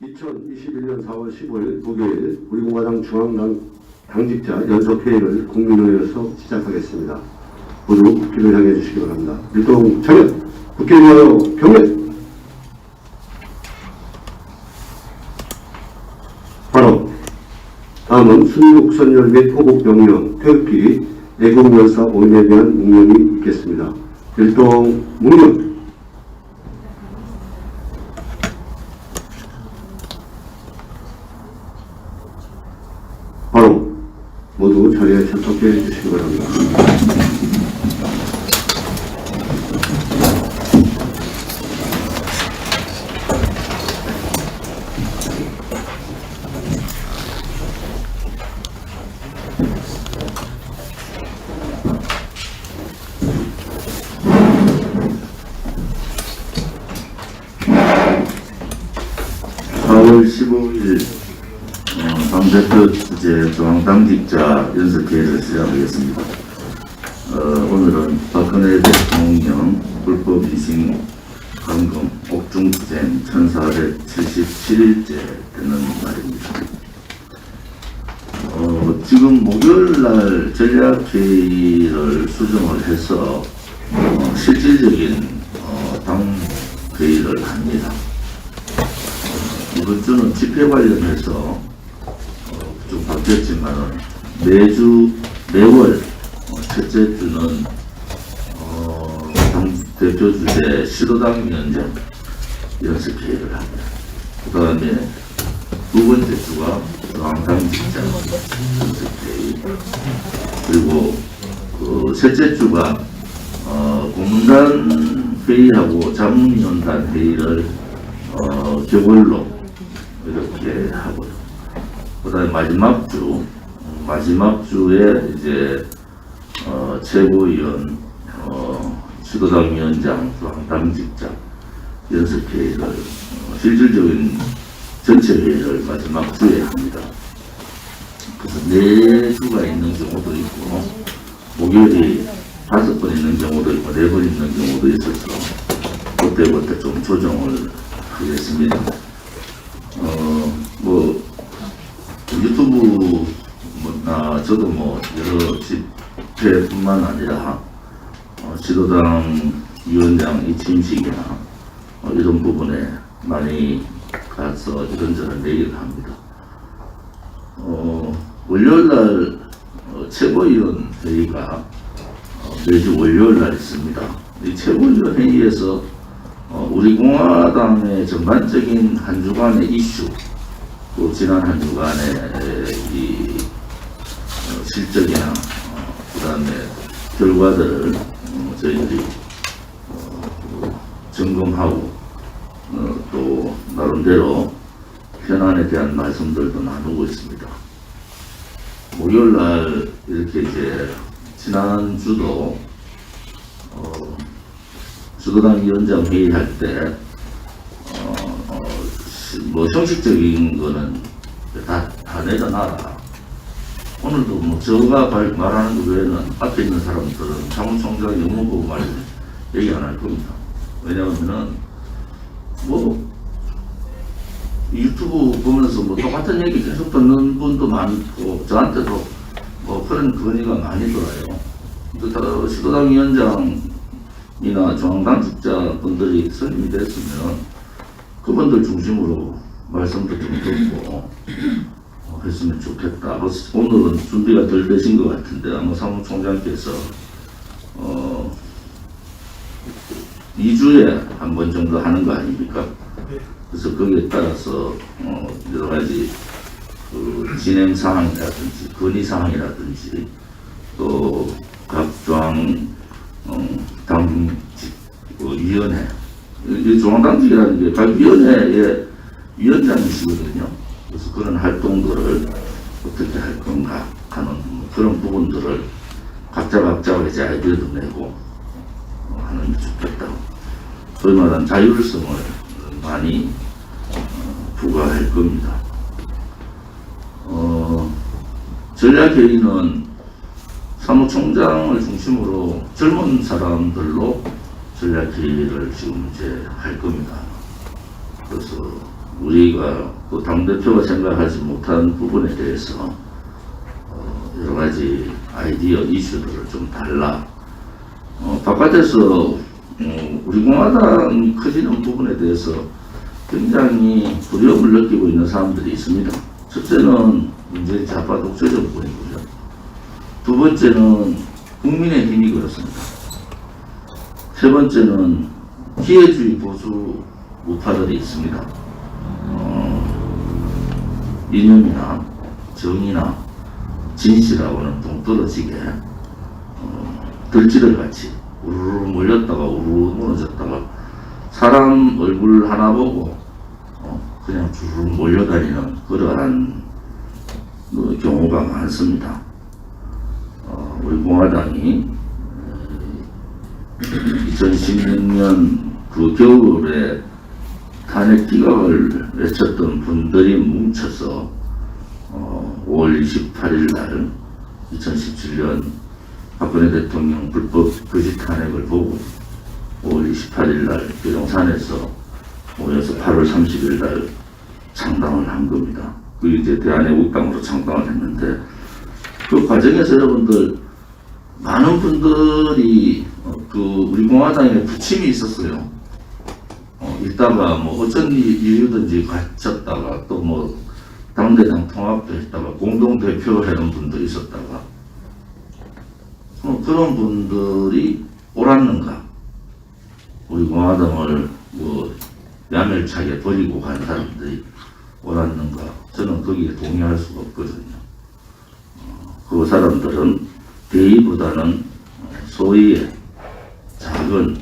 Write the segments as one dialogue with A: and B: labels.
A: 2021년 4월 15일 목요일 우리 공화당 중앙당 당직자 연석회의를 국민의회에서 시작하겠습니다. 모두 국회를 향해 주시기 바랍니다. 일동 차렷! 국회를 위하여 경례! 바로 다음은 순국선열 및 호국 명령, 태극기, 애국열사 오인에 대한 묵념이 있겠습니다. 일동 묵념! 바로 모두 자리에 참석해 주시기 바랍니다.
B: 당대표 주재 중앙당직자 연석회의를 시작하겠습니다. 오늘은 박근혜 대통령 불법 인신 감금 옥중투쟁 1477일째 되는 날입니다. 지금 목요일날 전략회의를 수정을 해서 실질적인 당회의를 합니다. 이번 주는 집회 관련해서 좀 바뀌었지만 매월 첫째 주는 당 대표 주재 시도당 위원장 연습회의를 합니다. 그 다음에 두 번째 주가 중앙당직자 연습회의, 그리고 셋째 주가 공문단 회의하고 자문위원단 회의를 교벌로 이렇게 하고요. 그 다음에 마지막 주에 이제 최고위원, 시도당 위원장, 당직자 연습회의를 실질적인 전체 회의를 마지막 주에 합니다. 그래서 4주가 있는 경우도 있고 목요일이 5번 있는 경우도 있고 4번 있는 경우도 있어서 그때부터 좀 조정을 하겠습니다. 유튜브나 저도 여러 집회뿐만 아니라 지도당 위원장 이침식이나 이런 부분에 많이 가서 이런저런 얘기를 합니다. 월요일날 최고위원 회의가 매주 월요일날 있습니다. 이 최고위원 회의에서 우리 공화당의 전반적인 한 주간의 이슈, 또 지난 한 주간의 이 실적이나 그 다음에 결과들을 저희들이 점검하고 또 나름대로 현안에 대한 말씀들도 나누고 있습니다. 목요일날 이렇게 이제 지난 주도 시도당 위원장 회의할 때 형식적인 거는 다 내려놔라. 오늘도 저가 말하는 것 외에는 앞에 있는 사람들은 사무총장 영문보고 말 얘기 안 할 겁니다. 왜냐하면은 유튜브 보면서 똑같은 얘기 계속 듣는 분도 많고 저한테도 그런 건의가 많이 들어요. 시도당 위원장이나 중앙당직자 분들이 선임이 됐으면 그분들 중심으로 말씀도 좀 듣고 했으면 좋겠다. 오늘은 준비가 덜 되신 것 같은데 아마 사무총장께서 2주에 한 번 정도 하는 거 아닙니까? 그래서 거기에 따라서 여러 가지 진행 사항이라든지 건의 사항이라든지 또 각 중앙당직 위원회, 이 중앙당직이라는 게 각 위원회의 위원장이시거든요. 그래서 그런 활동들을 어떻게 할 건가 하는 그런 부분들을 각자가 이제 아이디어도 내고 하는 게 좋겠다고. 소위 말하는 자율성을 많이 부과할 겁니다. 전략회의는 사무총장을 중심으로 젊은 사람들로 전략회의를 지금 이제 할 겁니다. 그래서 우리가 또 당대표가 생각하지 못한 부분에 대해서 여러 가지 아이디어, 이슈들을 좀 달라. 바깥에서 우리 공화당이 커지는 부분에 대해서 굉장히 두려움을 느끼고 있는 사람들이 있습니다. 첫째는 문재인 좌파 독재 정권이고요. 두 번째는 국민의 힘이 그렇습니다. 세 번째는 기회주의 보수 우파들이 있습니다. 이념이나 정의나 진실하고는 동떨어지게 들쥐를 같이 우르르 몰렸다가 우르르 무너졌다가 사람 얼굴 하나 보고 그냥 주르르 몰려다니는 그러한 경우가 많습니다. 우리 공화당이 2016년 그 겨울에 탄핵 기각을 외쳤던 분들이 뭉쳐서 5월 28일 날 2017년 박근혜 대통령 불법 거짓 탄핵을 보고 5월 28일 날 비룡산에서 모여서 8월 30일 날 창당을 한 겁니다. 그 이제 대한애국당으로 창당을 했는데 그 과정에서 여러분들 많은 분들이 그 우리 공화당에 부침이 있었어요. 있다가 뭐 어쩐 이유든지 갇혔다가 또 뭐 당대당 통합도 했다가 공동대표 하는 분도 있었다가 그런 분들이 옳았는가? 우리 공화당을 뭐 야멸차게 버리고 간 사람들이 옳았는가? 저는 거기에 동의할 수가 없거든요. 그 사람들은 대의보다는 소위의 작은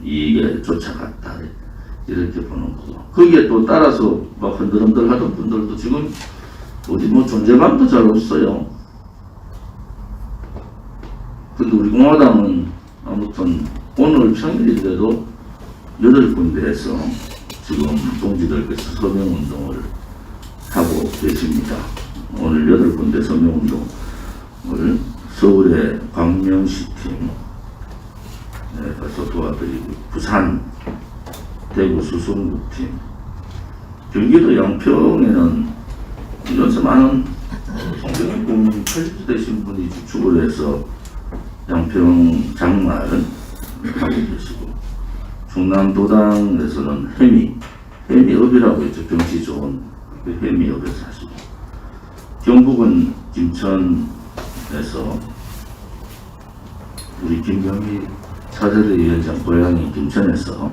B: 이익에 쫓아갔다. 이렇게 보는 거고. 거기에 또 따라서 막 흔들흔들 하던 분들도 지금 어디 뭐 존재감도 잘 없어요. 근데 우리 공화당은 아무튼 오늘 평일인데도 8군데에서 지금 동지들께서 서명운동을 하고 계십니다. 오늘 8군데 서명운동을 서울의 광명시팀 가서 도와드리고 부산 대구 수성구팀, 경기도 양평에는 이런서 많은 송병일 국민 탈주되신 분이 주축을 해서 양평 장말 하고 계시고, 충남 도당에서는 해미업이라고 있죠. 경치 좋은 그 해미업에서 하시고, 경북은 김천에서 우리 김경희 차세대 위원장 고향이 김천에서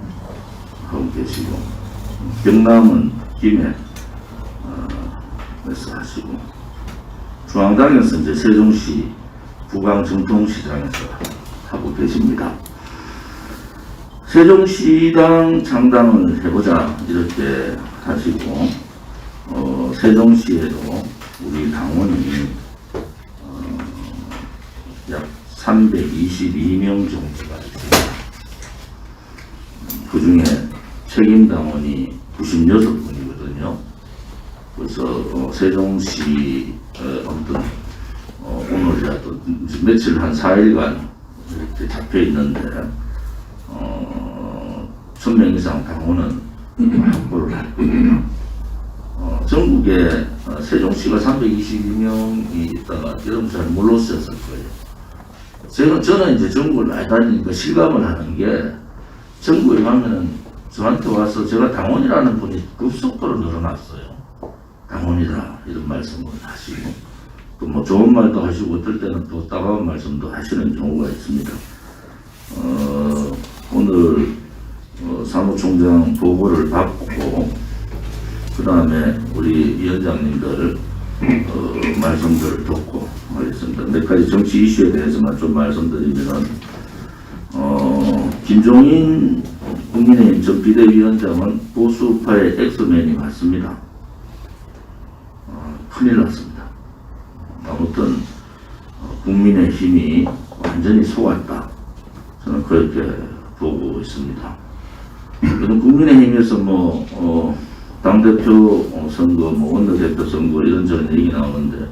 B: 하고 계시고, 경남은 김해에서 하시고, 중앙당에서 이제 세종시 부강정통시장에서 하고 계십니다. 세종시당 창당을 해보자 이렇게 하시고, 세종시에도 우리 당원이 약 322명 정도가 있습니다. 그 중에 책임당원이 96분이거든요. 그래서 세종시 아무튼 오늘이라도 며칠 한 4일간 이렇게 잡혀 있는데 1000명 이상 당원은 확보를 할 겁니다. 전국에 세종시가 322명이 있다가 여러분 잘 몰랐었을 거예요. 저는 이제 전국을 많이 다니니까 실감을 하는 게, 전국에 가면은 저한테 와서 제가 당원이라는 분이 급속도로 늘어났어요. 당원이다 이런 말씀을 하시고, 또 뭐 좋은 말도 하시고, 어떨 때는 또 따가운 말씀도 하시는 경우가 있습니다. 오늘 사무총장 보고를 받고 그 다음에 우리 위원장님들 말씀들을 듣고 하겠습니다. 몇 가지 정치 이슈에 대해서만 좀 말씀드리면, 김종인 국민의힘 전 비대위원장은 보수파의 엑스맨이 맞습니다. 큰일 났습니다. 아무튼 국민의힘이 완전히 속았다. 저는 그렇게 보고 있습니다. 국민의힘에서 뭐 당대표 선거, 뭐 원내대표 선거 이런저런 얘기 나오는데,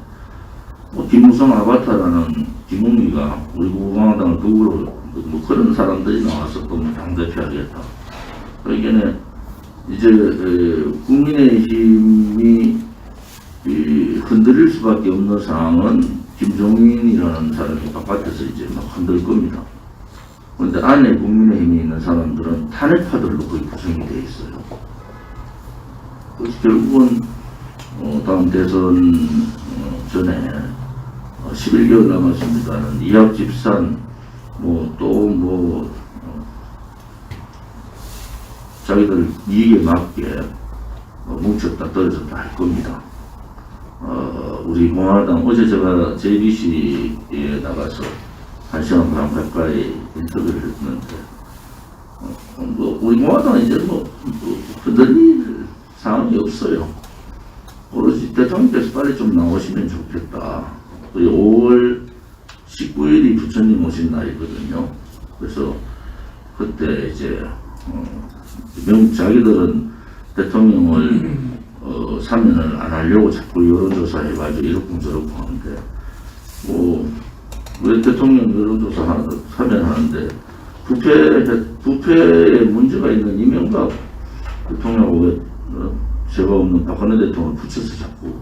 B: 뭐 김무성 아바타라는 김웅미가 우리 공화당을 극으로, 뭐 그런 사람들이 나와서 또 당대표 하겠다. 그러니까 이제 국민의힘이 흔들릴 수밖에 없는 상황은 김종인이라는 사람이 바깥에서 이제 막 흔들 겁니다. 그런데 안에 국민의힘에 있는 사람들은 탄핵파들로 거의 구성이 되어 있어요. 그래서 결국은 다음 대선 전에 11개월 남았습니다는 이합 집산 자기들 이익에 맞게 뭉쳤다 떨어졌다 할 겁니다. 우리 공화당 어제 제가 JBC에 나가서 1시간 반 가까이 인터뷰를 했는데 우리 공화당은 이제 흔들릴 상황이 없어요. 오로지 대통령께서 빨리 좀 나오시면 좋겠다. 5월 19일이 부처님 오신 날이거든요. 그래서 그때 이제 자기들은 대통령을 사면을 안 하려고 자꾸 여론조사 해가지고 이렇고 저렇고 하는데 왜 대통령 여론조사 사면하는데 부패에 문제가 있는 이명박 대통령하고 왜 죄가 없는 박근혜 대통령을 붙여서 자꾸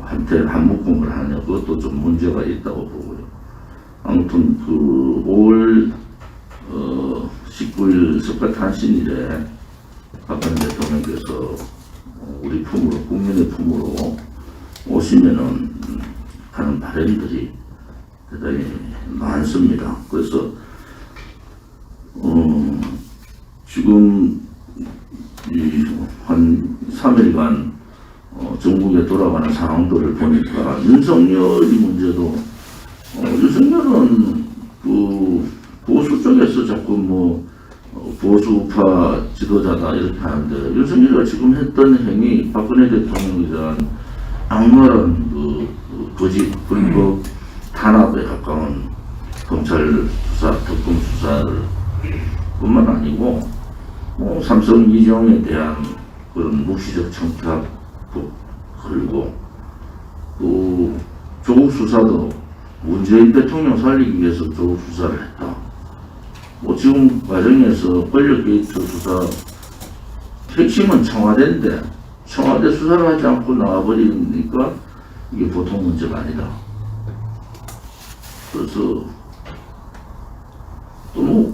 B: 한테 한묶음을 하냐, 그것도 좀 문제가 있다고 보고요. 아무튼 5월 19일 석가탄신일에 박근혜 대통령께서 우리 품으로, 국민의 품으로 오시면은 하는 바람들이 대단히 많습니다. 그래서 지금 한 3일간 전국에 돌아가는 상황들을 보니까 윤석열이 문제도 윤석열은 보수 쪽에서 자꾸 보수파 지도자다 이렇게 하는데 윤석열이가 지금 했던 행위, 박근혜 대통령에 대한 악랄한 거짓 불법 탄압에 가까운 검찰 수사, 특검 수사를 뿐만 아니고 삼성 이정에 대한 그런 묵시적 청탁 그리고 또 조국 수사도 문재인 대통령 살리기 위해서 조국 수사를 했다. 지금 과정에서 권력 게이트 수사 핵심은 청와대인데 청와대 수사를 하지 않고 나와버리니까 이게 보통 문제가 아니다. 그래서 또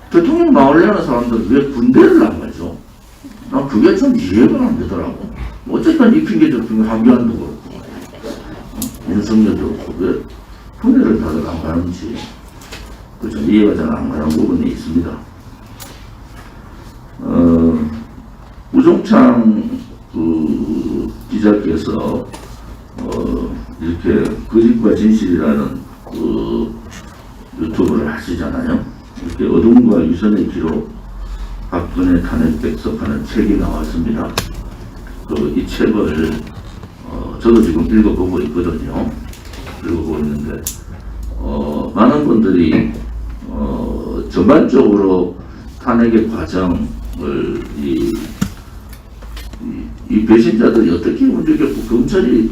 B: 대통령 나오려는 사람들 왜 군대를 안 가죠? 난 그게 좀 이해가 안 되더라고. 어쨌든 이 핑계 저 핑계 한교안도 그렇고 윤석열도 그렇고 왜 군대를 다들 안 가는지 좀 이해가 잘 안 가는 부분이 있습니다. 우종창 기자께서 이렇게 거짓과 진실이라는 유튜브를 하시잖아요. 이렇게 어둠과 유선의 기록 박근혜 탄핵 백석하는 책이 나왔습니다. 이 책을 저도 지금 읽어보고 있거든요. 읽어보고 있는데 많은 분들이 전반적으로 탄핵의 과정을 이 배신자들이 어떻게 움직였고 검찰이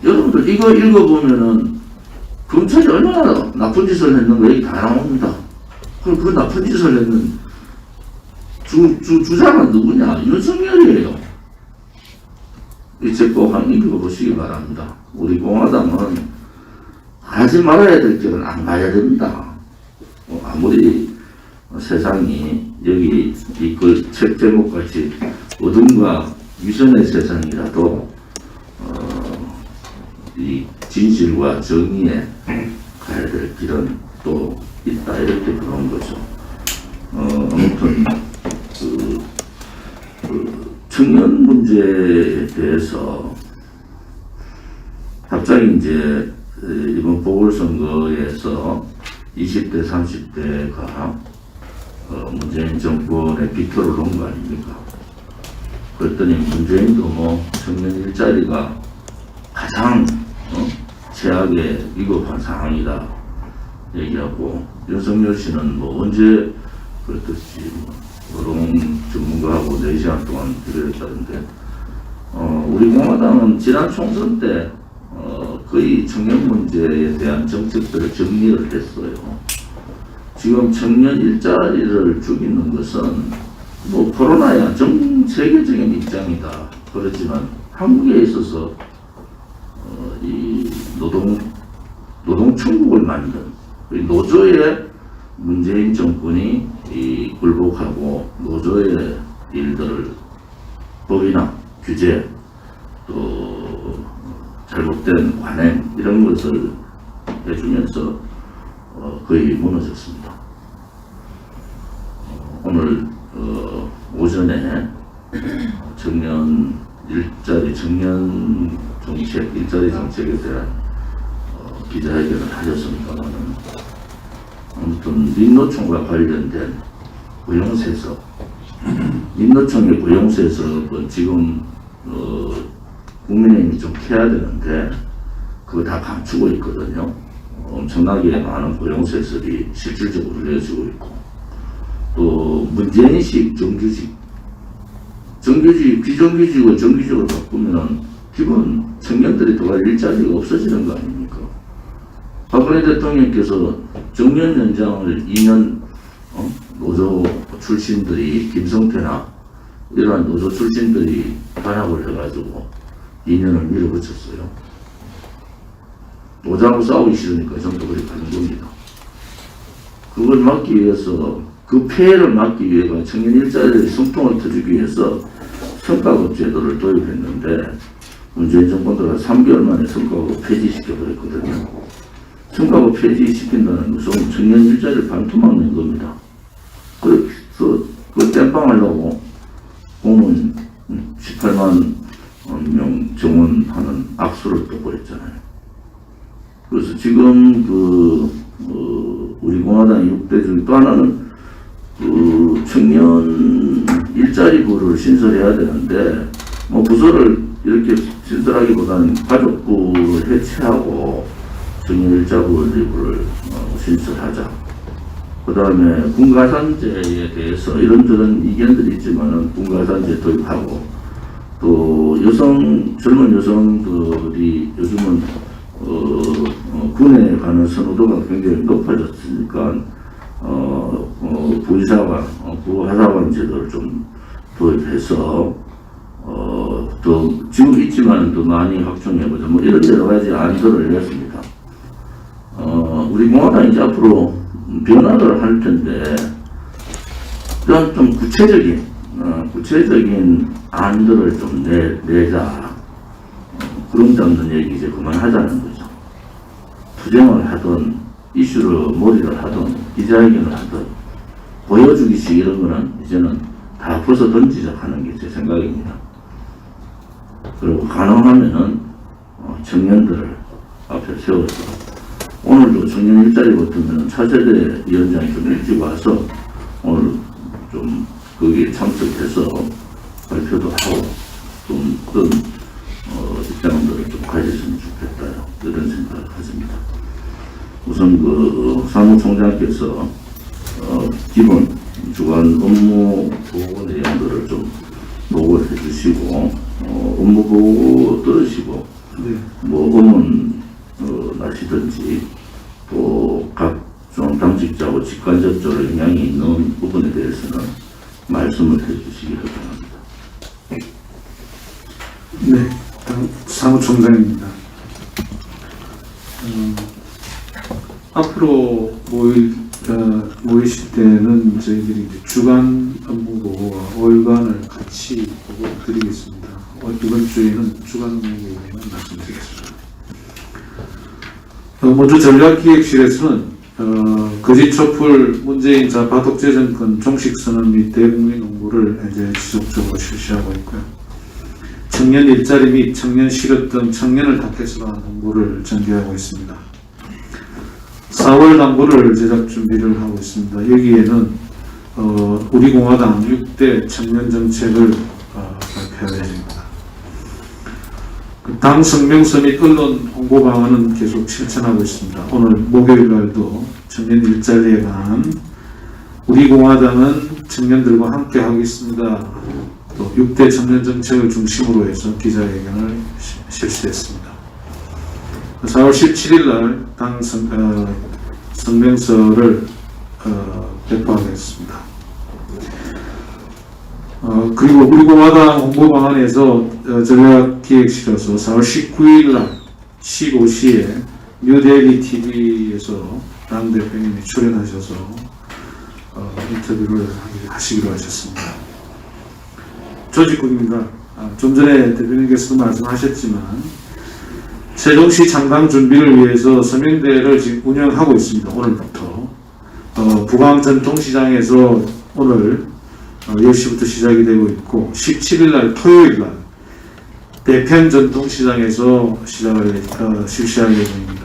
B: 여러분들 이거 읽어보면은 검찰이 얼마나 나쁜 짓을 했는가 여기 다 나옵니다. 그럼 그 나쁜 짓을 했는 주자가 누구냐? 윤석열이에요. 이 책 꼭 한번 읽어보시기 바랍니다. 우리 공화당은 하지 말아야 될 길은 안 가야 됩니다. 아무리 세상이 여기 이 책 제목같이 어둠과 위선의 세상이라도 이 진실과 정의에 가야 될 길은 또 있다 이렇게 그런 거죠. 아무튼 청년 문제에 대해서 갑자기 이제 이번 보궐선거에서 20대 30대가 문재인 정권의 비토를 놓은 거 아닙니까? 그랬더니 문재인도 청년 일자리가 가장 최악의 위급한 상황이다 얘기하고 윤석열 씨는 언제 그랬듯이 노동 전문가하고 4시간 동안 기도했다는데 우리 공화당은 지난 총선 때 거의 청년 문제에 대한 정책들을 정리를 했어요. 지금 청년 일자리를 죽이는 것은 뭐 코로나야 전 세계적인 입장이다. 그렇지만 한국에 있어서 이 노동 천국을 만든 이 노조의 문재인 정권이 이 굴복하고 노조의 일들을 법이나 규제 또 잘못된 관행 이런 것을 해주면서 거의 무너졌습니다. 오늘 오전에 청년 일자리 청년 정책 일자리 정책에 대한 기자회견을 하셨습니다만은 아무튼 민노총과 관련된 고용세서 민노총의 고용세서는 지금 국민의힘이 좀 캐야 되는데 그거 다 감추고 있거든요. 엄청나게 많은 고용세설이 실질적으로 내어지고 있고 또 문재인식 정규직 비정규직을 정규직으로 바꾸면 기본 청년들이 들어갈 일자리가 없어지는 거 아닙니까? 박근혜 대통령께서 정년 연장을 2년 노조 출신들이 김성태나 이러한 노조 출신들이 반합을 해가지고 2년을 밀어붙였어요. 노조하고 싸우기 싫으니까 전부 그렇게 가는 겁니다. 그걸 막기 위해서 그 폐해를 막기 위해서 청년 일자리의 숨통을 터주기 위해서 성과급 제도를 도입했는데 문재인 정권 들어 3개월 만에 성과급 폐지시켜버렸거든요. 성과급 폐지시킨다는 것은 청년 일자리를 반토막낸 겁니다. 그래서 그 땜빵하려고 공무원 18만 명 정원하는 악수를 또 벌였잖아요. 그래서 지금 우리 공화당 6대 중에 또 하나는 청년 일자리부를 신설해야 되는데 뭐 부서를 이렇게 신설하기보다는 가족부를 해체하고 청년 일자리부를 신설하자. 그 다음에 군가산제에 대해서 이런저런 이견들이 있지만은 군가산제 도입하고 또 젊은 여성들이 요즘은 군에 가는 선호도가 굉장히 높아졌으니까 부의사관, 부하사관 제도를 좀 도입해서 또 지금 있지만 더 많이 확충해보자. 뭐 이런 여러 가지 안들을 냈습니다. 우리 공화당이 이제 앞으로 변화를 할 텐데 그런 좀 구체적인 안들을 좀 내자. 그런 잡는 얘기 이제 그만하자는 거죠. 투쟁을 하든 이슈로 몰이를 하든 기자회견을 하든 보여주기식 이런 거는 이제는 다 벗어 던지자 하는 게 제 생각입니다. 그리고 가능하면은 청년들을 앞에 세워서 오늘도 청년 일자리 붙으면 차세대 위원장이 좀 일찍 와서 오늘 좀 거기에 참석해서 발표도 하고 좀 어떤 입장들을 좀 가졌으면 좋겠다 이런 생각을 가집니다. 우선 사무총장께서 기본 주간 업무 보고 내용들을 좀 보고를 해주시고 업무 보고 들으시고 뭐 업무 나시든지 또 각종 당직자하고 직간접적으로 영향이 있는 부분에 대해서는 말씀을 해주시기 바랍니다.
C: 네, 사무총장입니다. 앞으로 모이실 때는 저희들이 이제 주간 업무 보고와 월간을 같이 보고 드리겠습니다. 이번 주에는 주간 업무 보고만 말씀드리겠습니다. 먼저 전략기획실에서는 거짓 촛불 문재인 좌파독재 정권 종식선언 및 대국민 홍보를 이제 지속적으로 실시하고 있고요. 청년 일자리 및 청년 실업 등 청년을 타겟으로 한 홍보를 전개하고 있습니다. 4월 당부를 제작 준비를 하고 있습니다. 여기에는 우리 공화당 6대 청년 정책을 발표해야 됩니다. 당 성명서 및 언론 홍보 방안은 계속 실천하고 있습니다. 오늘 목요일 날도 청년 일자리에 관한 우리 공화당은 청년들과 함께 하겠습니다. 또 6대 청년 정책을 중심으로 해서 기자회견을 실시했습니다. 4월 17일 날 당 성명서를 배포하겠습니다. 그리고 우리 공화당 홍보 방안에서 전략기획실에서 4월 19일 날 15시에 뉴델리 TV에서 당 대표님이 출연하셔서 인터뷰를 하시기로 하셨습니다. 조직국입니다. 좀 전에 대표님께서도 말씀하셨지만 세종시 창당 준비를 위해서 서명대를 지금 운영하고 있습니다. 오늘부터 부광 전통시장에서 오늘 10시부터 시작이 되고 있고 17일 날 토요일 날 대평 전통시장에서 실시할 예정입니다.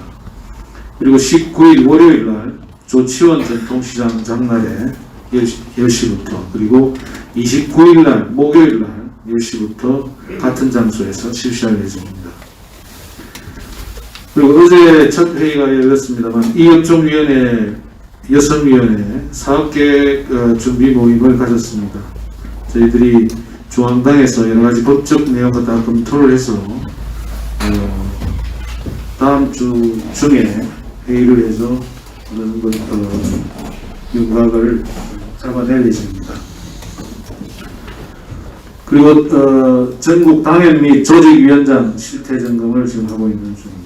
C: 그리고 19일 월요일 날 조치원 전통시장 장날에 10시부터 그리고 29일 날 목요일 날 10시부터 같은 장소에서 실시할 예정입니다. 그리고 어제 첫 회의가 열렸습니다만 이 업종위원회 여성위원회 사업계획 준비 모임을 가졌습니다. 저희들이 중앙당에서 여러 가지 법적 내용을 다 검토를 해서 다음 주 중에 회의를 해서 그런 윤곽을 잡아낼 예정입니다. 그리고 전국 당협 및 조직위원장 실태 점검을 지금 하고 있는 중입니다.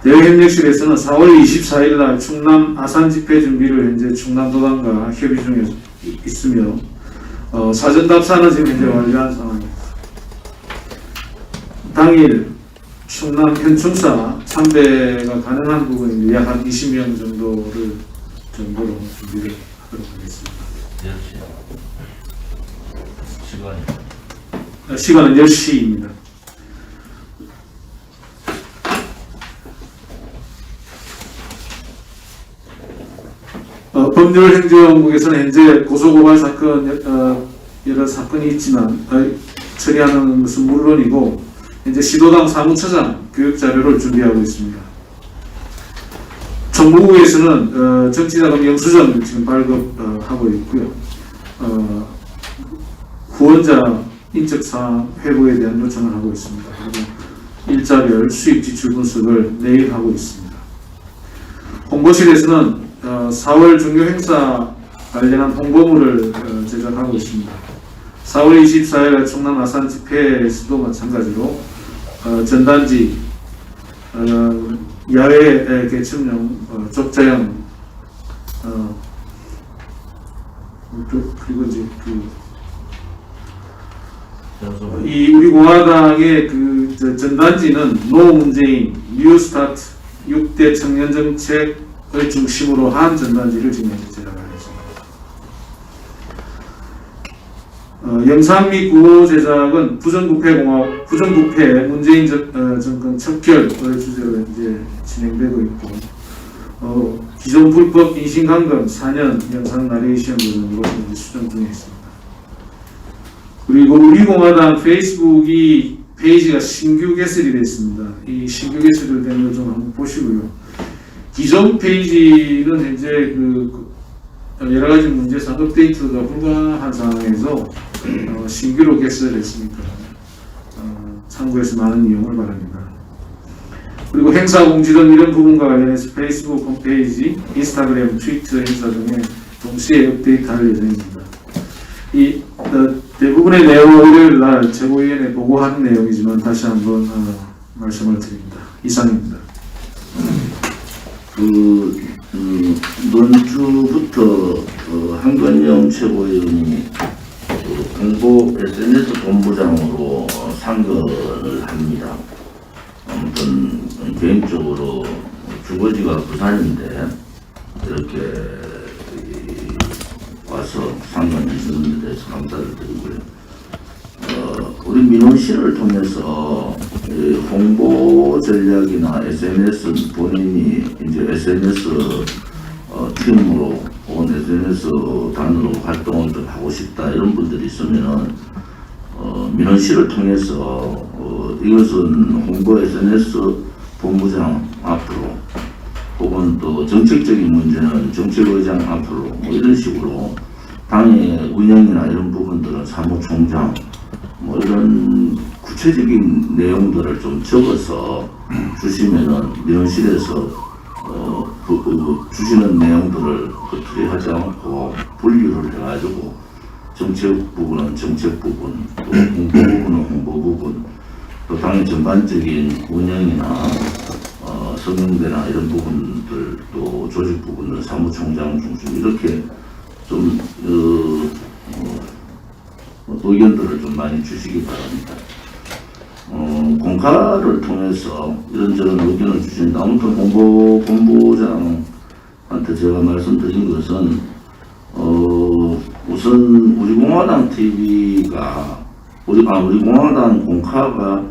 C: 대외협력실에서는 4월 24일 날 충남 아산 집회 준비를 현재 충남도당과 협의 중에 있으며 사전 답사는 지금 현재 완료한 상황입니다. 당일 충남 현충사 참배가 가능한 부분인데 약 한 20명 정도로 준비를 하도록 하겠습니다. 시간은 10시입니다. 법률행정국에서는 현재 고소고발 사건 여러 사건이 있지만 처리하는 것은 물론이고 현재 시도당 사무처장 교육 자료를 준비하고 있습니다. 정부국에서는 정치자금 영수증을 지금 발급하고 있고요. 후원자 인적사항 회부에 대한 요청을 하고 있습니다. 그리고 일자별 수입 지출 분석을 내일 하고 있습니다. 홍보실에서는 4월 중요 행사 관련한 홍보물을 제작하고 있습니다. 4월 24일 충남 아산 집회에서도 마찬가지로 전단지, 야외 개천용, 족자형, 그리고 이제 이 우리 공화당의 전단지는 노 문재인 뉴스타트 6대 청년 정책을 중심으로 한 전단지를 지금 제작하겠습니다. 영상 및 구호 제작은 부정부패 문재인 정권 척결을 주제로 이제 진행되고 있고 기존 불법 인신감금 4년 영상 나레이션 버전으로 이제 수정 중에 있습니다. 그리고 우리 공화당 페이스북이 페이지가 신규 개설이 됐습니다. 이 신규 개설된 걸 좀 한번 보시고요. 기존 페이지는 현재 여러 가지 문제상 업데이트가 불가한 상황에서 신규로 개설했으니까 참고해서 많은 이용을 바랍니다. 그리고 행사 공지 등 이런 부분과 관련해서 페이스북 홈페이지, 인스타그램, 트위터 행사 등에 동시에 업데이트할 예정입니다. 이 대부분의 내용은 월요일 날 최고위원회 보고한 내용이지만 다시 한번 말씀을 드립니다. 이상입니다.
B: 이번 주부터 한건영 최고위원이 홍보 SNS 본부장으로 상근을 합니다. 아무튼 개인적으로 주거지가 부산인데 이렇게 와서 상관이 있는 데 대해서 감사를 드리고요. 우리 민원실을 통해서 홍보 전략이나 SNS 본인이 이제 SNS 팀으로 혹은 SNS 단으로 활동을 좀 하고 싶다 이런 분들이 있으면은 민원실을 통해서 이것은 홍보 SNS 본부장 앞으로 혹은 또 정책적인 문제는 정책의장 앞으로 뭐 이런 식으로 당의 운영이나 이런 부분들은 사무총장 뭐 이런 구체적인 내용들을 좀 적어서 주시면은 민원실에서 주시는 내용들을 거투리하지 않고 분류를 해가지고 정책 부분은 정책 부분, 또 홍보 부분은 홍보 부분, 또 당의 전반적인 운영이나 성명대나 이런 부분들, 또 조직 부분을 사무총장 중심 이렇게 좀 의견들을 좀 많이 주시기 바랍니다. 공카를 통해서 이런저런 의견을 주신다. 아무튼 본부장한테 제가 말씀드린 것은 우선 우리 공화당 TV가 우리 공화당 공카가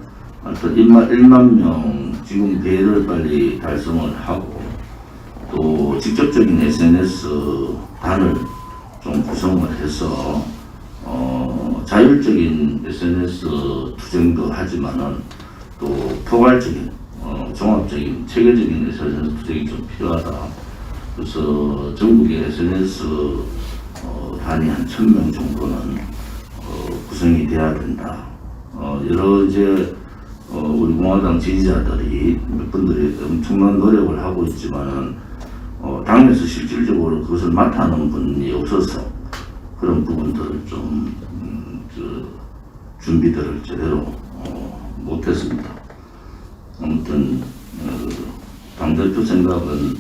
B: 하여튼 1만 명 지금 배를 빨리 달성을 하고 또 직접적인 SNS 단을 좀 구성을 해서 자율적인 SNS 투쟁도 하지만은 또 포괄적인 종합적인 체계적인 SNS 투쟁이 좀 필요하다. 그래서 전국의 SNS 단위 한 1000명 정도는 구성이 돼야 된다. 여러 이제 우리 공화당 지지자들이 몇 분들이 엄청난 노력을 하고 있지만은 당에서 실질적으로 그것을 맡아하는 분이 없어서 그런 부분들을 좀 준비들을 제대로 못했습니다. 아무튼 당대표 생각은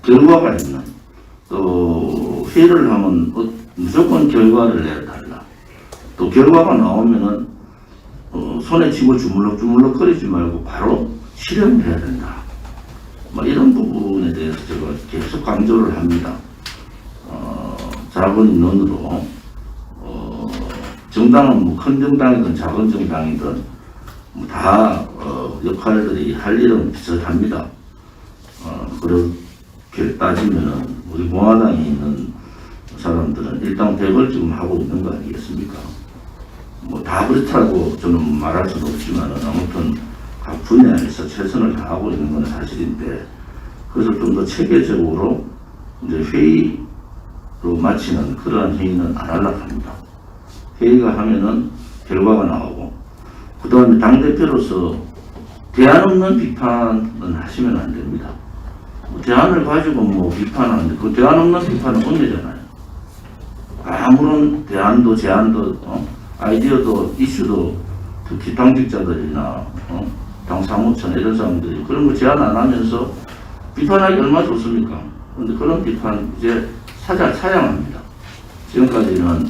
B: 결과가 있는 또 회의를 하면 무조건 결과를 내달라. 또 결과가 나오면은 손에 쥐고 주물럭주물럭 거리지 말고 바로 실현해야 된다. 이런 부분에 대해서 제가 계속 강조를 합니다. 작은 인원으로 정당은 뭐 큰 정당이든 작은 정당이든 다 역할들이 할 일은 비슷합니다. 그렇게 따지면은 우리 공화당에 있는 사람들은 일당 100을 지금 하고 있는 거 아니겠습니까? 뭐 다 그렇다고 저는 말할 수는 없지만은 아무튼 각 분야에서 최선을 다하고 있는 건 사실인데 그것을 좀 더 체계적으로 이제 회의로 마치는 그러한 회의는 안 하려고 합니다. 회의가 하면은 결과가 나오고 그 다음에 당대표로서 대안 없는 비판은 하시면 안 됩니다. 대안을 가지고 비판하는데 그 대안 없는 비판은 언제잖아요. 아무런 대안도 제안도 아이디어도 이슈도 특히 당직자들이나 당 사무처나 이런 사람들이 그런 거 제안 안 하면서 비판하기 얼마나 좋습니까? 그런데 그런 비판 이제 사양합니다. 지금까지는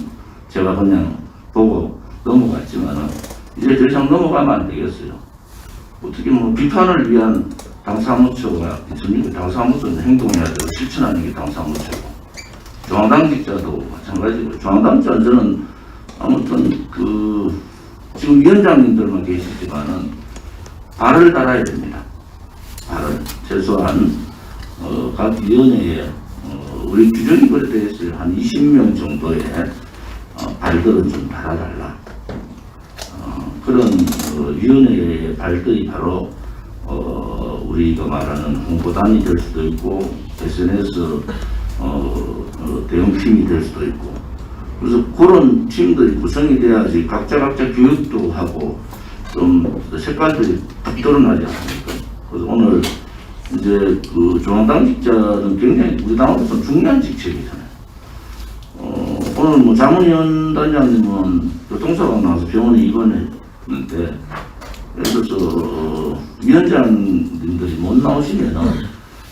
B: 제가 그냥 보고 넘어갔지만은 이제 더 이상 넘어가면 안 되겠어요. 어떻게 비판을 위한 당사무처가 있습니까? 당사무처는 행동해야 되고 실천하는 게 당사무처고 중앙당직자도 마찬가지고 중앙당직자는 저는 아무튼 지금 위원장님들만 계시지만은 발을 달아야 됩니다. 발을 최소한 각 위원회에 우리 규정이 그래 있어요. 한 20명 정도의 발들은 좀 달아달라. 그런 위원회의 발들이 바로 우리가 말하는 홍보단이 될 수도 있고 SNS 대응팀이 될 수도 있고 그래서 그런 팀들이 구성이 돼야지 각자 교육도 하고 좀 색깔들이 딱 드러나지 않습니까? 그래서 오늘 이제 중앙당직자는 굉장히 우리 당으로서 중요한 직책이잖아요. 오늘 자문위원 단장님은 교통사고 나와서 병원에 입원했는데 예를 들어서 위원장님들이 못 나오시면은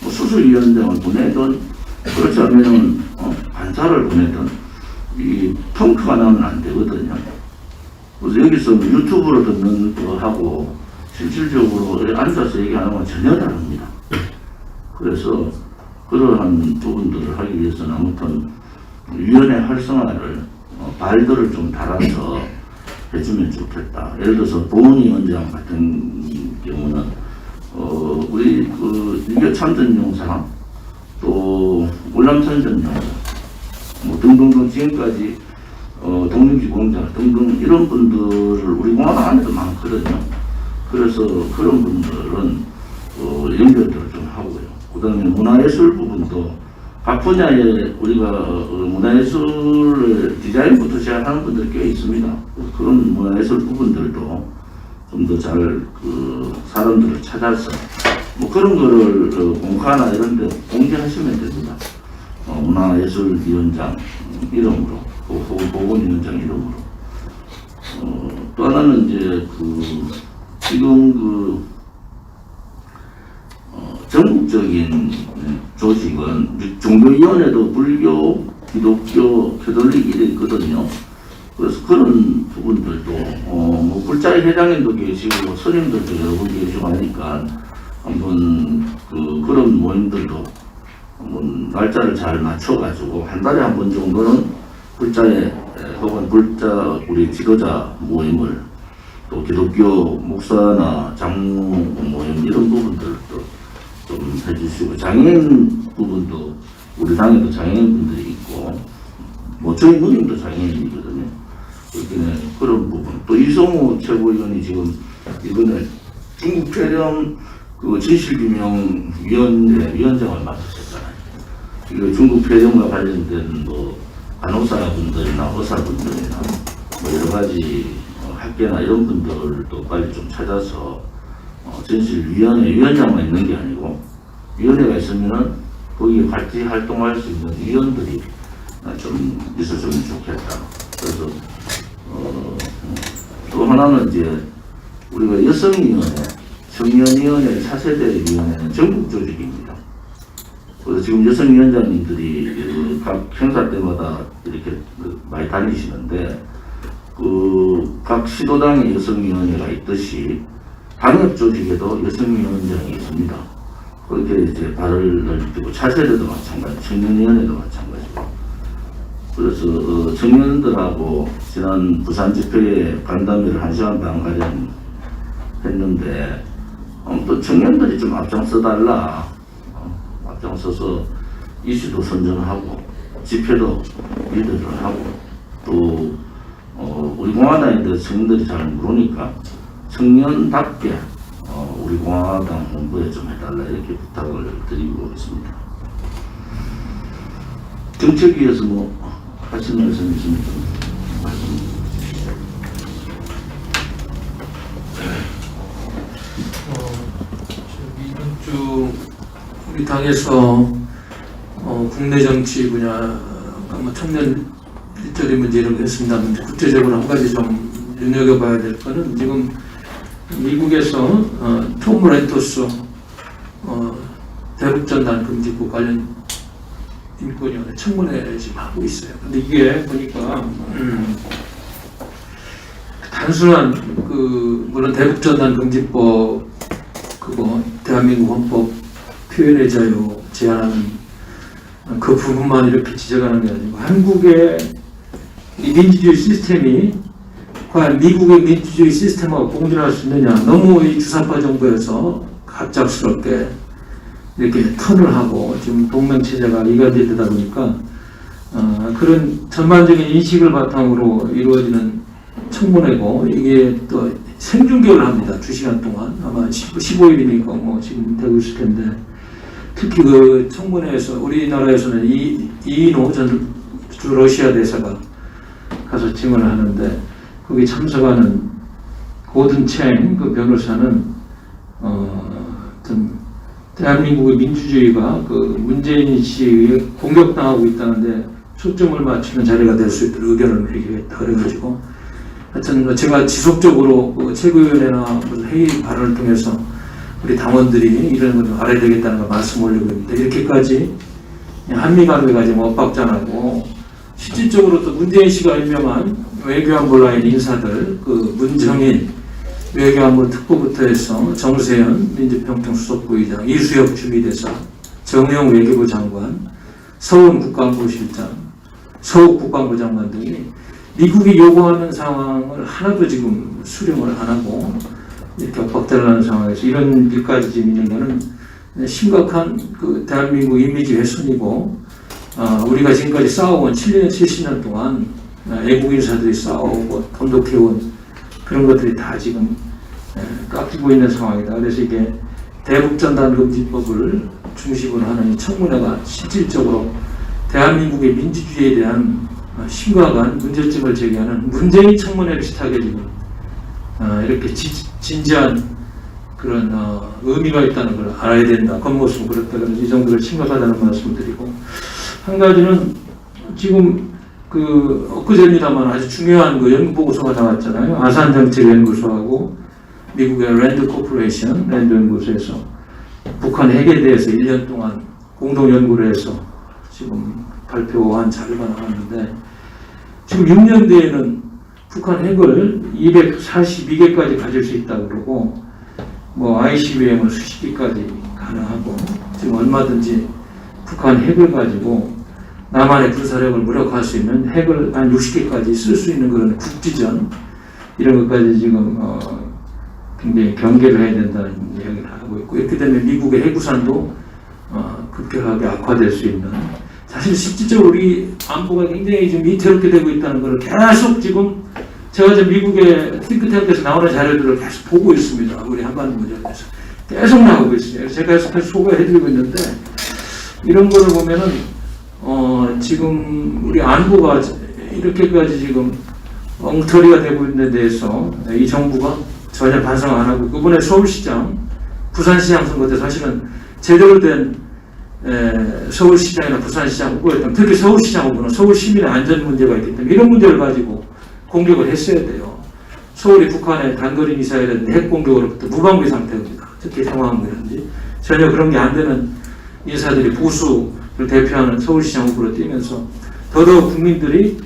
B: 수술위원장을 보내든 그렇지 않으면 반사를 보내든 이 펑크가 나면 안 되거든요. 그래서 여기서 유튜브로 듣는 거 하고 실질적으로 앉아서 얘기하는 건 전혀 다릅니다. 그래서 그러한 부분들을 하기 위해서는 아무튼 위원회 활성화를 발들을 좀 달아서 해주면 좋겠다. 예를 들어서 보훈위원장 같은 경우는 우리 유교 참전용사 또 월남선전용사 등등등 지금까지 독립기공자 등등 이런 분들을 우리 공화당 안에도 많거든요. 그래서 그런 분들은 연결들을 좀 하고요. 그 다음에 문화예술 부분도 각 분야에 우리가 문화예술을 디자인부터 시작하는 분들이 꽤 있습니다. 그런 문화예술 부분들도 좀 더 잘 사람들을 찾아서 그런 거를 공카나 이런 데 공개하시면 됩니다. 문화예술위원장 이름으로, 혹은 보건위원장 이름으로. 또 하나는 이제 지금 전국적인 조직은 종교위원회도 불교, 기독교, 캐톨릭 이래 있거든요. 그래서 그런 부분들도 뭐 불자의 회장님도 계시고 스님들도 여러 분 계시고 하니까 한번 그런 모임들도 한번 날짜를 잘 맞춰가지고 한 달에 한 번 정도는 불자의 혹은 불자 우리 지도자 모임을 또 기독교 목사나 장로 모임 이런 부분들도 좀 해주시고 장애인 부분도 우리 당에도 장애인분들이 있고 뭐 저희 누님도 장애인이거든요. 그런 부분 또 이성우 최고위원이 지금 이번에 중국 폐렴 진실규명위원장을 맡으셨잖아요. 이거 중국 폐렴과 관련된 뭐 간호사분들이나 의사분들이나 뭐 여러 가지 학계나 이런 분들도 빨리 좀 찾아서 진실위원회 위원장만 있는 게 아니고 위원회가 있으면은 거기에 같이 활동할 수 있는 위원들이 좀 있었으면 좋겠다. 그래서 또 하나는 이제 우리가 여성위원회, 청년위원회, 차세대위원회는 전국 조직입니다. 그래서 지금 여성위원장님들이 각 행사 때마다 이렇게 많이 다니시는데 각 시도당에 여성위원회가 있듯이 당협 조직에도 여성위원장이 있습니다. 그렇게 이제 발을 넓히고 차세대도 마찬가지, 청년위원회도 마찬가지고. 그래서 청년들하고 지난 부산 집회에 간담회를 1시간 반 가량 했는데 또 청년들이 좀 앞장서달라, 앞장서서 이슈도 선정하고 집회도 리더를 하고 또 우리 공화당에 대해서 청년들이 잘 모르니까 청년답게 우리 공화당 홍보에 좀 해달라 이렇게 부탁을 드리고 있습니다. 정책위에서 뭐 하시는 말씀 있으면 좀 말씀 주시죠.
D: 이번 주 우리 당에서 국내 정치 분야 뭐 청년 일자리 문제 이런 거 했습니다만 구체적으로 한 가지 좀 눈여겨봐야 될 거는 지금 미국에서 톰 렌토스 대북전단 금지법 관련 인권위원회 청문회 지금 하고 있어요. 근데 이게 보니까 단순한 물론 대북전단 금지법 그거 대한민국 헌법 표현의 자유 제한하는 그 부분만 이렇게 지적하는 게 아니고 한국의 이 민주주의 시스템이 과연 미국의 민주주의 시스템하고 공존할 수 있느냐. 너무 이 주사파 정부에서 갑작스럽게 이렇게 턴을 하고 지금 동맹체제가 이관되다 보니까 그런 전반적인 인식을 바탕으로 이루어지는 청문회고 이게 또 생중계를 합니다. 2시간 동안 아마 15일이니까 뭐 지금 되고 있을 텐데 특히 그 청문회에서 우리나라에서는 이인호 전 주 러시아 대사가 가서 증언을 하는데 거기 참석하는 고든 챙 그 변호사는 대한민국의 민주주의가 그 문재인 씨에 의해 공격당하고 있다는데 초점을 맞추는 자리가 될 수 있도록 의견을 내리겠다 그래가지고 하여튼 제가 지속적으로 그 최고위원회나 회의 발언을 통해서 우리 당원들이 이런 걸 알아야 되겠다는 걸 말씀 올리고 있는데 이렇게까지 한미 관계가 지금 엇박자나고 실질적으로 또 문재인 씨가 임명한 외교안보 라인 인사들 그 문정인 외교안보 특보부터 해서 정세현 민주평통 수석부의장, 이수혁 주미대사, 정영 외교부 장관, 서훈 국가안보실장, 서욱 국가안보 장관 등이 미국이 요구하는 상황을 하나도 지금 수령을 안 하고 이렇게 엇박자를 상황에서 이런 일까지 지금 있는 것은 심각한 그 대한민국 이미지 훼손이고 우리가 지금까지 싸워온 7년, 70년 동안 애국 인사들이 싸워오고 돈독해온 그런 것들이 다 지금 깎이고 있는 상황이다. 그래서 이게 대북전단금지법을 중심으로 하는 청문회가 실질적으로 대한민국의 민주주의에 대한 심각한 문제점을 제기하는 문재인 청문회 비슷하게 지금 이렇게 진지한 그런 의미가 있다는 걸 알아야 된다. 겉모습은 그렇다. 그래서 이 정도로 심각하다는 말씀을 드리고 한 가지는 지금 엊그제입니다만 아주 중요한 그 연구 보고서가 나왔잖아요. 아산정책연구소하고 미국의 랜드 코퍼레이션 랜드 연구소에서 북한 핵에 대해서 1년 동안 공동 연구를 해서 지금 발표한 자료가 나왔는데, 지금 6년 뒤에는 북한 핵을 242개까지 가질 수 있다고 그러고, 뭐 ICBM을 수십 기까지 가능하고, 지금 얼마든지 북한 핵을 가지고 남한의 군사력을 무력화할 수 있는 핵을 한 60개까지 쓸 수 있는 그런 국지전, 이런 것까지 지금 굉장히 경계를 해야 된다는 이야기를 하고 있고, 이렇게 되면 미국의 해구산도 급격하게 악화될 수 있는, 사실 실질적으로 우리 안보가 굉장히 지금 위태롭게 되고 있다는 걸 계속 지금 제가 지금 미국의 싱크탱크에서 나오는 자료들을 계속 보고 있습니다. 우리 한반도 문제에 대해서 계속 나오고 있습니다. 제가 계속 소개해드리고 있는데, 이런 거를 보면은 지금 우리 안보가 이렇게까지 지금 엉터리가 되고 있는 데 대해서 이 정부가 전혀 반성 안 하고, 이번에 서울시장, 부산시장 선거 때 사실은 제대로 된 서울시장이나 부산시장 후보였다면, 특히 서울시장 후보는 서울 시민의 안전 문제가 있기 때문에 이런 문제를 가지고 공격을 했어야 돼요. 서울이 북한의 단거리 미사일이라든지 핵 공격으로부터 무방비 상태입니다. 특히 상황이라든지 전혀 그런 게 안 되는 인사들이 보수를 대표하는 서울시장 후보로 뛰면서, 더더욱 국민들이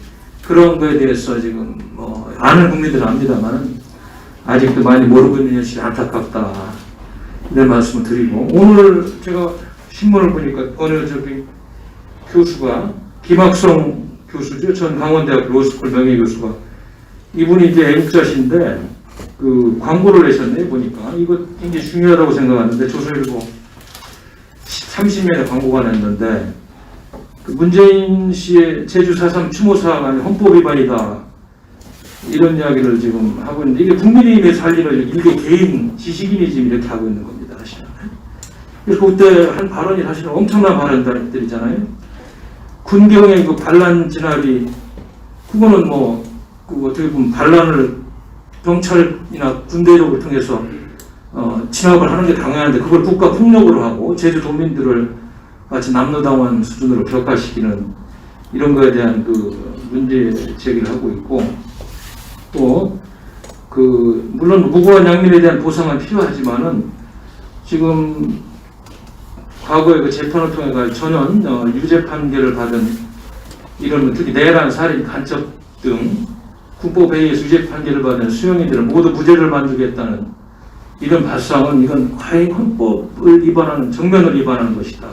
D: 그런 거에 대해서 지금 아는 국민들은 압니다만 아직도 많이 모르고 있는 현실이 안타깝다, 이런 말씀을 드리고, 오늘 제가 신문을 보니까 어느 교수가, 김학성 교수죠. 전 강원대학 로스쿨 명예교수가, 이분이 이제 애국자신데 그 광고를 내셨네요. 보니까 이거 굉장히 중요하다고 생각하는데, 조선일보 30년의 광고가 냈는데, 그 문재인 씨의 제주 4.3 추모 사업이 헌법 위반이다, 이런 이야기를 지금 하고 있는데, 이게 국민의힘의 살리를 일개 개인 지식인이 지금 이렇게 하고 있는 겁니다, 사실은. 그래서 그때 한 발언이 사실은 엄청난 발언들이잖아요. 군경의 그 반란 진압이, 그거는 그 어떻게 보면 반란을 경찰이나 군대력을 통해서 진압을 하는 게 당연한데, 그걸 국가 폭력으로 하고 제주 도민들을 마치 남로당원 수준으로 격화시키는 이런 거에 대한 그 문제 제기를 하고 있고, 또 물론 무고한 양민에 대한 보상은 필요하지만은 지금 과거에 그 재판을 통해 전원 유죄 판결을 받은, 이런 특히 내란, 살인, 간첩 등 군법에 의해서 유죄 판결을 받은 수용인들은 모두 무죄를 만들겠다는 이런 발상은, 이건 과연 헌법을 위반하는, 정면을 위반하는 것이다,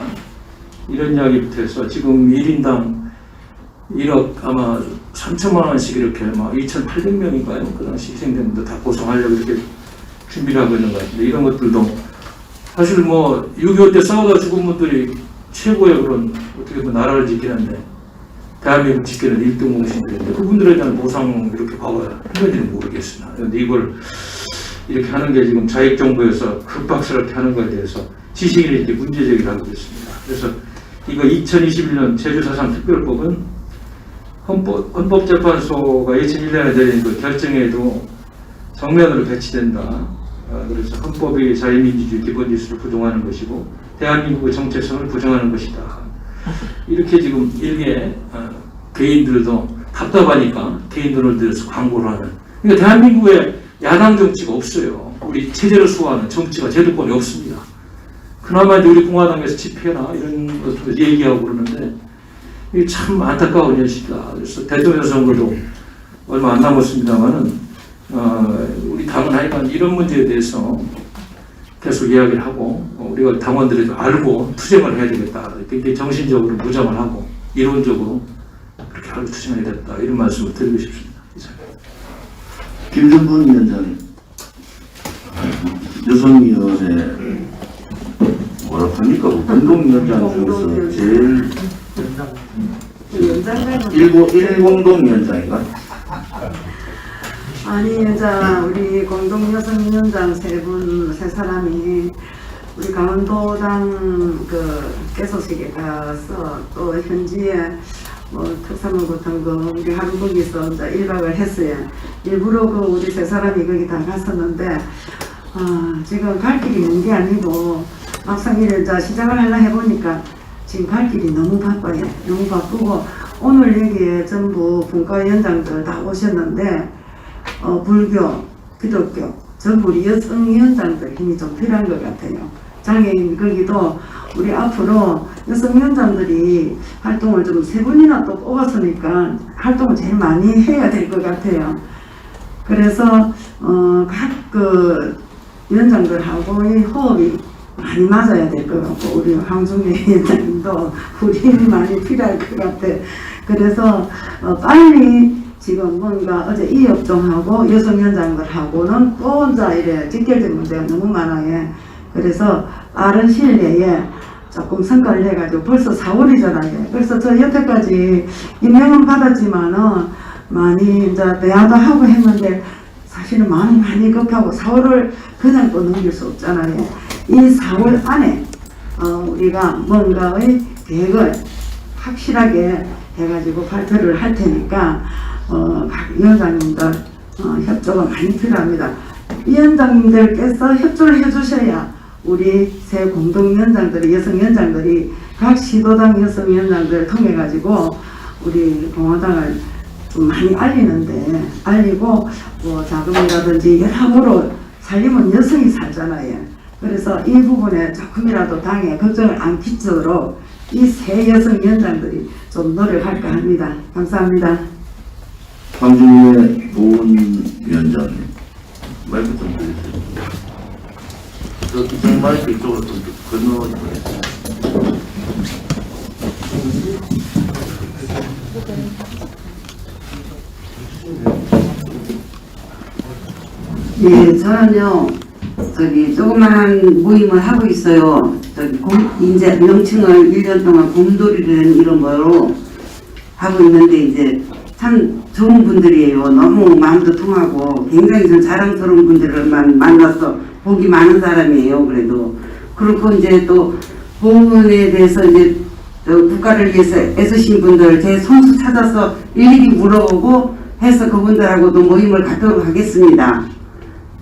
D: 이런 이야기부터 해서 지금 1인당 1억 아마 3천만 원씩 이렇게 막 2,800명인가요? 그 당시 희생된 분들 다 보상하려고 이렇게 준비를 하고 있는 것 같은데, 이런 것들도 사실 6.25 때 싸우다 죽은 분들이 최고의 그런 어떻게 보면 나라를 지키는데, 대한민국 지키는 1등 공신들인데, 그분들에 대한 보상 이렇게 과거에 했는지는 모르겠으나, 그런데 이걸 이렇게 하는 게 지금 자익정부에서 급박스럽게 하는 것에 대해서 지식인이 이렇게 문제 제기를 하고 있습니다. 그래서 이거 2021년 제주 4.3 특별법은 헌법재판소가 2001년에 내린 그 결정에도 정면으로 배치된다. 그래서 헌법이 자유민주주의 기본질서를 부정하는 것이고 대한민국의 정체성을 부정하는 것이다. 이렇게 지금 일개 개인들도 답답하니까 개인들을 들여서 광고를 하는. 그러니까 대한민국에 야당 정치가 없어요. 우리 체제를 수호하는 정치가 제도권이 없습니다. 그나마 이제 우리 공화당에서 집회나 이런 것들 얘기하고 그러는데, 이게 참 안타까운 현실이다. 그래서 대통령 선거도 얼마 안 남았습니다만은 우리 당은 하여간 이런 문제에 대해서 계속 이야기를 하고, 우리가 당원들이 알고 투쟁을 해야 되겠다. 굉장히 정신적으로 무장을 하고 이론적으로 그렇게 하고 투쟁해야 되겠다, 이런 말씀을 드리고 싶습니다.
B: 김준범 위원장, 여성위원회 뭐라고 합니까? 공동위원장 중에서 제일 일공동위원장인가?
E: 아니, 우리 공동여성위원장 세 사람이 우리 강원도당 개소식에 가서 또 현지에 특사문 같은 거 우리 하루 거기서 이제 1박을 했어요. 일부러 우리 세 사람이 거기 다 갔었는데, 지금 갈 길이 있는 게 아니고 막상 이제 시작을 하려 해보니까 지금 갈 길이 너무 바빠요. 너무 바쁘고 오늘 여기에 전부 분과위원장들 다 오셨는데 불교, 기독교 전부 우리 여성위원장들 힘이 좀 필요한 것 같아요. 장애인 거기도 우리 앞으로 여성위원장들이 활동을 좀 3분이나 또 뽑았으니까 활동을 제일 많이 해야 될 것 같아요. 그래서 각 그 위원장들하고의 호흡이 많이 맞아야 될 것 같고 우리 황중래 위원장님도 우리 많이 필요할 것 같아. 그래서 빨리 지금 뭔가 어제 이 업종하고 여성위원장들하고는 또 혼자 이래 직결된 문제가 너무 많아요. 그래서 빠른 시일 내에 조금 성과를 내가지고 벌써 4월이잖아요. 그래서 저 여태까지 임명은 받았지만은 많이 이제 대화도 하고 했는데 사실은 마음이 많이 급하고 4월을 그냥 또 넘길 수 없잖아요. 이 4월 안에 우리가 뭔가의 계획을 확실하게 해가지고 발표를 할 테니까 각 위원장님들 협조가 많이 필요합니다. 위원장님들께서 협조를 해주셔야 우리 새 공동위원장들이 여성위원장들이 각 시도당 여성위원장들을 통해 가지고 우리 공화당을 좀 많이 알리고 뭐 자금이라든지 여러모로 살림은 여성이 살잖아요. 그래서 이 부분에 조금이라도 당에 걱정을 안 끼치도록 이 새 여성위원장들이 좀 노력할까 합니다. 감사합니다.
B: 황준희 보훈위원장님 마이크 좀 드리세요. 저 마이크 이쪽으로 좀 건너주세요.
F: 예, 저는요, 조그마한 모임을 하고 있어요. 이제 명칭을 1년 동안 곰돌이라는 이름으로 하고 있는데, 이제 참 좋은 분들이에요. 너무 마음도 통하고, 굉장히 좀 자랑스러운 분들을 만나서 복이 많은 사람이에요, 그래도. 그렇고, 이제 또, 보훈에 대해서 이제, 국가를 위해서 애쓰신 분들, 제 손수 찾아서 일일이 물어보고 해서 그분들하고도 모임을 갖도록 하겠습니다.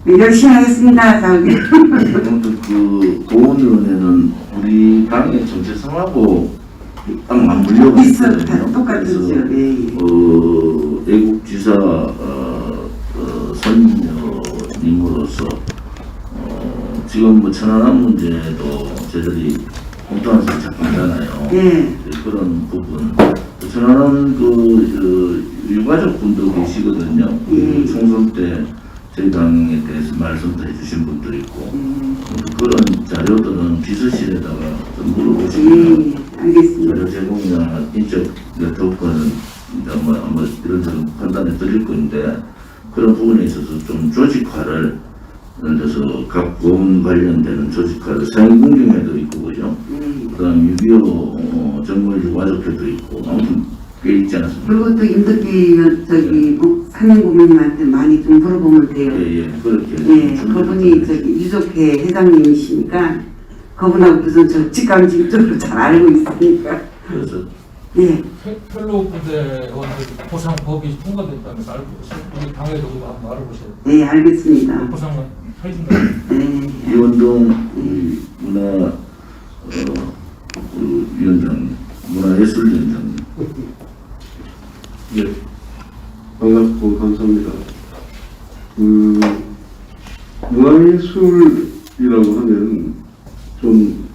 F: 열심히 하겠습니다.
B: 아무튼 그 보훈위원회는 우리 당의 정체성하고 딱 맞물려고 있거든요.
F: 똑같으죠. 네.
B: 애국지사 선임으로서 지금 뭐 천안함 문제도 저희들이 공통해서 자꾸 하잖아요.
F: 네.
B: 그런 부분. 천안함 유가족 분도 계시거든요. 총선 때 저희 당에 대해서 말씀도 해주신 분도 있고 그런 자료들은 비서실에다가 좀 물어보시면
F: 알겠습니다.
B: 자료 제공이나 인적 네트워크는 아마 이런 점 판단해 드릴 건데 그런 부분에 있어서 좀 조직화를 예를 들어서 각 보험 관련되는 조직화를 사행공경회도 있고 그죠? 그다음 6.25 정말 유가족회도 있고 아무튼 꽤 있지 않습니까?
F: 그리고 또 임덕기 사명고문님한테 많이 좀 물어보면 돼요.
B: 예, 그렇게.
F: 예, 그분이 유족회 회장님이시니까 그분하고 무슨 저 직감직적으로 잘 알고 있으니까.
B: 그래서
F: 예.
D: 펠로우 부대 보상 법이 통과됐다면서 알고 있어요. 우리 당에도 그거 한번 알아보세요.
F: 네, 알겠습니다.
D: 보상은 해준다.
F: 네.
B: 이원동 문화 위원장님, 문화예술위원장님.
A: 네, 반갑고 감사합니다. 문화예술이라고 하면 좀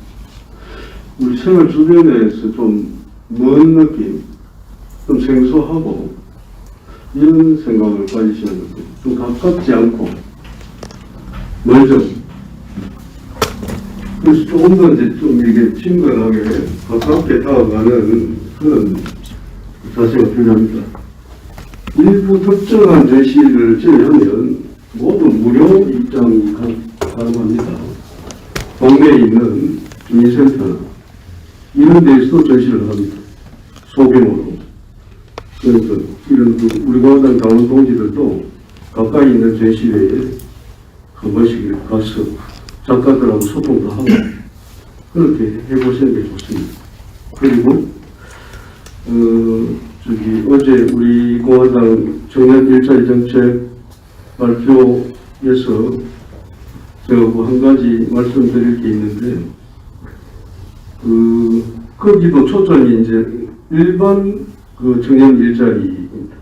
A: 우리 생활 주변에서 좀 먼 느낌, 좀 생소하고 이런 생각을 가지시는 것들, 좀 가깝지 않고 멀죠. 그래서 조금 더 이제 좀 이게 친근하게 가깝게 다가가는 그런 자세가 필요합니다. 일부 특정한 제시를 제외하면 모두 무료 입장이 가능합니다. 동네에 있는 주민센터 이런 데에서도 전시를 합니다. 소규모로. 그래서 이런 우리 공화당 당원 동지들도 가까이 있는 전시회에 한 번씩 가서 작가들하고 소통도 하고 그렇게 해보시는 게 좋습니다. 그리고 어제 우리 공화당 청년 일자리 정책 발표에서 제가 뭐 한 가지 말씀드릴 게 있는데, 거기도 초점이 이제 일반
G: 그 청년 일자리입니다.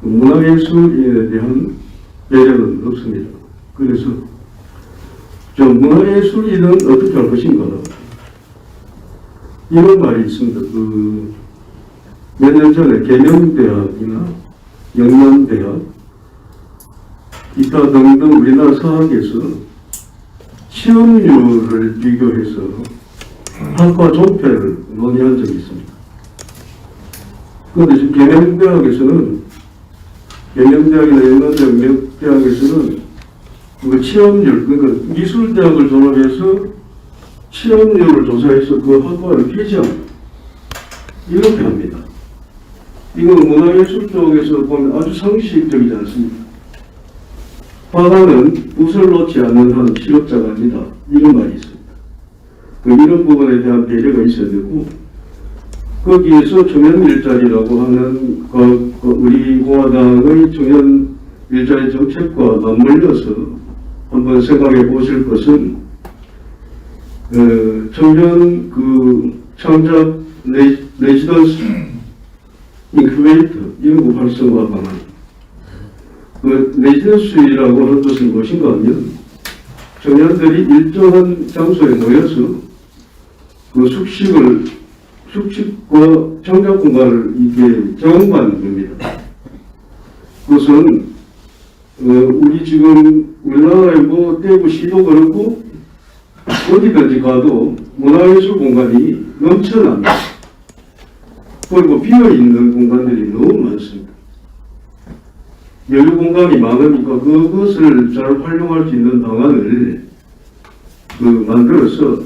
G: 그 문화예술인에 대한 배려는 없습니다. 그래서 문화예술인은 어떻게 할 것인가 이런 말이 있습니다. 몇 년 전에 계명대학이나 영남대학 이따 등등 우리나라 사학에서 시험률을 비교해서 학과 존폐를 논의한 적이 있습니다. 그런데 지금 계명대학이나 영남대학에서는 그 시험률, 그러니까 미술대학을 졸업해서 시험률을 조사해서 그 학과를 폐지합니다. 이렇게 합니다. 이건 문화예술 쪽에서 보면 아주 상식적이지 않습니다. 화가는 붓을 놓지 않는 한 실업자가 아니다. 이런 말이 있습니다. 이런 부분에 대한 배려가 있어야 되고, 거기에서 청년 일자리라고 하는 우리 공화당의 청년 일자리 정책과 맞물려서 한번 생각해 보실 것은 청년 창작 레지던스 인큐베이터 이런 거 활성화 방안. 레지던스라고 하는 것은 무엇인가 하면 청년들이 일정한 장소에 모여서 숙식과 창작 공간을 이렇게 제공받는 겁니다. 그것은 우리 지금 우리나라에 대구 시도 그렇고 어디든지 가도 문화예술 공간이 넘쳐납니다. 그리고 비어있는 공간들이 너무 많습니다. 여유 공간이 많으니까 그것을 잘 활용할 수 있는 방안을 만들어서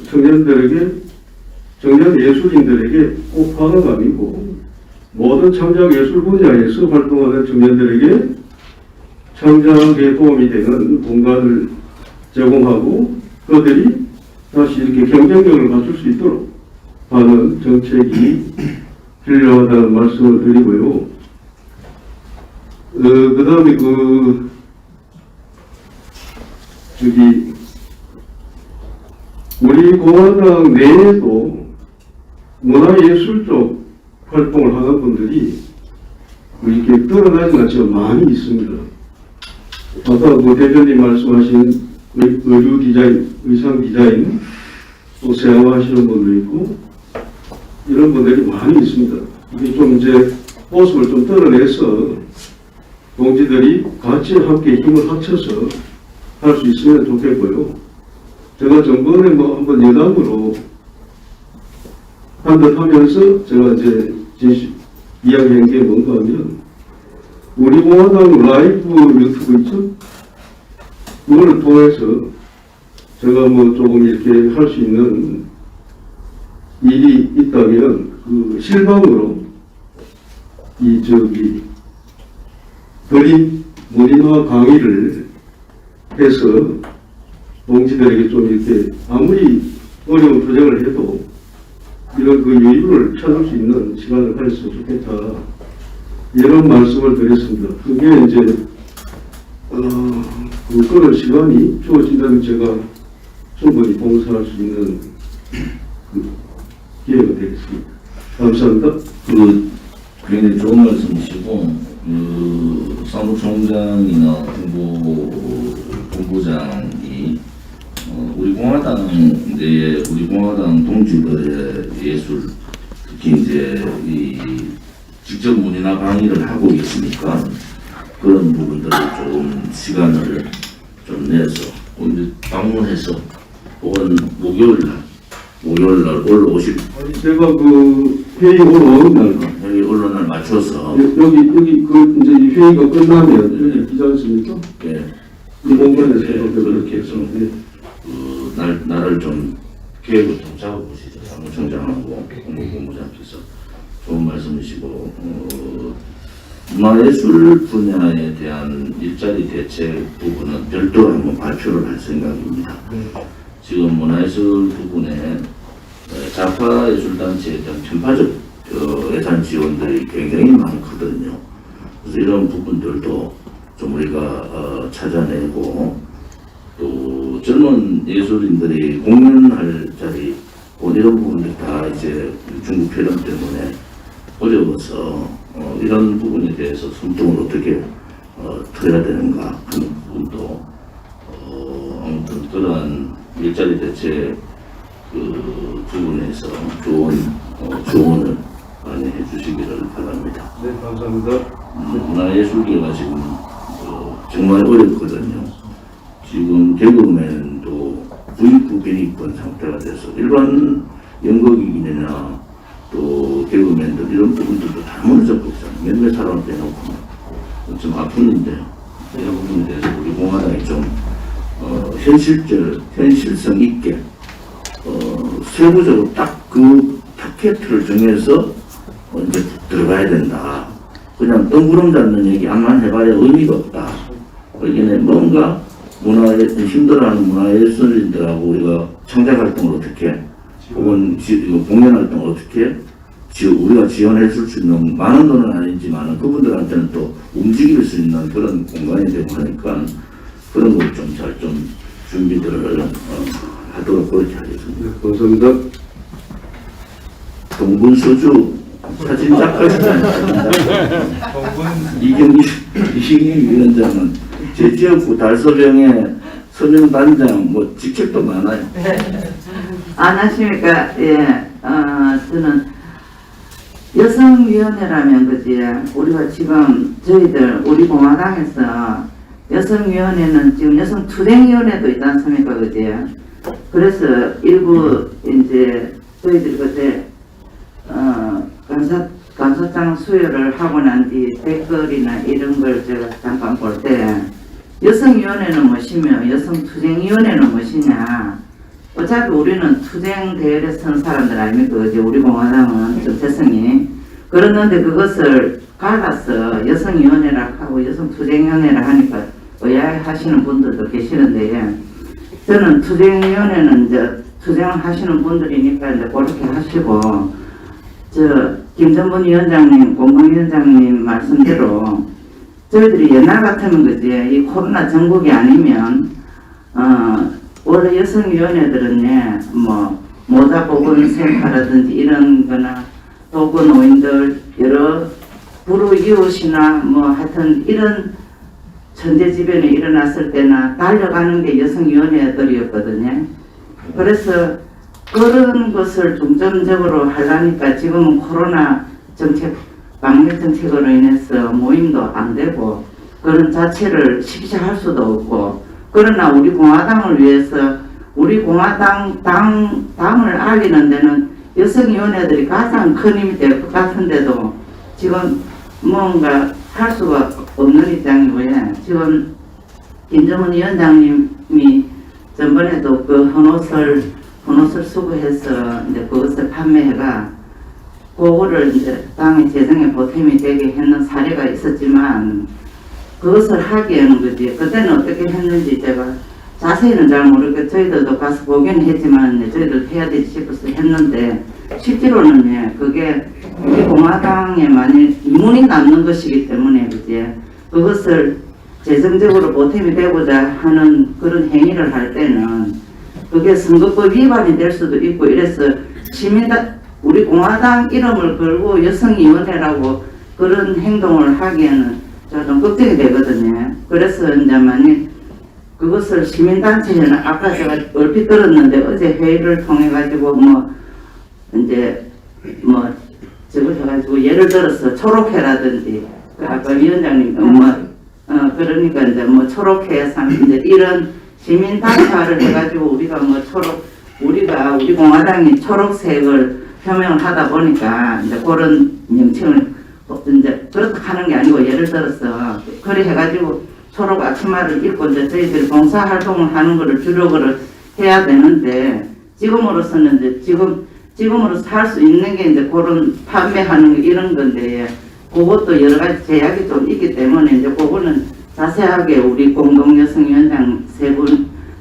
G: 청년 예술인들에게 꼭 화가가 아니고 모든 창작 예술 분야에서 활동하는 청년들에게 창작에 도움이 되는 공간을 제공하고 그들이 다시 이렇게 경쟁력을 갖출 수 있도록 하는 정책이 필요하다는 말씀을 드리고요. 그 다음에 우리 공화당 내에도 문화예술 쪽 활동을 하는 분들이 이렇게 드러나지 않지만 많이 있습니다. 아까 대표님 말씀하신 의류 디자인, 의상 디자인, 또 세화하시는 분도 있고 이런 분들이 많이 있습니다. 이게 좀 모습을 좀 드러내서 동지들이 같이 함께 힘을 합쳐서 할 수 있으면 좋겠고요. 제가 전번에 한번 여담으로 한 듯 하면서 제가 이야기한 게 뭔가 하면 우리 공화당 라이브 유튜브 있죠? 그걸 통해서 제가 조금 이렇게 할 수 있는 일이 있다면 실방으로 그림 문인화 강의를 해서 동지들에게 좀 이렇게 아무리 어려운 투쟁을 해도 이런 여유를 찾을 수 있는 시간을 가졌으면 좋겠다. 이런 말씀을 드렸습니다. 그게 그런 시간이 주어진다면 제가 충분히 봉사할 수 있는 기회가 되겠습니다. 감사합니다.
B: 굉장히 좋은 말씀이시고, 사무총장이나 본부장이 우리 공화당 내에 우리 공화당 동지들의 예술, 특히 직접 문이나 강의를 하고 계시니까 그런 부분들을 조금 시간을 좀 내서 방문해서 혹은 목요일날 올라오실
G: 제가 회의 올라오는
B: 여기 언론을 맞춰서
G: 여기 이 회의가 끝나면 여기 기자 않습니까?
B: 예,
G: 이 공간에서
B: 그렇게 해서 날을 좀 계획을 좀 잡아보시죠. 사무총장하고 공무본부장께서 좋은 말씀이시고 문화예술 분야에 대한 일자리 대책 부분은 별도로 한번 발표를 할 생각입니다. 지금 문화예술 부분에 자파예술단체에 대한 편파적 예산 지원들이 굉장히 많거든요. 그래서 이런 부분들도 좀 우리가 찾아내고 또 젊은 예술인들이 공연할 자리 이런 부분들 다 중국 폐렴 때문에 어려워서 이런 부분에 대해서 손등을 어떻게 터야 되는가 하는 부분도 아무튼 그러한 일자리 대책 그 부분에서 좋은 조언을 많이 해주시기를 바랍니다.
G: 네, 감사합니다.
B: 문화예술계가 지금 정말 어렵거든요. 지금 개그맨도 부익부 빈익분 상태가 돼서 일반 연극인이나 또 개그맨들 이런 부분들도 다 무너졌고 있잖아요. 몇몇 사람을 빼놓고 좀 아픈 일인데요. 이런 부분에 대해서 우리 공화당이 좀 현실성 있게 세부적으로 딱 그 타켓을 정해서 이제 들어가야 된다. 그냥 뜬구름 잡는 얘기 암만 해봐야 의미가 없다. 그러기에 뭔가 문화에 힘들어하는 문화예술인들하고 우리가 창작활동을 어떻게 혹은 공연활동을 어떻게 우리가 지원해 줄 수 있는 많은 돈은 아니지만 그분들한테는 또 움직일 수 있는 그런 공간이 되고 하니까 그런 걸 좀 잘 좀 준비들을 하도록 그렇게 하겠습니다.
G: 네, 감사합니다.
B: 동분서주 사진작가시잖아요. 이경희 위원장은 제 지역구 달서병의 서명단장 뭐 직책도 많아요.
F: 안 하십니까? 예, 저는 여성위원회라면 그지. 우리가 지금 저희들 우리 공화당에서 여성위원회는 지금 여성투쟁위원회도 있지 않습니까? 그지. 그래서 일부 이제 저희들이 그때 감사장 수여를 하고 난 뒤 댓글이나 이런 걸 제가 잠깐 볼 때 여성위원회는 무엇이며 여성투쟁위원회는 무엇이냐. 어차피 우리는 투쟁 대열에 선 사람들 아닙니까? 이제 우리 공화당은 정체성이. 그랬는데 그것을 갈라서 여성위원회라 하고 여성투쟁위원회라 하니까 의아해하시는 분들도 계시는데 저는 투쟁위원회는 이제 투쟁을 하시는 분들이니까 이제 그렇게 하시고 김전분 위원장님, 공동위원장님 말씀대로 저희들이 옛날 같으면 그지 이 코로나 전국이 아니면 원래 여성위원회들은 뭐 모자 보건센터라든지 이런 거나 도구 노인들 여러 불우이웃이나 뭐 하여튼 이런 천재지변이 일어났을 때나 달려가는 게 여성위원회들이었거든요. 그래서 그런 것을 중점적으로 하려니까 지금은 코로나 정책, 방역 정책으로 인해서 모임도 안 되고 그런 자체를 쉽게 할 수도 없고 그러나 우리 공화당을 위해서 우리 공화당 당을 알리는 데는 여성위원회들이 가장 큰 힘이 될 것 같은데도 지금 뭔가 할 수가 없는 입장이고요. 지금 김정은 위원장님이 전번에도 그 헌옷을 수거해서 이제 그것을 판매해가 그거를 이제 당의 재정에 보탬이 되게 했는 사례가 있었지만 그것을 하기에는 그지 그때는 어떻게 했는지 제가 자세히는 잘 모르겠고 저희들도 가서 보긴 했지만 저희들 해야 되지 싶어서 했는데 실제로는 그게 우리 공화당에 만일 이문이 남는 것이기 때문에 그지 그것을 재정적으로 보탬이 되고자 하는 그런 행위를 할 때는 그게 선거법 위반이 될 수도 있고 이래서 우리 공화당 이름을 걸고 여성위원회라고 그런 행동을 하기에는 좀 걱정이 되거든요. 그래서 이제 만약 그것을 시민단체에는 아까 제가 얼핏 들었는데 어제 회의를 통해 가지고 저걸 해가지고 예를 들어서 초록회라든지 아까 위원장님 그러니까 이제 초록회 이제 이런 시민단체화를 해가지고 우리가 우리 공화당이 초록색을 표명을 하다 보니까 이제 그런 명칭을 이제 그렇게 하는 게 아니고 예를 들어서 그래 해가지고 초록 앞치마를 입고 이제 저희들이 봉사활동을 하는 거를 주력을 해야 되는데 지금으로서는 이제 지금으로서 할 수 있는 게 이제 그런 판매하는 거 이런 건데 그것도 여러 가지 제약이 좀 있기 때문에 이제 그거는 자세하게 우리 공동여성위원장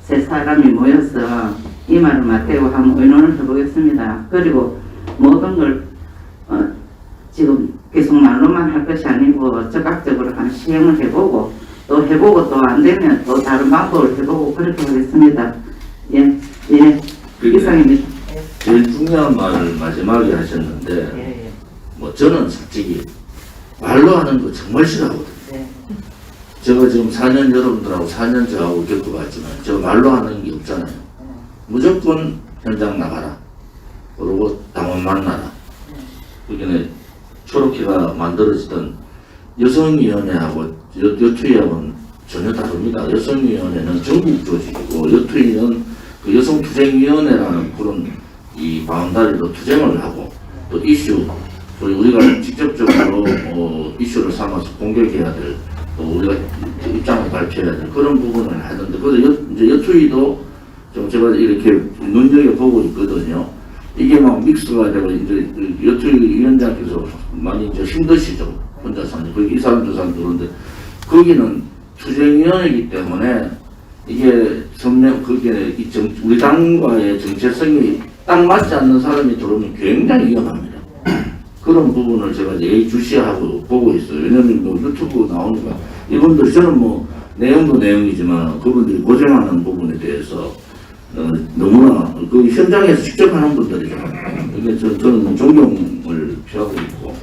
F: 세 사람이 모여서 이 말을 맞대고 한번 의논을 해보겠습니다. 그리고 모든 걸 지금 계속 말로만 할 것이 아니고 적극적으로 한 시행을 해보고 또 안 되면 또 다른 방법을 해보고 그렇게 하겠습니다. 예, 이상입니다.
B: 제일 중요한 말을 마지막에 하셨는데 뭐 저는 솔직히 말로 하는 거 정말 싫어하거든요.
F: 네.
B: 제가 지금 4년 여러분들하고 4년 저하고 겪어봤지만 저 말로 하는 게 없잖아요. 무조건 현장 나가라. 그리고 당원 만나라. 그게 초록회가 만들어지던 여성위원회하고 여투위하고는 전혀 다릅니다. 여성위원회는 전국 조직이고 여투위는 그 여성투쟁위원회라는 그런 이 바운다리로 투쟁을 하고 또 이슈, 또 우리가 직접적으로 이슈를 삼아서 공격해야 될, 또 우리가 입장을 발표해야 될 그런 부분을 하는데, 그래서 이제 여투위도 좀 제가 이렇게 눈여겨보고 있거든요. 이게 막 믹스가 되고, 이제 여투위 위원장께서 많이 이제 힘드시죠. 혼자서. 거기 이 사람 저 사람 그런데, 거기는 투쟁위원회이기 때문에 이게 선명, 그게 우리 당과의 정체성이 딱 맞지 않는 사람이 들어오면 굉장히 위험합니다. 그런 부분을 제가 예의주시하고 보고 있어요. 왜냐면 뭐 유튜브 나오니까 이분들, 저는 뭐 내용도 내용이지만 그분들이 고생하는 부분에 대해서 너무나 그 현장에서 직접 하는 분들이죠. 이게 저는 존경을 표하고 있고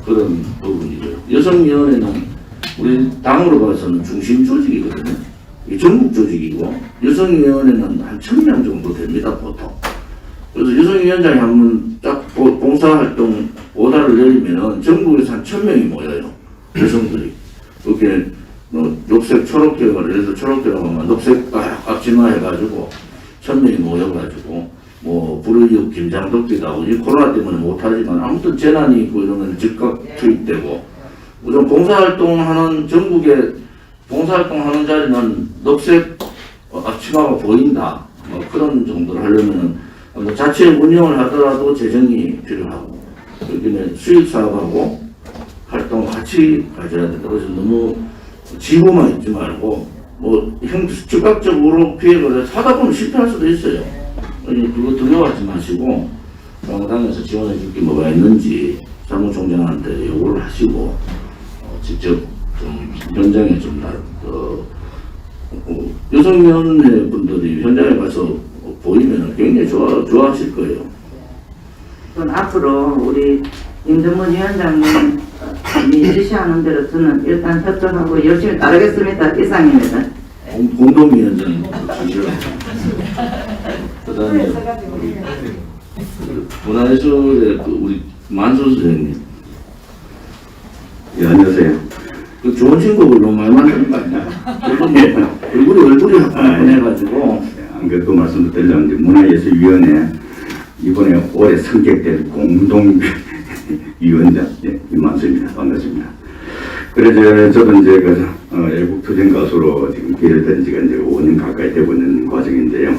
B: 그런 부분이죠. 여성위원회는 우리 당으로 봐서는 중심 조직이거든요. 이 전국 조직이고 여성위원회는 한 1000명 정도 됩니다, 보통. 그래서 여성위원장이 한번 딱 봉사활동 오다를 내리면은 전국에서 한 1000명이 모여요. 여성들이. 그렇게 녹색 초록계가, 예를 들어 초록계라고 하면 녹색 앞치마 해가지고 1000명이 모여가지고 뭐 불의육 김장독기도 하고, 이 코로나 때문에 못하지만 아무튼 재난이 있고 이러면 즉각 투입되고, 우선 봉사활동하는, 전국에 봉사활동하는 자리는 녹색 앞치마가 보인다. 뭐 그런 정도를 하려면은 자체 운영을 하더라도 재정이 필요하고, 여기는 수익 사업하고 활동 같이 가져야 된다. 그래서 너무 지고만 있지 말고, 뭐 즉각적으로 기획을 하다 보면 실패할 수도 있어요. 그거 두려워하지 마시고, 당에서 지원해 줄 게 뭐가 있는지 사무총장한테 요구를 하시고, 직접 좀 현장에 좀 여성위원회 분들이 현장에 가서 보이면 굉장히 좋아하실 거예요.
F: 그럼 앞으로 우리 임정문 위원장님 지시하는 대로 저는 일단 협조하고 열심히 따르겠습니다. 이상입니다.
B: 공동위원장님 주시라고. 그 다음에 문화예술의 우리 만수 선생님.
A: 예, 안녕하세요.
B: 그 좋은 친구를 너무 많이 만드는 거 아니야? 얼굴이 해가지고.
A: 안 그래도 말씀드리려는데, 문화예술위원회 이번에 올해 선택된 공동위원장 임만수입니다. 반갑습니다. 그래서 저도 이제 애국투쟁 가수로 지금 기회를 된 지가 이제 5년 가까이 되고 있는 과정인데요.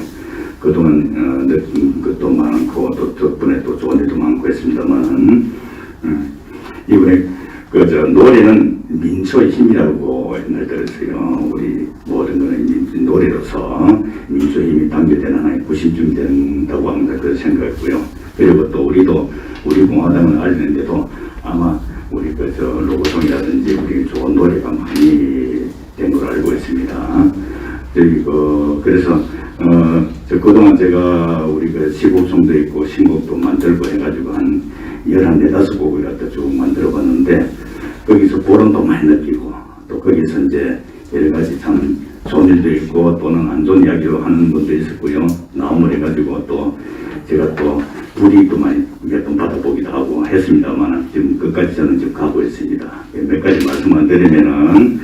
A: 그동안 느낀 것도 많고 또 덕분에 또 좋은 일도 많고 했습니다만, 이번에 노래는 민초의 힘이라고 옛날 들었어요. 우리 모든 거는 노래로서 민초의 힘이 담겨되는 하나의 구심쯤 된다고 합니다. 그렇게 생각했고요. 그리고 또 우리도 우리 공화당을 알리는데도 아마 우리 로고송이라든지 우리 좋은 노래가 많이 된 걸로 알고 있습니다. 그래서 그동안 제가 우리 시곡송도 있고 신곡도 만들고 해가지고 한 11, 15곡을 갖다 쭉 만들어 봤는데, 거기서 보람도 많이 느끼고, 또 거기서 이제 여러 가지 참 좋은 일도 있고 또는 안 좋은 이야기로 하는 분도 있었고요. 나옴을 해가지고 또 제가 또 불이익도 많이 몇 번 받아보기도 하고 했습니다만, 지금 끝까지 저는 지금 가고 있습니다. 몇 가지 말씀만 드리면은,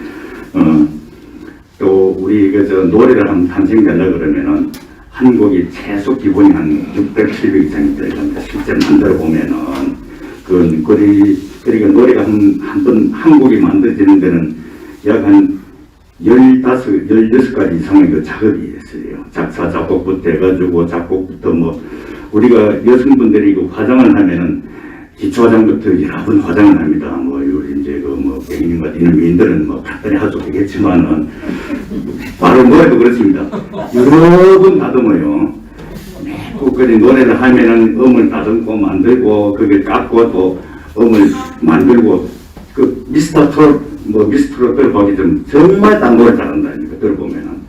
A: 또 우리 노래를 한번 탄생되려 그러면은 한 곡이 최소 기본이 한 600, 700 이상이 들어갑니다. 실제 만들어 보면은 그러니까 노래가 한 곡이 만들어지는 데는 약 한 16가지 이상의 그 작업이 있어요. 작사, 작곡부터 해가지고 작곡부터 우리가 여성분들이 화장을 하면은 기초화장부터 여러 번 화장을 합니다. 우리 이제 백인과 디노미인들은 간단히 할 수도 있겠지만은, 바로 노래도 그렇습니다. 여러 번 다듬어요. 꼭 노래를 하면은 음을 다듬고 만들고, 그게 깎고 또 음을 만들고, 미스터 트롯 들어보기 좀 정말 딱 노래 잘한다니까, 들어보면은.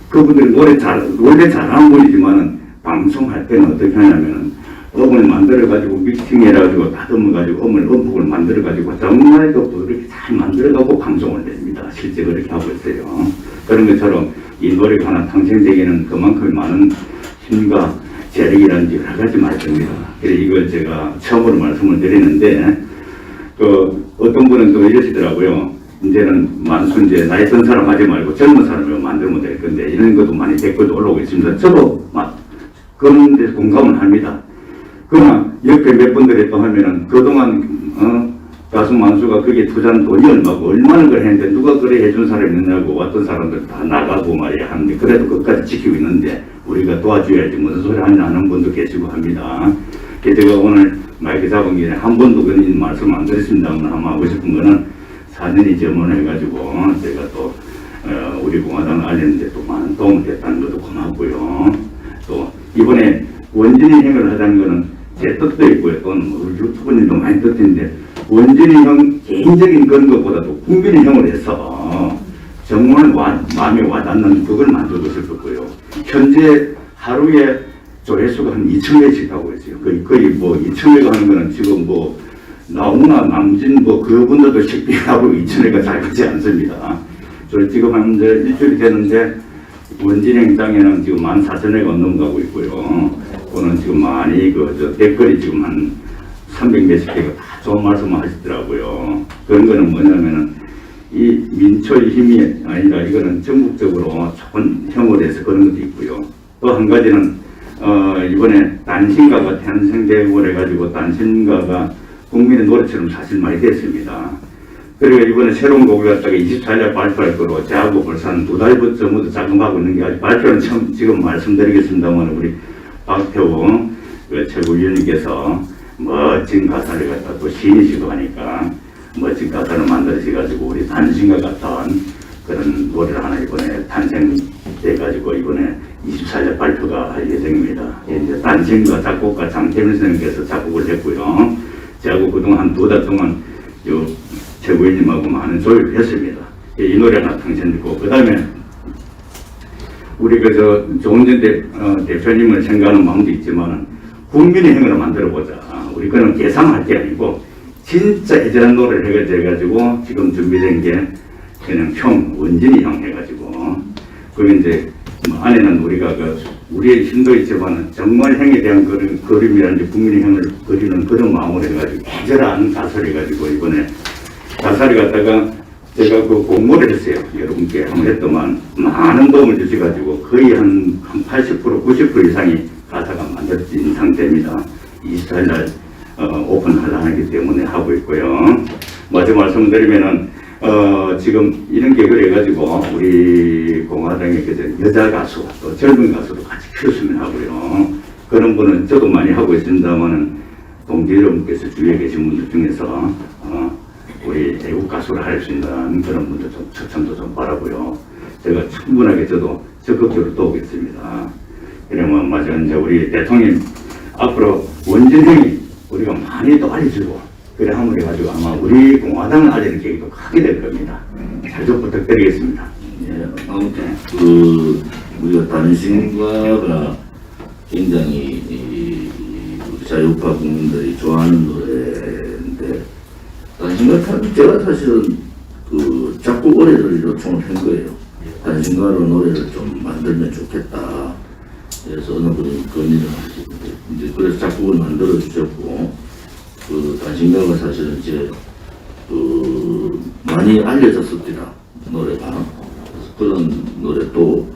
A: 그분들이 원래 잘하는 분이지만은, 방송할 때는 어떻게 하냐면은,
H: 음을 만들어가지고 믹싱해가지고 다듬어가지고 음폭을 만들어가지고 정말 또 이렇게 잘 만들어가고 방송을 냅니다. 실제 그렇게 하고 있어요. 그런 것처럼 이 노래가 하나 탄생되기에는 그만큼 많은 힘과 재력이라든지 여러 가지 말씀입니다. 그래서 이걸 제가 처음으로 말씀을 드리는데 어떤 분은 또 이러시더라고요. 이제는 만순제 나이 든 사람 하지 말고 젊은 사람을 만들면 될 건데 이런 것도 많이 댓글도 올라오고 있습니다. 저도 그런 데 공감을 합니다. 그러나 옆에 몇 분들이 또 하면은 그동안 가수 만수가 그게 투자한 돈이 얼마고 얼마나 그래 했는데 누가 그래 해준 사람이 있느냐고 왔던 사람들 다 나가고 말이야 하는데 그래도 끝까지 지키고 있는데 우리가 도와줘야지 무슨 소리 하는 분도 계시고 합니다. 그래서 제가 오늘 마이크 잡은 길에 한 번도 그런 말씀 안 드렸습니다만 한번 하고 싶은 거는 4년이 전문해가지고 제가 또 우리 공화당을 알리는데 또 많은 도움이 됐다는 것도 고맙고요. 또 이번에 원진이 행을 하자는 거는 제 뜻도 있고요. 또는 우리 유튜브님도 많이 뜻인데 원진이 형 개인적인 그런 것보다도 국민의 형을 해서 정말 마음에 와닿는 그걸 만들고 싶었고요. 현재 하루에 조회수가 한 2,000회씩 하고 있어요. 거의 뭐 2,000회가 하는 거는 지금 뭐 나훈아, 남진 뭐 그분들도 식비하고 2,000회가 잘 가지 않습니다. 저 지금 한 이제 일주일이 되는데 원진행 땅에는 지금 14,000회가 넘어가고 있고요. 그거는 지금 많이 댓글이 지금 한 300몇십 개가 다 좋은 말씀을 하시더라고요. 그런 거는 뭐냐면은 이 민초의 힘이 아니라 이거는 전국적으로 좋은 형을 해서 그런 것도 있고요. 또 한 가지는 이번에 단신가가 탄생되고 해가지고 단신가가 국민의 노래처럼 사실 많이 됐습니다. 그리고 이번에 새로운 곡을 갖다가 24일 발표할 거로 저하고 벌써 한 2달 전부터 작업하고 있는 게 아직 발표는 처음 지금 말씀드리겠습니다만 우리 박태웅 최고위원님께서 멋진 가사를 갖다 또 시인이시고 하니까 멋진 가사를 만드셔가지고 우리 단신과 같은 그런 노래를 하나 이번에 탄생돼가지고 이번에 24일 발표가 할 예정입니다. 이제 단신과 작곡가 장태민 선생님께서 작곡을 했고요. 저하고 그동안 한 2달 동안 요 최고위원님하고 많은 조율을 했습니다. 이 노래 하나 탄생됐고 그 다음에 우리 조은전 대표님을 생각하는 마음도 있지만 국민의 행으로 만들어보자. 우리 거는 계산할 게 아니고 진짜 애절한 노래를 해가지고 지금 준비된 게 그냥 형, 원진이 형 해가지고 그리고 이제 안에는 우리가 우리의 힘도 있지만 정말 형에 대한 그림이라든지 국민의 형을 그리는 그런 마음을 해가지고 애절한 가사를 해가지고 이번에 가사를 갖다가 제가 공모를 했어요. 여러분께 한번 했더만 많은 도움을 주셔가지고 거의 한 80% 90% 이상이 가사가 만들어진 상태입니다. 24일 날 오픈하려 하기 때문에 하고 있고요. 마지막 말씀드리면은 지금 이런 계획을 해가지고 우리 공화당의 여자 가수 또 젊은 가수도 같이 키웠으면 하고요. 그런 분은 저도 많이 하고 있습니다만은 동지 여러분께서 주위에 계신 분들 중에서 우리 애국 가수를 할 수 있는 그런 분들 좀 추천도 좀 바라고요. 제가 충분하게 저도 적극적으로 도우겠습니다. 그러면 맞아 이제 우리 대통령 앞으로 원진행이 우리가 많이 또 알려주고 그래 함을 해가지고 아마 우리 공화당을 알리는 계획도 크게 될 겁니다. 잘 좀 부탁드리겠습니다.
B: 예, 아무튼 우리가 단신가가 굉장히 우리 자유파 국민들이 좋아하는 노래인데 단신가 제가 사실은 작곡 의뢰를 요청을 한 거예요. 단신가로 노래를 좀 만들면 좋겠다. 그래서 어느 분이 건의를 하시는데 이제 그래서 작곡을 만들어 주셨고 단신가가 사실은 이제 많이 알려졌습니다. 노래가. 그런 노래 또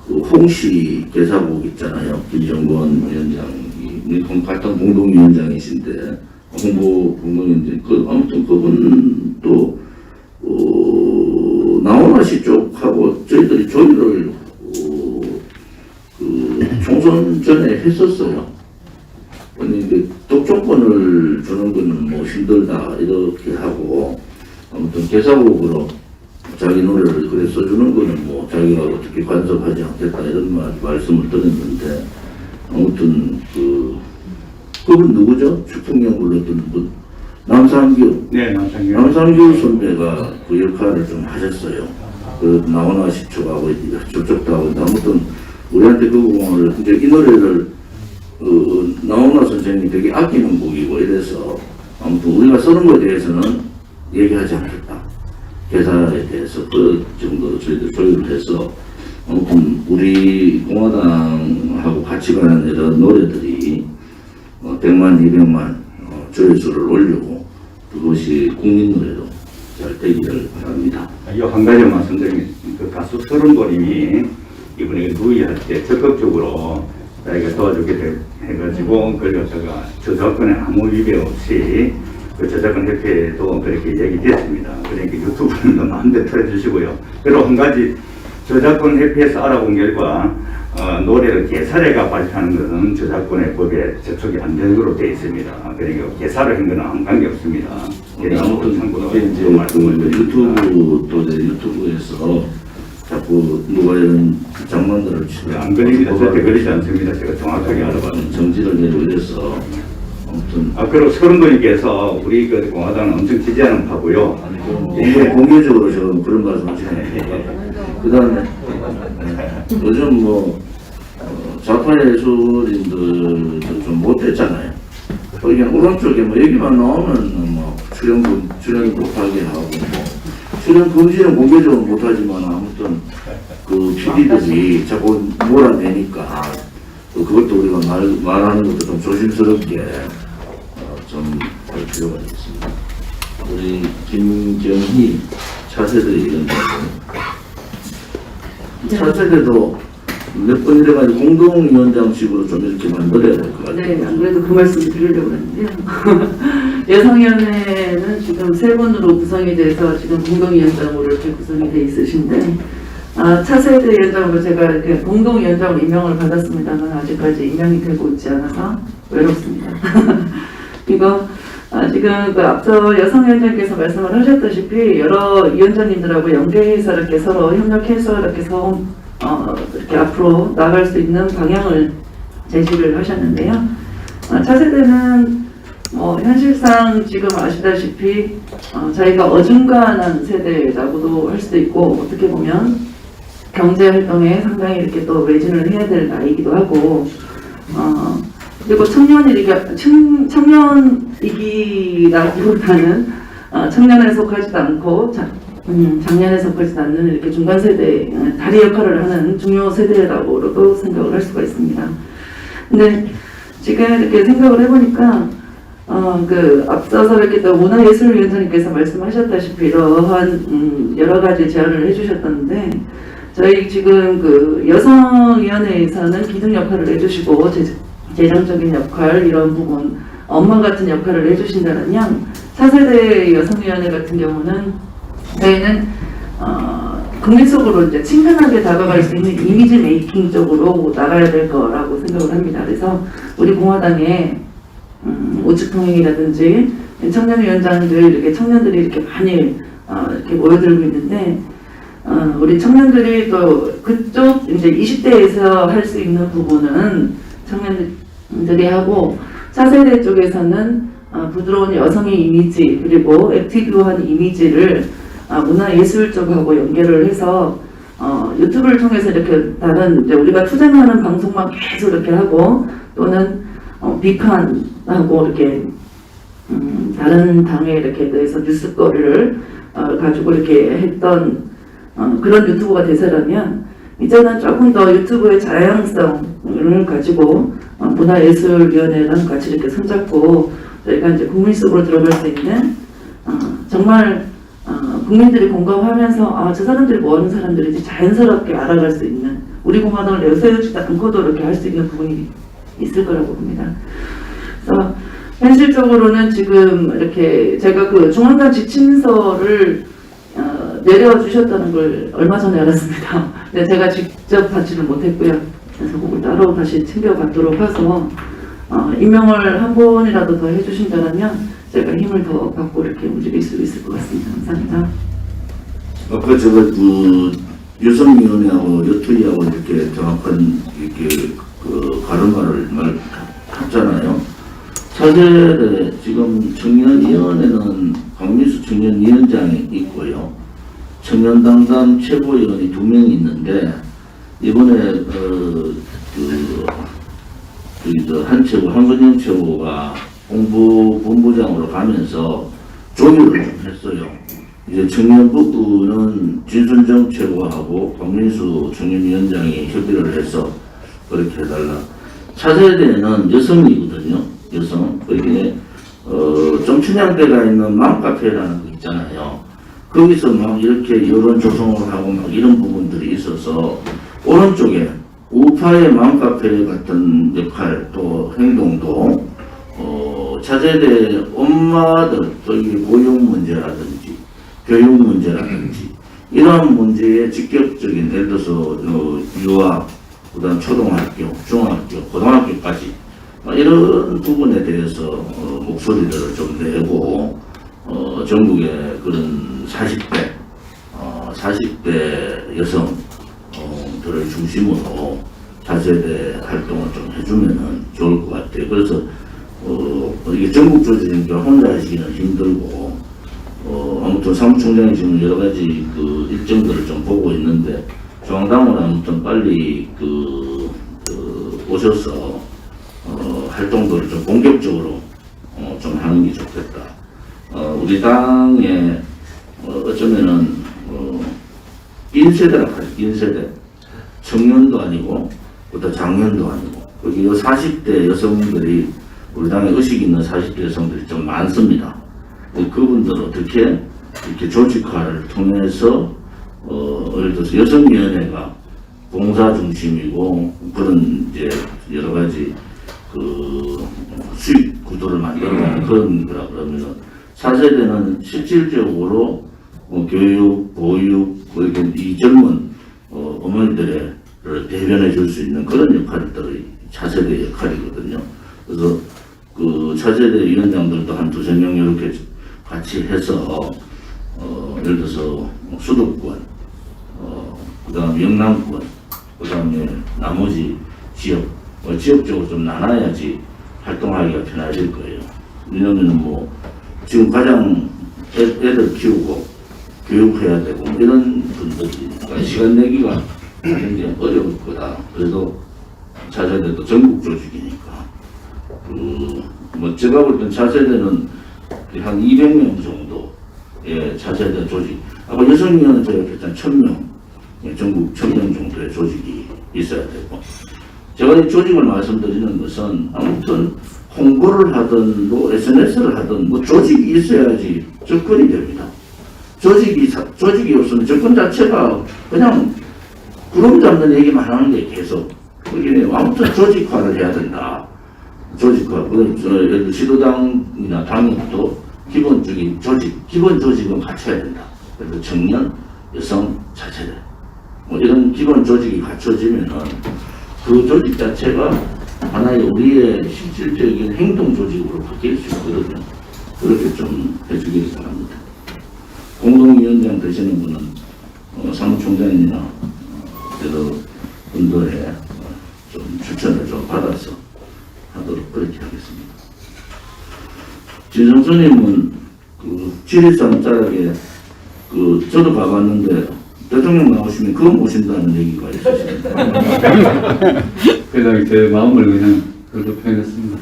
B: 홍시 개사곡 있잖아요. 김정권 위원장이 같은 공동위원장이신데 홍보 공동위원장 아무튼 그분도 나훈아 씨 쪽하고 저희들이 조율을 총선 전에 했었어요. 근데 독점권을 주는 거는 뭐 힘들다 이렇게 하고 아무튼 개사곡으로 자기 노래를 그래 써주는 거는 뭐 자기가 어떻게 간섭하지 않겠다 이런 말씀을 드렸는데 아무튼 그분 누구죠? 축풍령 불렀던 남상규.
H: 네,
B: 남상규 선배가 그 역할을 좀 하셨어요. 나훈아 씨 쪽하고 저쪽도 하고 아무튼 우리한테 그 공을 이제 이 노래를 나훈아 선생님이 되게 아끼는 곡이고 이래서 아무튼 우리가 쓰는 것에 대해서는 얘기하지 않겠다. 계산에 대해서 그 정도 저희들 조율을 해서 아무튼 우리 공화당하고 같이 가는 이런 노래들이 100만, 200만 조회수를 올리고 그것이 국민 노래로 잘 되기를 바랍니다.
H: 한 가지 말씀드리겠습니다. 그 가수 서른도님이 이번에 누이할 때 적극적으로 자기가 도와주게 해가지고 그리고 제가 저작권에 아무 위배 없이 그 저작권 협회에도 그렇게 얘기했습니다. 그러니까 유튜브는 마음대로 틀어주시고요. 그리고 한 가지 저작권 협회에서 알아본 결과 노래를 개사례가 발표하는 것은 저작권의 법에 저촉이 안 되는 걸로 되어 있습니다. 그러니까 개사를 한 것은 아무 관계 없습니다.
B: 아무튼
H: 참고로
B: 이게 이제 말씀을 유튜브 또 이제 유튜브에서 자꾸 누가 이런 장난들을 치고
H: 안 걸립니다. 절대 걸리지 않습니다. 제가 정확하게 알아봤는데.
B: 정지를 내고 이래서 아무튼
H: 그리고 서른도님께서 우리 그 공화당은 엄청 지지하는 파고요.
B: 공개적으로 지금 그런 말씀 하시니까 그 다음에 요즘 뭐 좌파 예술인들도 좀 못됐잖아요. 이게 오른쪽에 뭐 얘기만 나오면 뭐 출연 못하게 하고 뭐 출연 금지는 공개적으로 못하지만 아무튼 그 PD들이 자꾸 몰아내니까 그것도 우리가 말하는 것도 좀 조심스럽게 좀 할 필요가 있습니다. 우리 김경희 차세대 의원님 차세대도 몇 번 이래가지고 공동위원장식으로 좀 이렇게 만들어야 될 것 같아요.
F: 네, 안 그래도 그 말씀 드리려고 했는데요. 여성위원회는 지금 3분으로 구성이 돼서 지금 공동위원장으로 이렇게 구성이 돼 있으신데, 차세대 위원장으로 제가 이렇게 공동위원장으로 임명을 받았습니다만 아직까지 임명이 되고 있지 않아서 외롭습니다. 이거 지금 그 앞서 여성위원장께서 말씀을 하셨다시피 여러 위원장님들하고 연계해서 이렇게 서로 협력해서 이렇게 이렇게 앞으로 나갈 수 있는 방향을 제시를 하셨는데요. 차세대는 현실상 지금 아시다시피 저희가 어중간한 세대라고도 할 수도 있고 어떻게 보면 경제 활동에 상당히 이렇게 또 매진을 해야 될 나이기도 하고 그리고 청년이기라기보다는 청년에 속하지도 않고 작년에 속하지도 않는 이렇게 중간 세대, 다리 역할을 하는 중요 세대라고도 생각을 할 수가 있습니다. 근데 지금 이렇게 생각을 해보니까 그 앞서서 이렇게 또 문화예술위원장님께서 말씀하셨다시피 이러한 여러 가지 제안을 해주셨던데 저희 지금 그 여성위원회에서는 기둥 역할을 해주시고 재정적인 역할 이런 부분 엄마 같은 역할을 해주신다면요. 차세대 여성위원회 같은 경우는 저희는 국민 속으로 이제 친근하게 다가갈 수 있는 이미지 메이킹 쪽으로 나가야 될 거라고 생각을 합니다. 그래서 우리 공화당에 우측통행이라든지 청년위원장들 이렇게 청년들이 이렇게 많이 이렇게 모여들고 있는데 우리 청년들이 또 그쪽 이제 20대에서 할 수 있는 부분은 청년들이 하고 차세대 쪽에서는 부드러운 여성의 이미지 그리고 액티브한 이미지를 문화예술 쪽하고 연결을 해서 유튜브를 통해서 이렇게 다른 이제 우리가 투쟁하는 방송만 계속 이렇게 하고 또는 비판하고 이렇게 다른 당에 이렇게 대해서 뉴스거리를 가지고 이렇게 했던 그런 유튜브가 대세라면 이제는 조금 더 유튜브의 다양성을 가지고 문화예술위원회랑 같이 이렇게 손잡고 저희가 이제 국민 속으로 들어갈 수 있는 정말 국민들이 공감하면서 저 사람들이 뭐 하는 사람들인지 자연스럽게 알아갈 수 있는 우리 공화당을 내세우지도 않고도 이렇게 할 수 있는 부분이 있을 거라고 봅니다. 그래서 현실적으로는 지금 이렇게 제가 그 중앙당 지침서를 내려와 주셨다는 걸 얼마 전에 알았습니다. 근데 제가 직접 받지는 못했고요. 그래서 그걸 따로 다시 챙겨받도록 해서 임명을 한 번이라도 더 해주신다면 제가 힘을 더 받고 이렇게 움직일 수 있을 것 같습니다. 감사합니다.
B: 아까 제가 그 여성위원회하고 여투위하고 이렇게 정확한 이렇게 그 가르마를 했잖아요. 차세대 지금 청년위원회는 강민수 청년위원장이 있고요. 청년당당 최고위원이 2명이 있는데 이번에 한채구 한근영 최고가 본부장으로 가면서 조율을 좀 했어요. 이제 청년부는 진순정 최고하고 박민수 청년위원장이 협의를 해서 그렇게 해달라. 차세대는 여성이거든요. 여성. 그게 좀 춘향대가 있는 맘카페라는 거 있잖아요. 거기서 막 이렇게 여론 조성을 하고 막 이런 부분들이 있어서 오른쪽에 우파의 맘카페 같은 역할 또 행동도 차세대 엄마들 또이 고용 문제라든지 교육 문제라든지 이러한 문제에 직접적인 예를 들어서 유아 그다음 초등학교, 중학교, 고등학교까지 이런 부분에 대해서 목소리를 좀 내고 전국의 그런 40대 여성들을 중심으로 차세대 활동을 좀 해주면은 좋을 것 같아요. 그래서 이게 전국 조직이니까 혼자 하시기는 힘들고 아무튼 사무총장이 지금 여러 가지 그 일정들을 좀 보고 있는데 중앙당으로 아무튼 빨리 오셔서 활동들을 좀 본격적으로 좀 하는 게 좋겠다. 우리 당에 어쩌면은 인세대라고 하죠. 인세대. 청년도 아니고 또 장년도 아니고 거기 40대 여성들이 우리 당에 의식 있는 40대 여성들이 좀 많습니다. 그분들 어떻게 이렇게 조직화를 통해서 예를 들어서 여성위원회가 봉사 중심이고 그런 이제 여러 가지 그 수익 구도를 만들어가는 그런 거라 그러면은 4세대는 실질적으로 교육, 보육, 이 젊은 어머니들의 대변해 줄 수 있는 그런 역할들이 차세대 역할이거든요. 그래서 그 차세대 위원장들도 한 2~3명 이렇게 같이 해서 예를 들어서 수도권, 그 다음 영남권, 그 다음에 나머지 지역, 지역적으로 좀 나눠야지 활동하기가 편해질 거예요. 왜냐면은 뭐 지금 가장 애들 키우고 교육해야 되고 이런 분들이니까 시간 내기가 굉장히 어려울 거다. 그래도 차세대도 전국 조직이니까 뭐 제가 볼 땐 차세대는 한 200명 정도의 차세대 조직. 아까 여성위원회 제가 했잖아요. 1000명, 전국 1000명 정도의 조직이 있어야 되고. 제가 이 조직을 말씀드리는 것은 아무튼 홍보를 하든 뭐 SNS를 하든 뭐 조직이 있어야지 접근이 됩니다. 조직이 없으면 접근 자체가 그냥 구름 잡는 얘기만 하는 게 계속. 그게 아무튼 조직화를 해야 된다. 조직화. 예를 들어 시도당이나 당협도 기본적인 기본 조직은 갖춰야 된다. 그래서 청년, 여성, 차세대. 뭐 이런 기본 조직이 갖춰지면은 그 조직 자체가 하나의 우리의 실질적인 행동 조직으로 바뀔 수 있거든요. 그렇게 좀 해주기를 바랍니다. 공동위원장 되시는 분은 사무총장이나 여러 분들의 좀 추천을 좀 받아서 하도록 그렇게 하겠습니다. 진성수님은 그 지리산 자락에 저도 가봤는데 대통령 나오시면 그거 모신다는 얘기가 있었습니다.
G: 그래서 제 마음을 그냥 그렇게 표현했습니다.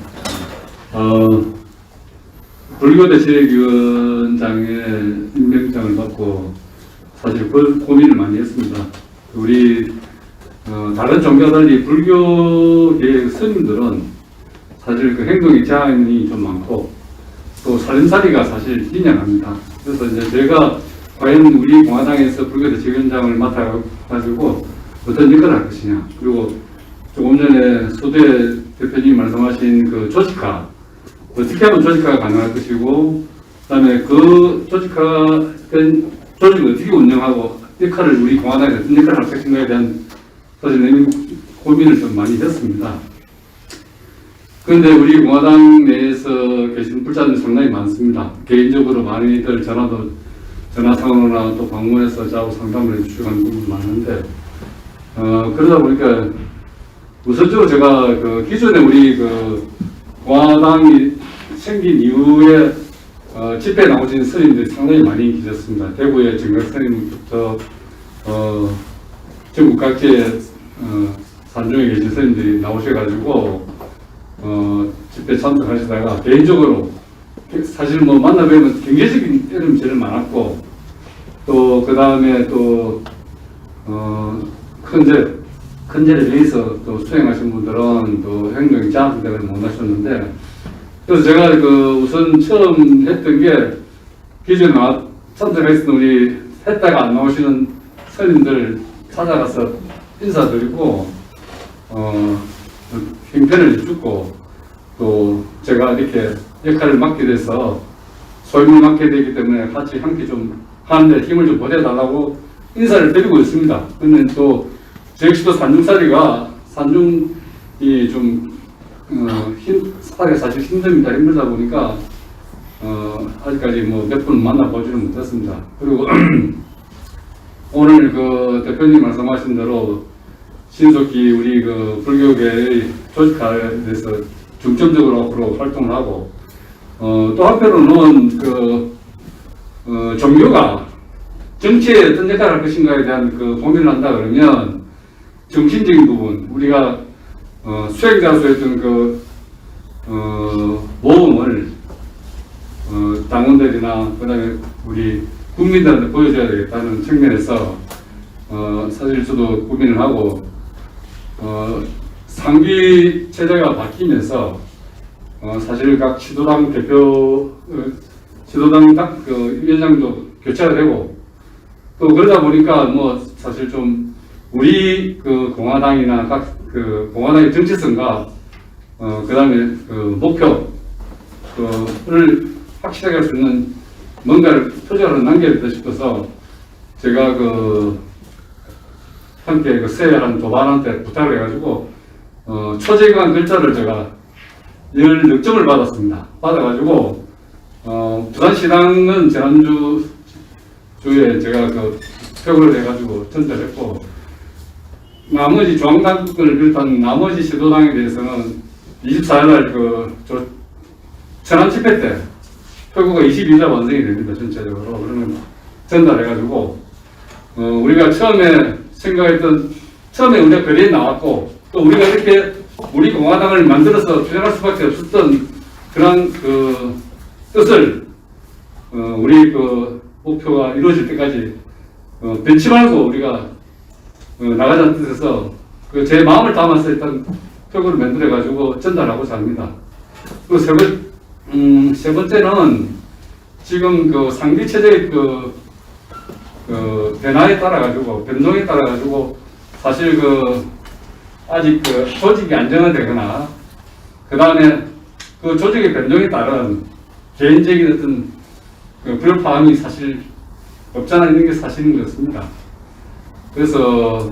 G: 불교대 지역위원장의 임명장을 받고 사실 그 고민을 많이 했습니다. 우리 다른 종교와 달리 불교계 스님들은 사실 그 행동의 제한이 좀 많고 또 살림살이가 사실 희년합니다. 그래서 이제 제가 과연 우리 공화당에서 불교대 지역위원장을 맡아가지고 어떤 역할을 할 것이냐, 그리고 조금 전에 소대 대표님이 말씀하신 그 조직화, 어떻게 하면 조직화가 가능할 것이고, 그 다음에 그 조직화된 조직을 어떻게 운영하고 역할을 우리 공화당에서 어떤 역할을 할 것인가에 대한 사실 고민을 좀 많이 했습니다. 그런데 우리 공화당 내에서 계신 불자들이 상당히 많습니다. 개인적으로 많이들 전화상으로나 또 방문해서 저하고 상담을 해주시고 하는 분이 많은데, 그러다 보니까 우선적으로 제가 그 기존에 우리 그 공화당이 생긴 이후에 집회에 나오신 스님들이 상당히 많이 계셨습니다. 대구의 정각 스님부터 전국 각지의 산중에 계신 스님들이 나오셔가지고
I: 집회 참석하시다가 개인적으로 사실 뭐 만나뵈면 경제적인 이름이 제일 많았고 또 그 다음에 또 큰죄를 위해서 또 수행하신 분들은 또 행동이 제한테 못 하셨는데 그래서 제가 우선 처음 했던 게 기존에 참석했던 우리 했다가 안 나오시는 스님들 찾아가서 인사드리고 형편을 주고 또 제가 이렇게 역할을 맡게 돼서 소임을 맡게 되기 때문에 같이 함께 좀 하는데 힘을 좀 보내달라고 인사를 드리고 있습니다. 근데 또 제 역시도 산중살이가 산중이 좀 살이 사실 힘들다 보니까 아직까지 뭐 몇 분 만나보지는 못했습니다. 그리고 오늘 대표님 말씀하신 대로 신속히 우리 불교계의 조직화에 대해서 중점적으로 앞으로 활동을 하고 또 한편으로는 종교가 정치에 어떤 역할을 할 것인가에 대한 고민을 한다 그러면 정신적인 부분 우리가 수행자로서의 모험을 당원들이나 그다음에 우리 국민들한테 보여줘야 되겠다는 측면에서 사실 저도 고민을 하고 상기 체제가 바뀌면서 사실 각 지도당 대표 지도당 위원장도 교체가 되고 또 그러다 보니까 뭐 사실 좀 우리 공화당이나 각 공화당의 정체성과 그다음에 목표를 확실하게 할 수 있는 뭔가를 표적으로 남겨야 겠다 싶어서 제가 함께 세야라는 도반한테 부탁을 해가지고 초재관 글자를 제가 16점을 받았습니다. 받아가지고 부산시당은 지난주에 제가 표를 해가지고 전달했고 나머지 중앙당국을 비롯한 나머지 시도당에 대해서는 24일날 천안 집회 때 표구가 22자 완성이 됩니다. 전체적으로. 그러면 전달해가지고 우리가 처음에 우리가 거리에 나왔고 또 우리가 이렇게 우리 공화당을 만들어서 주장할 수밖에 없었던 그런 뜻을 우리 목표가 이루어질 때까지 변치 말고 우리가 나가자는 뜻에서 제 마음을 담아서 일단 표구를 만들어가지고 전달하고자 합니다. 그리고 세 번째는 지금 상기 체제의 변화에 따라가지고 변동에 따라가지고 사실 아직 조직이 안정화되거나 그 다음에 조직의 변동에 따른 개인적인 어떤 불협화음이 사실 없잖아 있는 게 사실인 것 같습니다. 그래서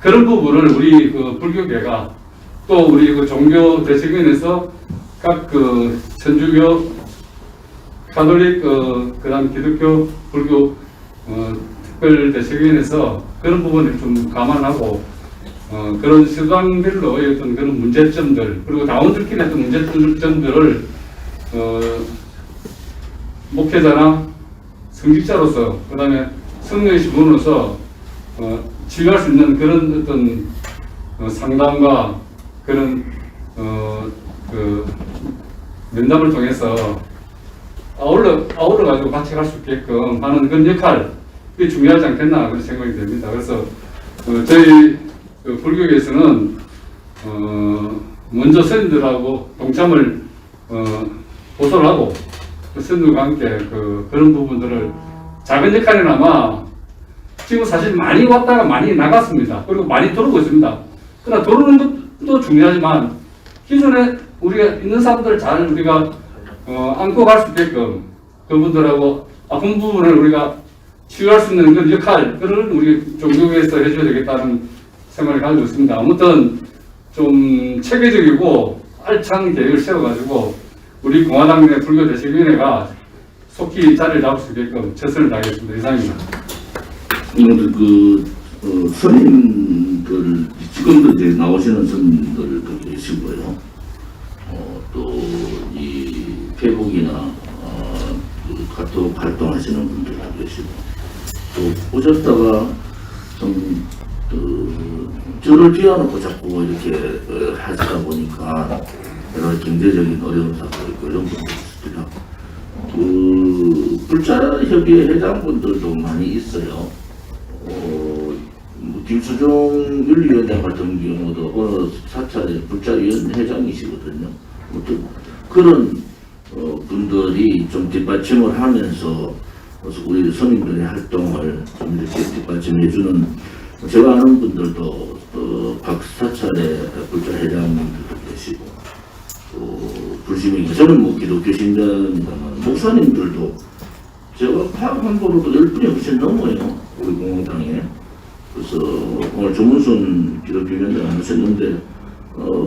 I: 그런 부분을 우리 불교계가 또 우리 종교 대책위원회에서 각 천주교, 가톨릭, 그다음 기독교, 불교 특별 대책위원회에서 그런 부분을 좀 감안하고 그런 시도당별로의 어떤 그런 문제점들 그리고 당원들끼리 어떤 문제점들을 목회자나 성직자로서 그다음에 성령의 직원으로서 치유할 수 있는 그런 어떤 상담과 그런 면담을 통해서 아울러 가지고 같이 갈 수 있게끔 하는 그런 역할이 중요하지 않겠나 그런 생각이 듭니다. 그래서 저희 불교계에서는 먼저 스님들하고 동참을 고소를 하고 스님들과 함께 그런 부분들을 작은 역할이나마 지금 사실 많이 왔다가 많이 나갔습니다. 그리고 많이 들어오고 있습니다. 그러나 들어오는 것도 중요하지만 기존에 우리가 있는 사람들을 잘 우리가 안고 갈 수 있게끔 그분들하고 아픈 부분을 우리가 치유할 수 있는 그런 역할을 우리 종교계에서 해줘야 되겠다는 생각을 가지고 있습니다. 아무튼 좀 체계적이고 알찬 계획을 세워가지고 우리 공화당 내 불교 대책위원회가 속히 자리를 잡을 수 있게끔 최선을 다하겠습니다. 이상입니다.
B: 오늘 스님들 지금도 이제 나오시는 스님들도 계시고요. 또 이 페북이나 카톡 활동하시는 분들도 계시고 또 오셨다가 좀 저를 비워놓고 자꾸 이렇게 하시다 보니까 여러 가지 경제적인 어려운 사고도 있고 이런 분들이 있습니다. 불자협의회 회장분들도 많이 있어요. 김수종 윤리위원장 같은 경우도 어느 사찰의 불자위원 회장이시거든요. 그런 분들이 좀 뒷받침을 하면서 우리 서민들의 활동을 좀 이렇게 뒷받침해주는, 제가 아는 분들도 각 사찰의 불자 회장님들도 계시고, 불신이, 저는 뭐 기독교 신자입니다만 목사님들도 제가 파악한 거로도 10분이 훨씬 넘어요, 우리 공화당에. 그래서 오늘 조문순 기독교위원장 하셨는데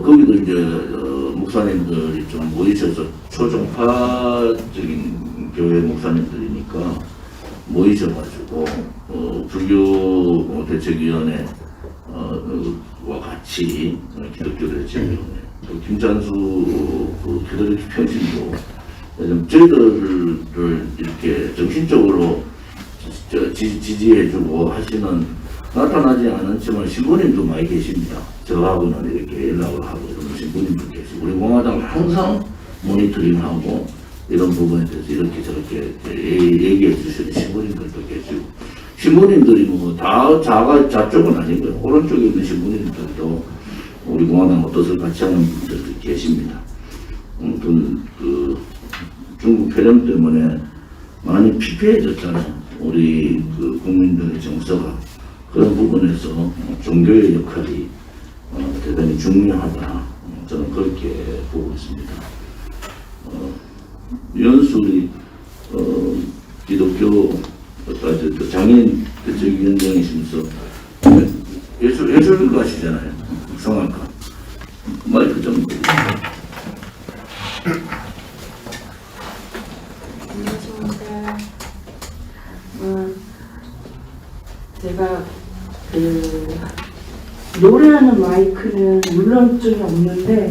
B: 거기도 이제 목사님들이 좀 모이셔서 초종파적인 교회 목사님들이니까 모이셔가지고 불교 대책위원회 와 같이 기독교 대책위원회, 또 김찬수 기독교 평신도 요즘 저희들을 이렇게 정신적으로 지지해주고 하시는, 나타나지 않았지만 신부님도 많이 계십니다. 저하고는 이렇게 연락을 하고 이런 신부님도 계시고, 우리 공화당을 항상 모니터링하고 이런 부분에 대해서 이렇게 저렇게 얘기해 주시는 신부님들도 계시고, 신부님들이 뭐 다 좌쪽은 아니고요. 오른쪽에 있는 신부님들도 우리 공화당 뜻을 같이 하는 분들도 계십니다. 아무튼 중국 폐렴 때문에 많이 피폐해졌잖아요. 우리 국민들의 정서가. 그런 부분에서 종교의 역할이 대단히 중요하다. 저는 그렇게 보고 있습니다. 연수리 기독교 장애인 대책위원장이시면서 예술가 하시잖아요. 성악가. 마이크 좀.
J: 안녕하십니까. 제가 노래하는 마이크는 울렁증이 없는데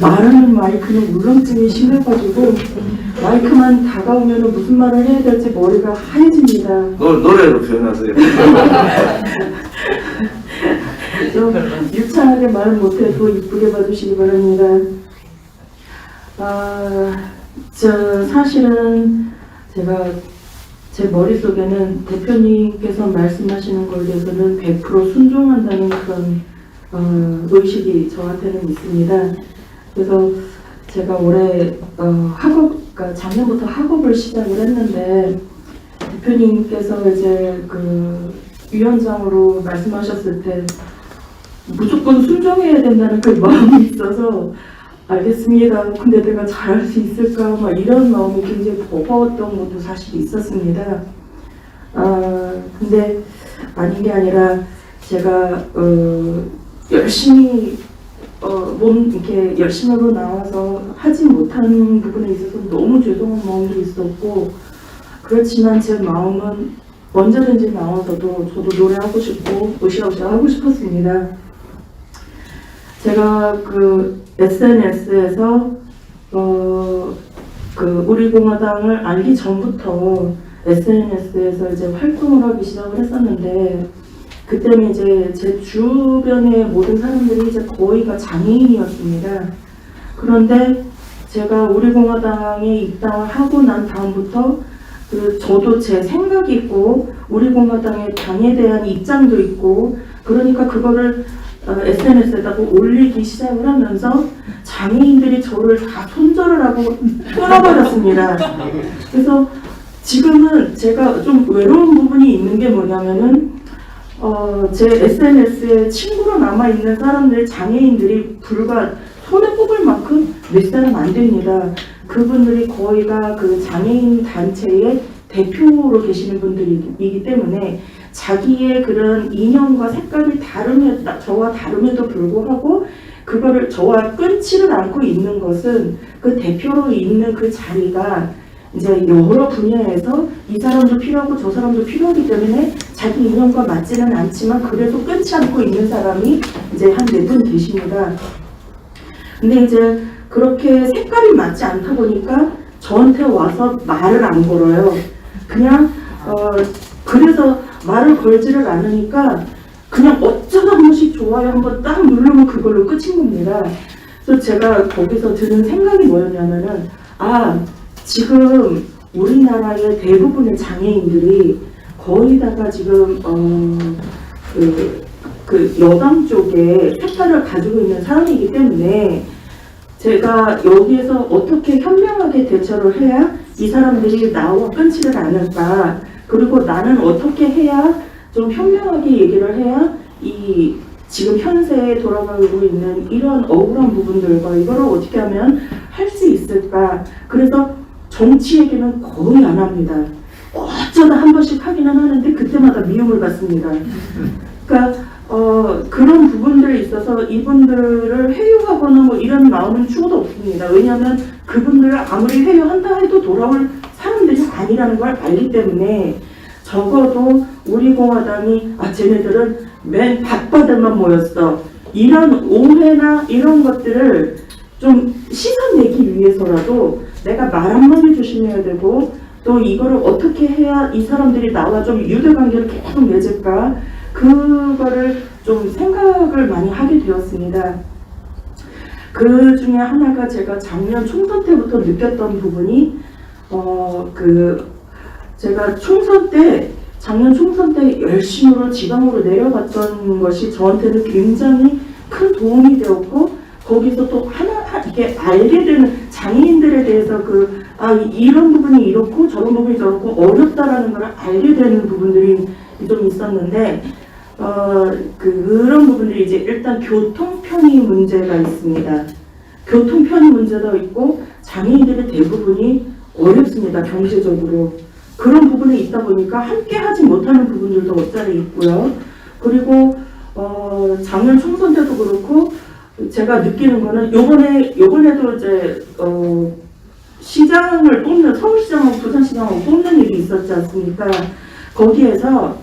J: 말하는 마이크는 울렁증이 심해가지고 마이크만 다가오면 무슨 말을 해야 될지 머리가 하얘집니다.
B: 노래로 표현하세요.
J: 좀 유창하게 말은 못해도 이쁘게 봐주시기 바랍니다. 사실은 제가 제 머릿속에는 대표님께서 말씀하시는 것에 대해서는 100% 순종한다는 그런 의식이 저한테는 있습니다. 그래서 제가 올해 그러니까 작년부터 학업을 시작을 했는데, 대표님께서 이제 위원장으로 말씀하셨을 때 무조건 순종해야 된다는 그 마음이 있어서, 알겠습니다. 근데 내가 잘할 수 있을까? 막 이런 마음이 굉장히 버거웠던 것도 사실 있었습니다. 근데 아닌 게 아니라 제가 열심히 이렇게 열심히로 나와서 하지 못한 부분에 있어서 너무 죄송한 마음도 있었고, 그렇지만 제 마음은 언제든지 나와서도 저도 노래하고 싶고 으쌰으쌰 하고 싶었습니다. 제가 SNS에서 우리 공화당을 알기 전부터 SNS에서 이제 활동을 하기 시작을 했었는데, 그때는 이제 제 주변의 모든 사람들이 이제 거의가 장애인이었습니다. 그런데 제가 우리 공화당에 입당을 하고 난 다음부터 저도 제 생각이 있고 우리 공화당의 당에 대한 입장도 있고, 그러니까 그거를 SNS에다가 올리기 시작을 하면서 장애인들이 저를 다 손절을 하고 끊어버렸습니다. 그래서 지금은 제가 좀 외로운 부분이 있는 게 뭐냐면은 제 SNS에 친구로 남아있는 사람들, 장애인들이 불과 손에 꼽을 만큼 몇 사람 안 됩니다. 그분들이 거의가 장애인 단체의 대표로 계시는 분들이기 때문에 자기의 그런 이념과 색깔이 저와 다름에도 불구하고 그거를 저와 끊지를 않고 있는 것은 그 대표로 있는 그 자리가 이제 여러 분야에서 이 사람도 필요하고 저 사람도 필요하기 때문에 자기 이념과 맞지는 않지만 그래도 끊지 않고 있는 사람이 이제 한 4분 계십니다. 근데 이제 그렇게 색깔이 맞지 않다 보니까 저한테 와서 말을 안 걸어요. 그냥 그래서 말을 걸지를 않으니까 그냥 어쩌다 한 번씩 좋아요 한번 딱 누르면 그걸로 끝인 겁니다. 그래서 제가 거기서 드는 생각이 뭐였냐면은, 지금 우리나라의 대부분의 장애인들이 거의 다가 지금 그 여당 쪽에 색깔을 가지고 있는 사람이기 때문에 제가 여기에서 어떻게 현명하게 대처를 해야 이 사람들이 나와 끊지를 않을까, 그리고 나는 어떻게 해야 좀 현명하게 얘기를 해야 이 지금 현세에 돌아가고 있는 이런 억울한 부분들과 이거를 어떻게 하면 할 수 있을까. 그래서 정치 얘기는 거의 안 합니다. 어쩌다 한 번씩 하기는 하는데 그때마다 미움을 받습니다. 그러니까 그런 부분들에 있어서 이분들을 회유하거나 뭐 이런 마음은 추호도 없습니다. 왜냐하면 그분들을 아무리 회유한다 해도 돌아올 사람들이 아니라는 걸 알기 때문에 적어도 우리 공화당이 쟤네들은 맨 바빠들만 모였어, 이런 오해나 이런 것들을 좀 씻어내기 위해서라도 내가 말 한마디 조심해야 되고, 또 이거를 어떻게 해야 이 사람들이 나와 좀 유대관계를 계속 맺을까, 그거를 좀 생각을 많이 하게 되었습니다. 그 중에 하나가 제가 작년 총선 때부터 느꼈던 부분이 제가 작년 총선 때 열심으로 지방으로 내려갔던 것이 저한테는 굉장히 큰 도움이 되었고, 거기서 또 이게 알게 되는 장애인들에 대해서 이런 부분이 이렇고 저런 부분이 저렇고 어렵다라는 걸 알게 되는 부분들이 좀 있었는데, 그런 부분들이 이제 일단 교통 편의 문제가 있습니다. 교통 편의 문제도 있고, 장애인들의 대부분이 어렵습니다, 경제적으로. 그런 부분이 있다 보니까 함께 하지 못하는 부분들도 없잖아 있고요. 그리고 작년 총선 때도 그렇고 제가 느끼는 거는 요번에도 이제 시장을 뽑는, 서울시장하고 부산시장하고 뽑는 일이 있었지 않습니까? 거기에서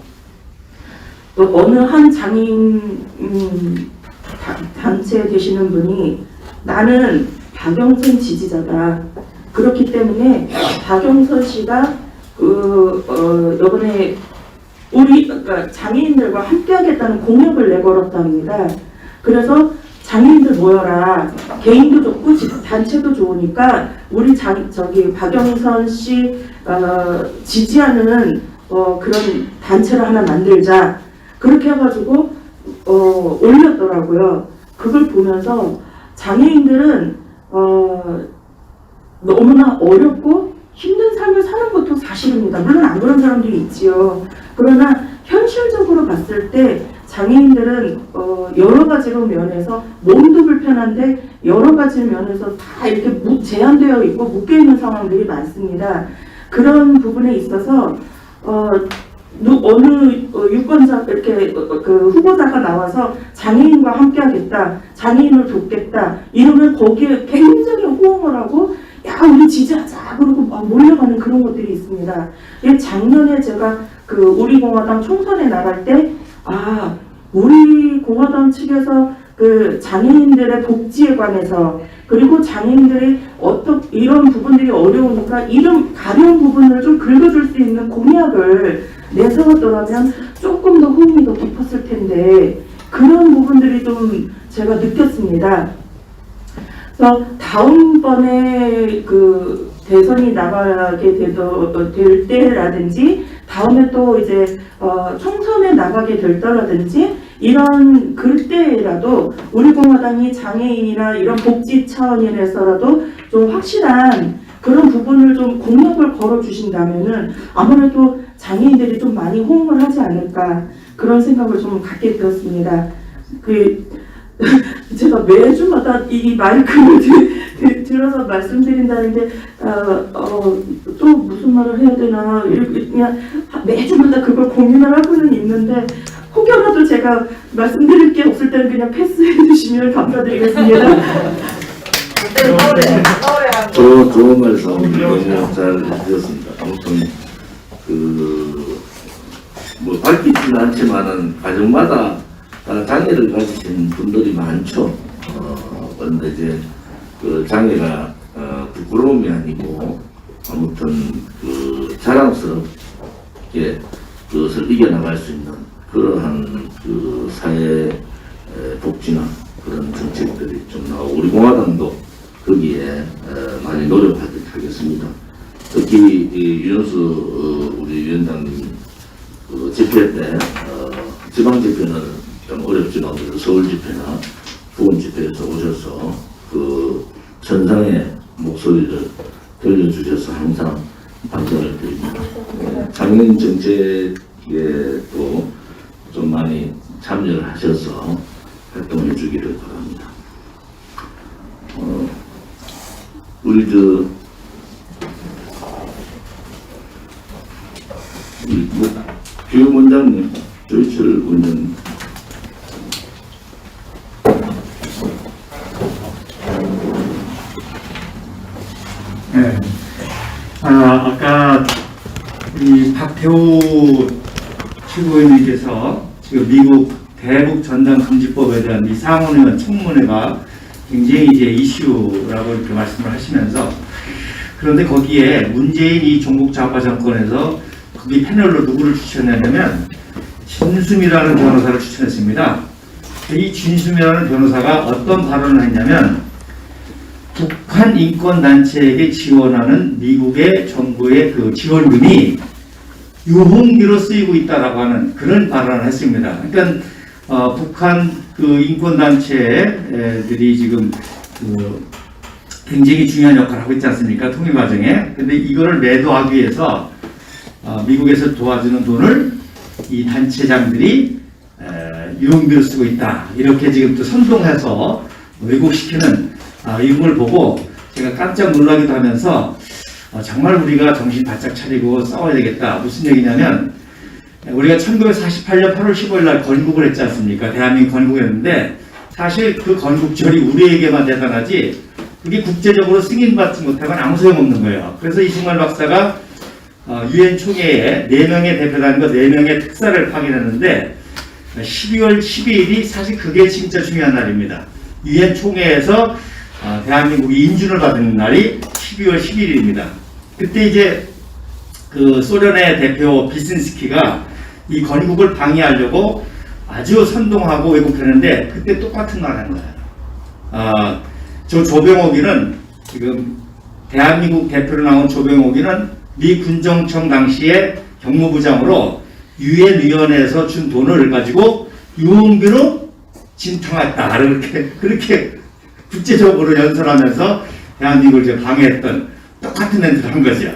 J: 어느 한 장애인 단체에 계시는 분이 나는 박영선 지지자다. 그렇기 때문에 박영선 씨가 이번에 그러니까 장애인들과 함께하겠다는 공약을 내걸었답니다. 그래서 장애인들 모여라. 개인도 좋고 단체도 좋으니까 우리 박영선 씨 지지하는 그런 단체를 하나 만들자. 그렇게 해가지고 올렸더라고요. 그걸 보면서 장애인들은 너무나 어렵고 힘든 삶을 사는 것도 사실입니다. 물론 안 그런 사람들이 있지요. 그러나 현실적으로 봤을 때 장애인들은 여러 가지로 면에서 몸도 불편한데 여러 가지 면에서 다 이렇게 제한되어 있고 묶여있는 상황들이 많습니다. 그런 부분에 있어서 어느 유권자 이렇게 그 후보자가 나와서 장애인과 함께하겠다, 장애인을 돕겠다 이러면 거기에 굉장히 호응을 하고 야 우리 지지하자 그러고 막 몰려가는 그런 것들이 있습니다. 작년에 제가 그 우리 공화당 총선에 나갈 때 우리 공화당 측에서 그 장애인들의 복지에 관해서 그리고 장애인들이 이런 부분들이 어려우니까 이런 가벼운 부분을 좀 긁어줄 수 있는 공약을 내세웠더라면 조금 더 호응이 더 깊었을 텐데 그런 부분들이 좀 제가 느꼈습니다. 그래서 다음번에 그 대선이 나가게 될 때라든지 다음에 또 이제 총선에 나가게 될 때라든지 이런 그때라도 우리 공화당이 장애인이나 이런 복지 차원에서라도 좀 확실한 그런 부분을 좀 공약을 걸어주신다면은 아무래도 장애인들이 좀 많이 호응을 하지 않을까 그런 생각을 좀 갖게 되었습니다. 제가 매주마다 이 마이크를 들어서 말씀드린다는데 또 무슨 말을 해야 되나 그냥 매주마다 그걸 고민을 하고는 있는데 혹여라도 제가 말씀드릴 게 없을 때는 그냥 패스해 주시면 감사드리겠습니다.
B: 좋은 말씀 너무 잘 해주셨습니다. 아무튼 뭐 밝히지는 않지만은 가정마다 장애를 가지신 분들이 많죠. 그런데 이제 그 장애가 부끄러움이 아니고 아무튼 자랑스럽게 그것을 이겨나갈 수 있는 그러한 그 사회 복지나 그런 정책들이 좀 나오고 우리 공화당도 거기에 많이 노력하도록 하겠습니다. 특히 이 윤수 우리 위원장님 그 집회 때 지방 집회는 좀 어렵지만 서울 집회나 부근 집회에서 오셔서 그 천상의 목소리를 들려주셔서 항상 반성을 드립니다. 장애인 정책에도 좀 많이 참여를 하셔서 활동해 주기를 바랍니다. 우리 교육 원장님, 조희철 원장님.
K: 네. 아까 이 박태우 최고위원님께서 지금 미국 대북 전단 금지법에 대한 이 상원의원 청문회가 굉장히 이제 이슈라고 이렇게 말씀을 하시면서 그런데 거기에 문재인 이 종북 좌파 정권에서 거기 패널로 누구를 추천했냐면 진수미라는 변호사를 추천했습니다. 이 진수미라는 변호사가 어떤 발언을 했냐면 북한 인권단체에게 지원하는 미국의 정부의 그 지원금이 유흥비로 쓰이고 있다라고 하는 그런 발언을 했습니다. 그러니까 북한 그 인권단체들이 지금 그 굉장히 중요한 역할을 하고 있지 않습니까? 통일 과정에. 근데 이거를 매도하기 위해서 미국에서 도와주는 돈을 이 단체장들이 유흥비로 쓰고 있다. 이렇게 지금 또 선동해서 왜곡시키는 이 부분을 보고 제가 깜짝 놀라기도 하면서 정말 우리가 정신 바짝 차리고 싸워야 되겠다. 무슨 얘기냐면 우리가 1948년 8월 15일 날 건국을 했지 않습니까? 대한민국 건국했는데 사실 그 건국절이 우리에게만 대단하지 그게 국제적으로 승인받지 못하면 아무 소용없는 거예요. 그래서 이승만 박사가 유엔 총회에 4명의 대표단과 4명의 특사를 파견했는데 12월 12일이 사실 그게 진짜 중요한 날입니다. 유엔 총회에서 대한민국이 인준을 받은 날이 12월 10일입니다. 그때 이제 그 소련의 대표 비신스키가 이 건국을 방해하려고 아주 선동하고 왜곡했는데 그때 똑같은 말 한 거예요. 저 조병옥이는 지금 대한민국 대표로 나온 조병옥이는 미 군정청 당시에 경무부장으로 유엔 위원회에서 준 돈을 가지고 유흥비로 진탕했다. 그렇게 국제적으로 연설하면서 대한민국을 이제 방해했던 똑같은 멘트를 한 거죠.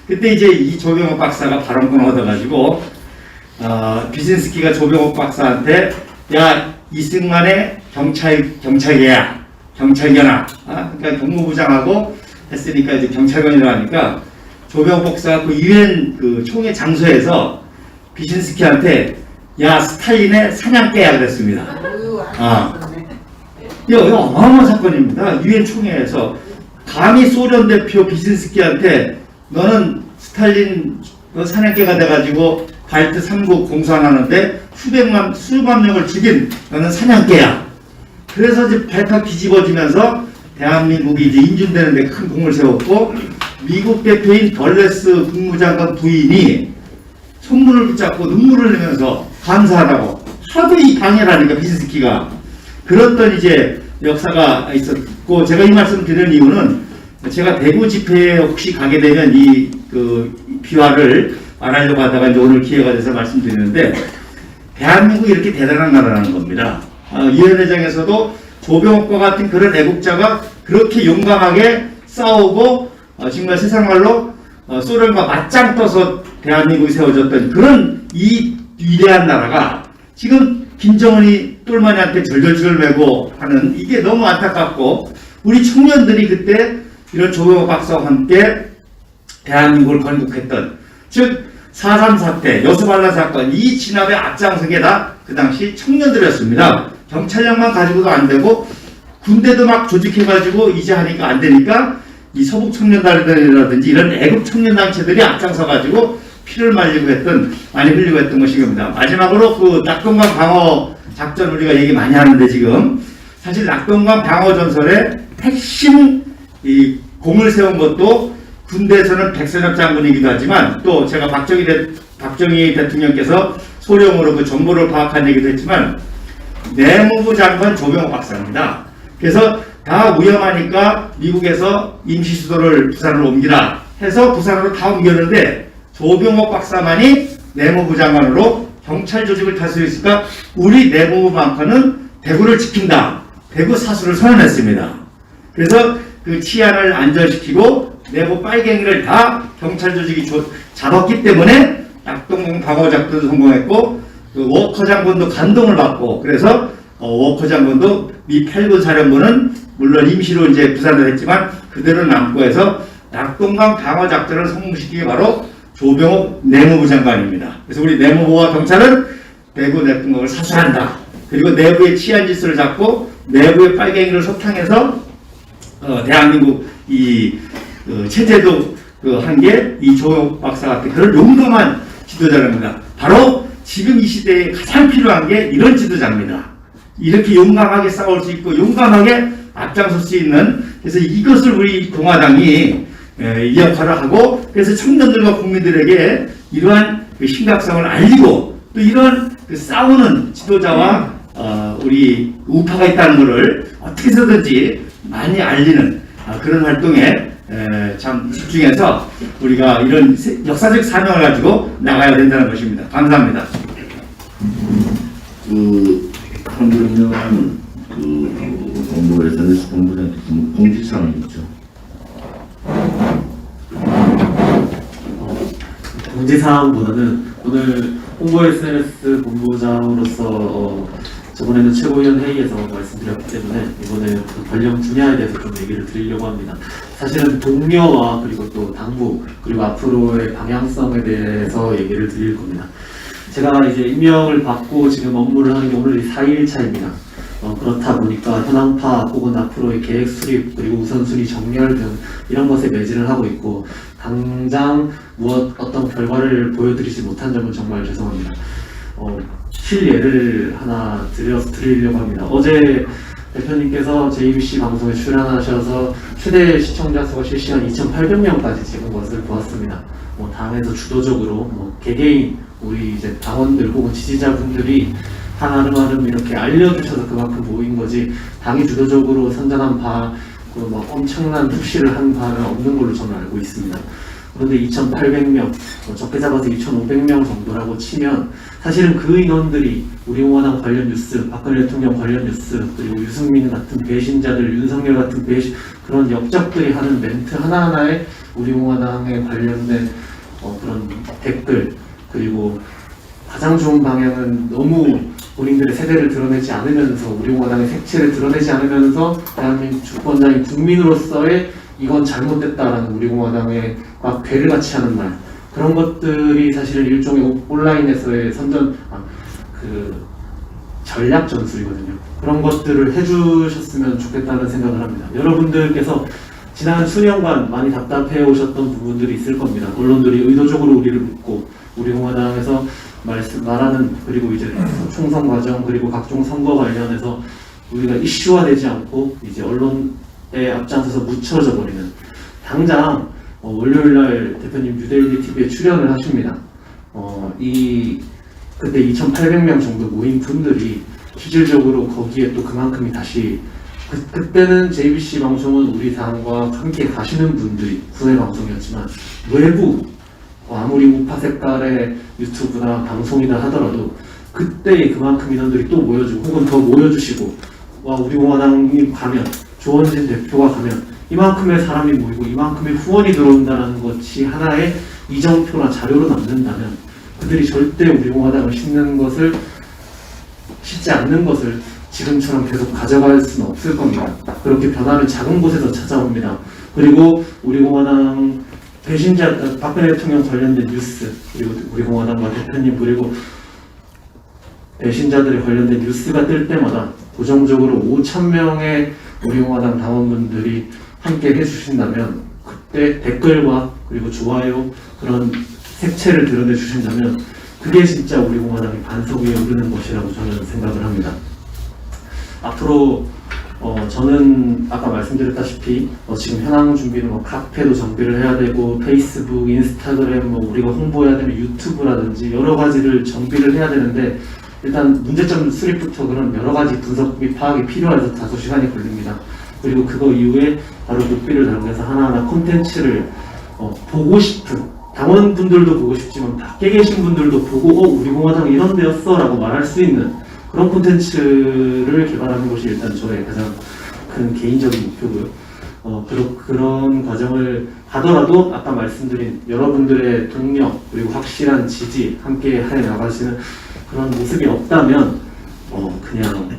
K: 그때 이제 이 조병옥 박사가 발언권을 얻어가지고 비신스키가 조병옥 박사한테 야 이승만의 경찰계야 경찰견아 그러니까 경무부장하고 했으니까 이제 경찰관이라고 하니까 조병옥 박사가 그 유엔 그 총회 장소에서 비신스키한테 야 스탈린의 사냥개야 그랬습니다. 이거 어마어마한 사건입니다. 유엔 총회에서 감히 소련 대표 비신스키한테 너는 스탈린 사냥개가 돼가지고 발트 3국 공산하는데 수만 명을 죽인 너는 사냥개야. 그래서 이제 발칵 뒤집어지면서 대한민국이 이제 인준되는 데 큰 공을 세웠고 미국 대표인 벌레스 국무장관 부인이 손문을 붙잡고 눈물을 흘리면서 감사하다고 하도 이 방해라니까 비신스키가 그랬던 이제 역사가 있었고 제가 이 말씀 드리는 이유는 제가 대구 집회에 혹시 가게 되면 이 그 비화를 말하려고 하다가 이제 오늘 기회가 돼서 말씀드리는데 대한민국이 이렇게 대단한 나라라는 겁니다. 위원회장에서도 조병옥과 같은 그런 애국자가 그렇게 용감하게 싸우고 정말 세상말로 소련과 맞짱 떠서 대한민국이 세워졌던 그런 이 위대한 나라가 지금 김정은이 똘마니한테 절절절 매고 하는 이게 너무 안타깝고 우리 청년들이 그때 이런 조병옥 박사와 함께 대한민국을 건국했던 즉 4.3 사태, 여수반란 사건 이 진압의 앞장선 게 다 그 당시 청년들이었습니다. 경찰력만 가지고도 안 되고 군대도 막 조직해가지고 이제 하니까 안 되니까 이 서북청년단이라든지 이런 애국 청년단체들이 앞장서가지고 피를 많이 흘리고 했던 것이 겁니다. 마지막으로 그 낙동강 방어 작전 우리가 얘기 많이 하는데 지금 사실 낙동강 방어 전설의 핵심 이 공을 세운 것도 군대에서는 백선엽 장군이기도 하지만 또 제가 박정희 대통령께서 소령으로 그 정보를 파악한 얘기도 했지만 내무부 장관 조병옥 박사입니다. 그래서 다 위험하니까 미국에서 임시 수도를 부산으로 옮기라 해서 부산으로 다 옮겼는데 조병옥 박사만이 내무부 장관으로 경찰 조직을 다스렸으니까 우리 내무부만큼은 대구를 지킨다. 대구 사수를 선언했습니다. 그래서 그 치안을 안전시키고 내부 빨갱이를 다 경찰 조직이 잡았기 때문에 낙동강 방어 작전도 성공했고 그 워커 장군도 감동을 받고 그래서 워커 장군도 미 8군 사령부는 물론 임시로 이제 부산을 했지만 그대로 남고 해서 낙동강 방어 작전을 성공시킨 게 바로 조병옥 내무부 장관입니다. 그래서 우리 내무부와 경찰은 대구 낙동강을 사수한다. 그리고 내부의 치안 질서를 잡고 내부의 빨갱이를 소탕해서 대한민국 이 체제도 한 게 이 조병옥 박사 같은 그런 용감한 지도자입니다. 바로 지금 이 시대에 가장 필요한 게 이런 지도자입니다. 이렇게 용감하게 싸울 수 있고 용감하게 앞장설 수 있는 그래서 이것을 우리 공화당이 이 역할을 하고 그래서 청년들과 국민들에게 이러한 그 심각성을 알리고 또 이러한 그 싸우는 지도자와 우리 우파가 있다는 것을 어떻게 해서든지 많이 알리는 그런 활동에 참 집중해서 우리가 이런 역사적 사명을 가지고 나가야 된다는 것입니다. 감사합니다.
B: 한국 유명한 공부 SNS 공부장 공지사항이 있죠.
L: 공지사항보다는 오늘 홍보 SNS 본부장으로서 저번에는 최고위원 회의에서 말씀드렸기 때문에 이번에 그 관련 분야에 대해서 좀 얘기를 드리려고 합니다. 사실은 동료와 그리고 또 당부 그리고 앞으로의 방향성에 대해서 얘기를 드릴 겁니다. 제가 이제 임명을 받고 지금 업무를 하는 게 오늘이 4일차입니다. 그렇다 보니까 현황파 혹은 앞으로의 계획 수립 그리고 우선순위 정렬 등 이런 것에 매진을 하고 있고 당장 어떤 결과를 보여드리지 못한 점은 정말 죄송합니다. 실예를 하나 드리려고 합니다. 어제 대표님께서 JBC 방송에 출연하셔서 최대 시청자 수가 실시간 2,800명까지 찍은 것을 보았습니다. 당에서 주도적으로 개개인 우리 이제 당원들 혹은 지지자분들이 하나름 이렇게 알려주셔서 그만큼 모인 거지 당이 주도적으로 선전한 바 엄청난 푸시를 한 바는 없는 걸로 저는 알고 있습니다. 그런데 2,800명, 적게 잡아서 2,500명 정도라고 치면 사실은 그 인원들이 우리 공화당 관련 뉴스, 박근혜 대통령 관련 뉴스, 그리고 유승민 같은 배신자들, 윤석열 같은 그런 역적들이 하는 멘트 하나하나에 우리 공화당에 관련된 그런 댓글, 그리고 가장 좋은 방향은 너무 본인들의 세대를 드러내지 않으면서 우리 공화당의 색채를 드러내지 않으면서 대한민국 주권자인 국민으로서의 이건 잘못됐다라는 우리 공화당의 막 괴를 같이 하는 말 그런 것들이 사실 일종의 온라인에서의 전략 전술이거든요. 그런 것들을 해주셨으면 좋겠다는 생각을 합니다. 여러분들께서 지난 수년간 많이 답답해 오셨던 부분들이 있을 겁니다. 언론들이 의도적으로 우리를 묻고 우리 공화당에서 말하는 그리고 이제 총선 과정 그리고 각종 선거 관련해서 우리가 이슈화되지 않고 이제 언론에 앞장서서 묻혀져 버리는 당장 월요일날 대표님 뉴데일리 TV에 출연을 하십니다. 그때 2,800명 정도 모인 분들이 실질적으로 거기에 또 그만큼이 다시 그때는 JBC 방송은 우리 당과 함께 가시는 분들이 국내 방송이었지만 외부 아무리 우파 색깔의 유튜브나 방송이나 하더라도 그때 그만큼 인원들이 또 모여주고 혹은 더 모여주시고 우리 공화당이 가면 조원진 대표가 가면 이만큼의 사람이 모이고 이만큼의 후원이 들어온다는 것이 하나의 이정표나 자료로 남는다면 그들이 절대 우리 공화당을 싣지 않는 것을 지금처럼 계속 가져갈 수는 없을 겁니다. 그렇게 변화는 작은 곳에서 찾아옵니다. 그리고 우리 공화당 배신자 박근혜 대통령 관련된 뉴스 그리고 우리 공화당과 대표님 그리고 배신자들에 관련된 뉴스가 뜰 때마다 고정적으로 5,000명의 우리 공화당 당원분들이 함께 해주신다면 그때 댓글과 그리고 좋아요 그런 색채를 드러내 주신다면 그게 진짜 우리 공화당이 반석 위에 오르는 것이라고 저는 생각을 합니다. 앞으로 저는 아까 말씀드렸다시피 지금 현황 준비는 카페도 정비를 해야 되고 페이스북, 인스타그램 우리가 홍보해야 되면 유튜브라든지 여러 가지를 정비를 해야 되는데 일단 문제점 수립부터 그런 여러 가지 분석 및 파악이 필요해서 다소 시간이 걸립니다. 그리고 그거 이후에 바로 녹비를 달고해서 하나하나 콘텐츠를 보고 싶은 당원분들도 보고 싶지만 밖에 계신 분들도 보고 우리 공화당 이런 데였어 라고 말할 수 있는 그런 콘텐츠를 개발하는 것이 일단 저의 가장 큰 개인적인 목표고요. 그런 과정을 가더라도 아까 말씀드린 여러분들의 동력 그리고 확실한 지지 함께 해 나가시는 그런 모습이 없다면 그냥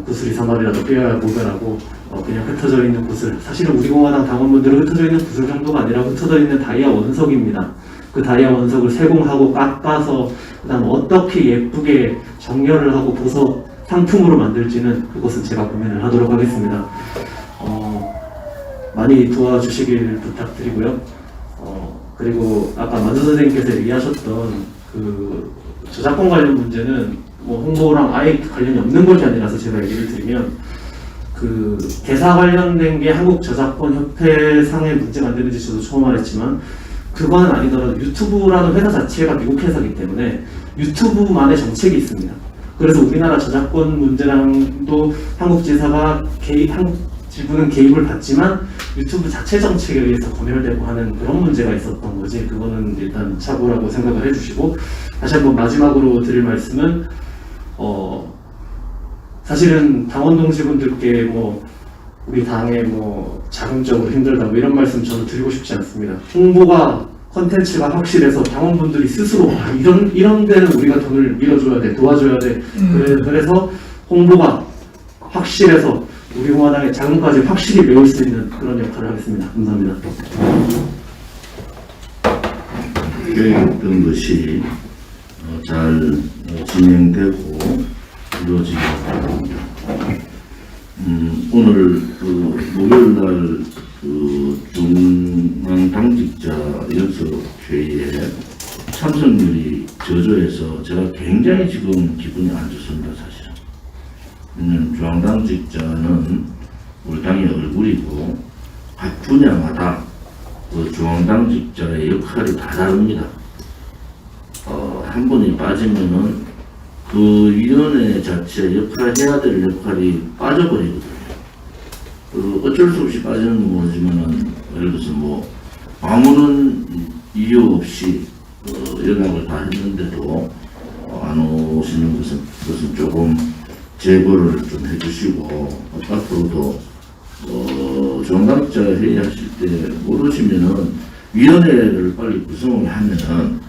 L: 구슬이 3알이라도 뼈야 보배라고 그냥 흩어져 있는 구슬, 사실은 우리 공화당 당원분들은 흩어져 있는 구슬 정도가 아니라 흩어져 있는 다이아 원석입니다. 그 다이아 원석을 세공하고 깎아서 그다음 어떻게 예쁘게 정렬을 하고 보석 상품으로 만들지는 그것은 제가 고민을 하도록 하겠습니다. 많이 도와주시길 부탁드리고요. 그리고 아까 만수 선생님께서 얘기하셨던 그 저작권 관련 문제는 홍보랑 아예 관련이 없는 것이 아니라서 제가 얘기를 드리면 그 개사 관련된 게 한국저작권협회상의 문제가 안 되는지 저도 처음 말했지만 그건 아니더라도 유튜브라는 회사 자체가 미국 회사이기 때문에 유튜브만의 정책이 있습니다. 그래서 우리나라 저작권 문제랑도 한국지사가 지부는 개입을 받지만 유튜브 자체 정책에 의해서 검열되고 하는 그런 문제가 있었던 거지 그거는 일단 차고라고 생각을 해주시고 다시 한번 마지막으로 드릴 말씀은 사실은 당원 동지분들께 우리 당에 자금적으로 힘들다 이런 말씀 저는 드리고 싶지 않습니다. 홍보가 컨텐츠가 확실해서 당원분들이 스스로 이런 데는 우리가 돈을 밀어줘야 돼 도와줘야 돼 그래서 홍보가 확실해서 우리 공화당의 자금까지 확실히 메울 수 있는 그런 역할을 하겠습니다. 감사합니다.
B: 계획했던 것이 잘 진행되고 이루어지기 바랍니다. 오늘 목요일날 중앙당직자 연석회의에 참석률이 저조해서 제가 굉장히 지금 기분이 안 좋습니다. 사실은 중앙당직자는 우리 당의 얼굴이고 각 분야마다 그 중앙당직자의 역할이 다 다릅니다. 한 분이 빠지면은 그 위원회 자체 해야 될 역할이 빠져버리거든요. 어쩔 수 없이 빠지는 건 모르지만은 예를 들어서 아무런 이유 없이 연락을 다 했는데도 안 오시는 것은 조금 제보를 좀 해주시고 앞으로도 중앙당직자 회의하실 때 못 오시면은 위원회를 빨리 구성을 하면은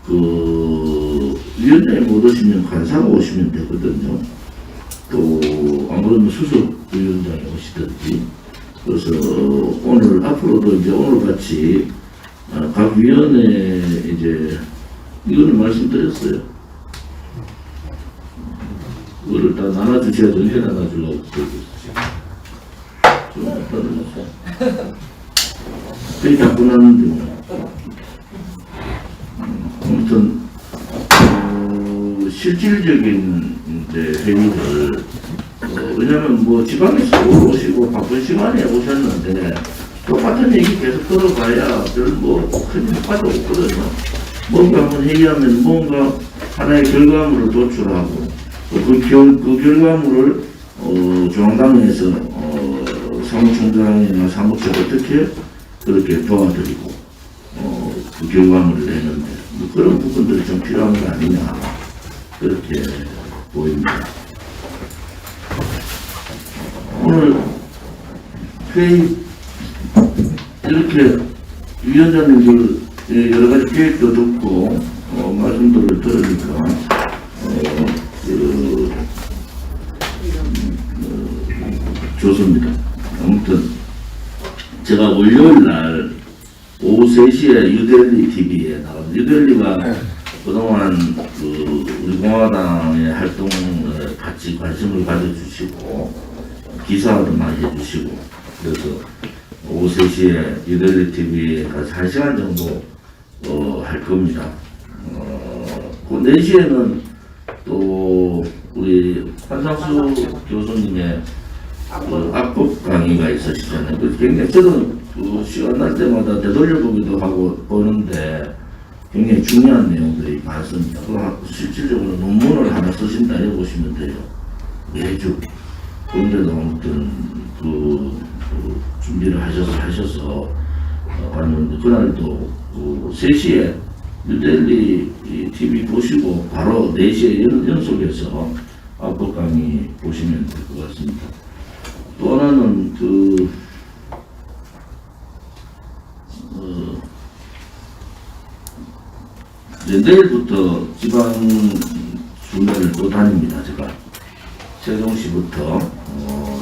B: 그 위원회에 못 오시면 간사가 오시면 되거든요. 또 안 그러면 수석 위원장이 오시든지. 그래서 오늘 앞으로도 이제 오늘 같이 각 위원회 이제 이거는 말씀드렸어요. 그거를 다 나눠주셔야 언제 나눠주려고 좀 떨어졌어요. 그게 자꾸 나는데 아무튼 실질적인 이제 회의를 왜냐면 지방에서 오시고 바쁜 시간에 오셨는데 똑같은 얘기 계속 들어가야 별 큰 효과도 없거든요. 뭔가 한번 회의하면 뭔가 하나의 결과물을 도출하고 그 결과물을 중앙당에서 사무총장이나 사무처가 어떻게 그렇게 도와드리고 그 결과물을 내는데 그런 부분들이 좀 필요한 거 아니냐 그렇게 보입니다. 오늘 회의 이렇게 위원장님들 여러 가지 계획도 듣고 말씀들을 들으니까 좋습니다. 아무튼 제가 월요일 날 오후 3시에 유델리 TV에 나가서 유델리가 그동안 우리 공화당의 활동을 같이 관심을 가져주시고 기사도 많이 해주시고 그래서 오후 3시에 유델리 TV에 가서 1시간 정도 할 겁니다. 그 4시에는 또 우리 한상수 교수님의 그 악법 강의가 있으시잖아요. 그 굉장히 저도 그 시간 날 때마다 되돌려보기도 하고 보는데 굉장히 중요한 내용들이 많습니다. 그 실질적으로 논문을 하나 쓰신다 해보시면 돼요. 매주. 그런데도 아무튼 준비를 하셔서 왔는데 그날도 3시에 뉴델리 TV 보시고 바로 4시에 연속해서 악법 강의 보시면 될 것 같습니다. 또 하나는 이제 내일부터 지방 순회를 또 다닙니다. 제가 세종시부터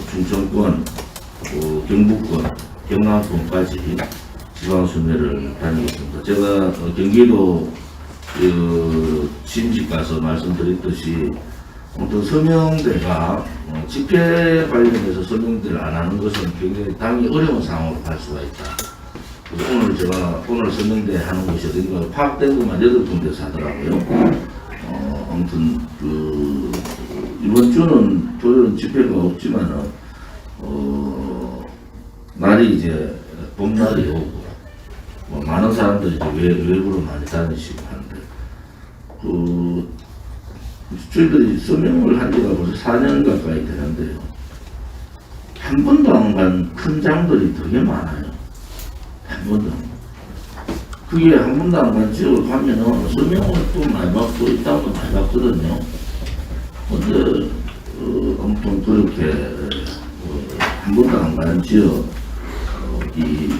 B: 충청권, 경북권, 경남권까지 지방 순회를 다니겠습니다. 제가 경기도 진직 가서 말씀드렸듯이 어떤 서명대가 집회 관련해서 서명대를 안 하는 것은 굉장히 당이 어려운 상황으로 갈 수가 있다. 그래서 오늘 서명대 하는 곳이 어딘가 파악된 것만 8군데서 하더라고요. 아무튼 이번 주는 토요일은 집회가 없지만은 날이 이제 봄날이 오고 많은 사람들이 이제 외부로 많이 다니시고 하는데 저희들이 서명을 한 지가 벌써 4년 가까이 되는데요. 한 번도 안 간 큰 장들이 되게 많아요. 한 번도 안 간. 그게 한 번도 안 간 지역을 가면은 서명을 또 많이 받고 있다고 많이 받거든요. 근데 아무튼 그렇게 한 번도 안 간 지역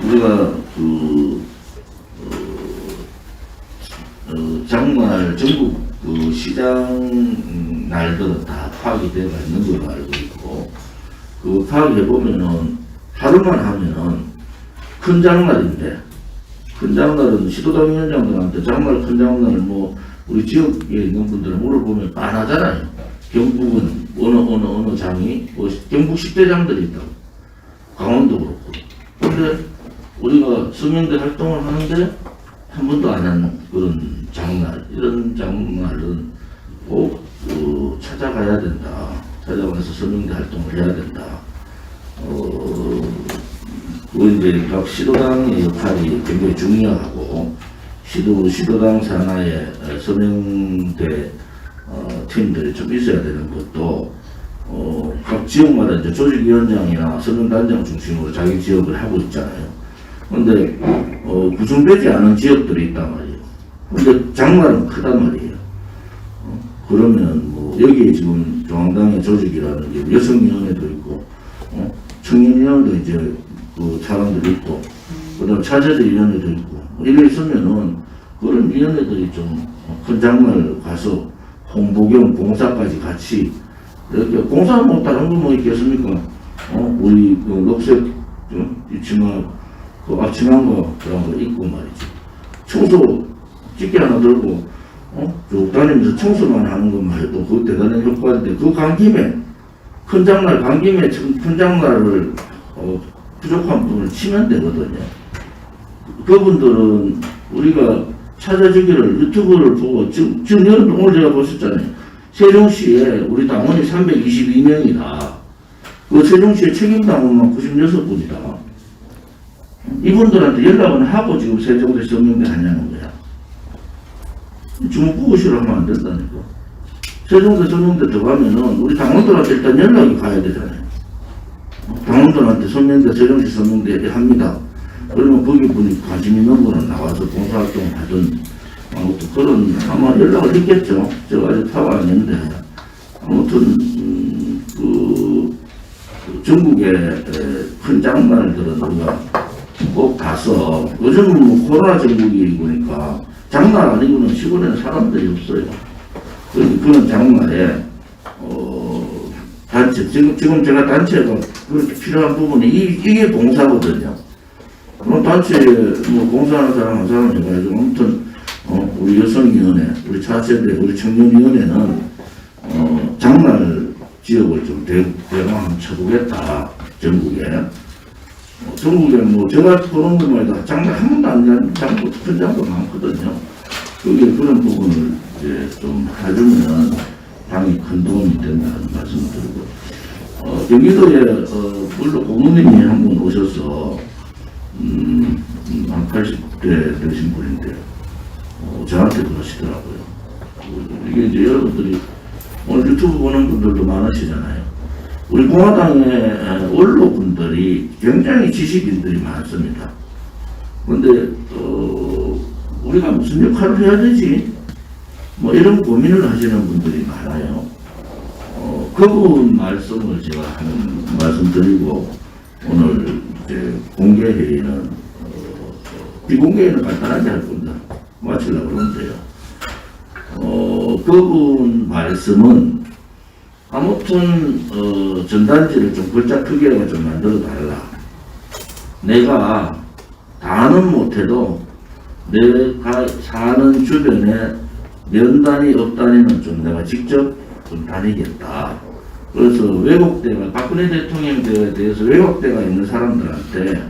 B: 우리가 장날 전국 시장 날들은 다 파악이 되어 있는 걸로 알고 있고 파악해보면은 하루만 하면은 큰 장날인데 큰 장날은 시도당 위원장들한테 장날 큰 장날 우리 지역에 있는 분들은 물어보면 안 하잖아요. 경북은 어느 장이 경북 10대 장들이 있다고 강원도 그렇고 근데 우리가 서명대 활동을 하는데 한 번도 안 하는 그런 장날, 이런 장날은 꼭 찾아가야 된다. 찾아가서 서명대 활동을 해야 된다. 이제 각 시도당의 역할이 굉장히 중요하고 시도당 산하에 서명대 팀들이 좀 있어야 되는 것도 각 지역마다 이제 조직위원장이나 서명단장 중심으로 자기 지역을 하고 있잖아요. 근데 구성되지 않은 지역들이 있단 말이에요. 근데 장날은 크단 말이에요. 그러면 여기에 지금 중앙당의 조직이라는 게 여성위원회도 있고 청년위원회도 이제 그 사람들이 있고 그다음 차세대위원회도 있고 이래 있으면은 그런 위원회들이 좀 큰 장날 가서 홍보 겸 봉사까지 같이 이렇게 봉사는 뭐 다른 거 있겠습니까? 우리 녹색 이치마 앞치마한 거 그런 거 입고 말이지. 청소 집게 하나 들고 쭉 다니면서 청소만 하는 것만 해도 그 대단한 효과인데 간 김에 큰 장날 간 김에 큰 장날을 부족한 부분을 치면 되거든요. 그분들은 우리가 찾아주기를 유튜브를 보고 지금 여러분 오늘 제가 보셨잖아요. 세종시에 우리 당원이 322명이다. 그 세종시의 책임당원만 96분이다. 이분들한테 연락은 하고 지금 세종대 서명대 하냐는 거야. 주먹구구시로 하면 안 된다니까. 세종대 서명대 들어가면은 우리 당원들한테 일단 연락이 가야 되잖아요. 당원들한테 서명대, 세종시 서명대 합니다. 그러면 거기 분이 관심 있는 분은 나와서 봉사활동을 하든 아무튼 그런 아마 연락을 했겠죠. 제가 아직 파악 안 했는데 아무튼 전국의 큰 장날들은 우리가 꼭 가서 요즘은 코로나 전국이니까 장날 아니고는 시골에는 사람들이 없어요. 그런 장날에 단체 지금 제가 단체가 그렇게 필요한 부분이 이게 봉사거든요. 그럼 단체에 봉사하는 사람 한 사람 해가지고 아무튼 우리 여성위원회, 우리 차세대, 우리 청년위원회는 장날 지역을 좀 대강 한번 쳐보겠다. 전국에 제가 보는 것만 해도 장날 한 번도 안 간 장도 큰 장도 많거든요. 그게 그런 부분을 이제 좀 해주면 당이 큰 도움이 된다는 말씀을 드리고 경기도에 물론 고모님이 한 분 오셔서 한 80대 되신 분인데 저한테 그러시더라고요. 이게 이제 여러분들이 오늘 유튜브 보는 분들도 많으시잖아요. 우리 공화당의 원로분들이 굉장히 지식인들이 많습니다. 그런데 우리가 무슨 역할을 해야 되지? 뭐 이런 고민을 하시는 분들이 많아요. 그분 말씀을 제가 말씀드리고 오늘 이제 공개 회의는 비공개회는 간단하게 할 겁니다. 마치려고 그러는데요. 그분 말씀은 아무튼 전단지를 좀 글자 크기가 좀 만들어 달라. 내가 다는 못해도 내가 사는 주변에 면단위 업단위는 좀 내가 직접 좀 다니겠다. 그래서 왜곡대가 박근혜 대통령에 대해서 왜곡대가 있는 사람들한테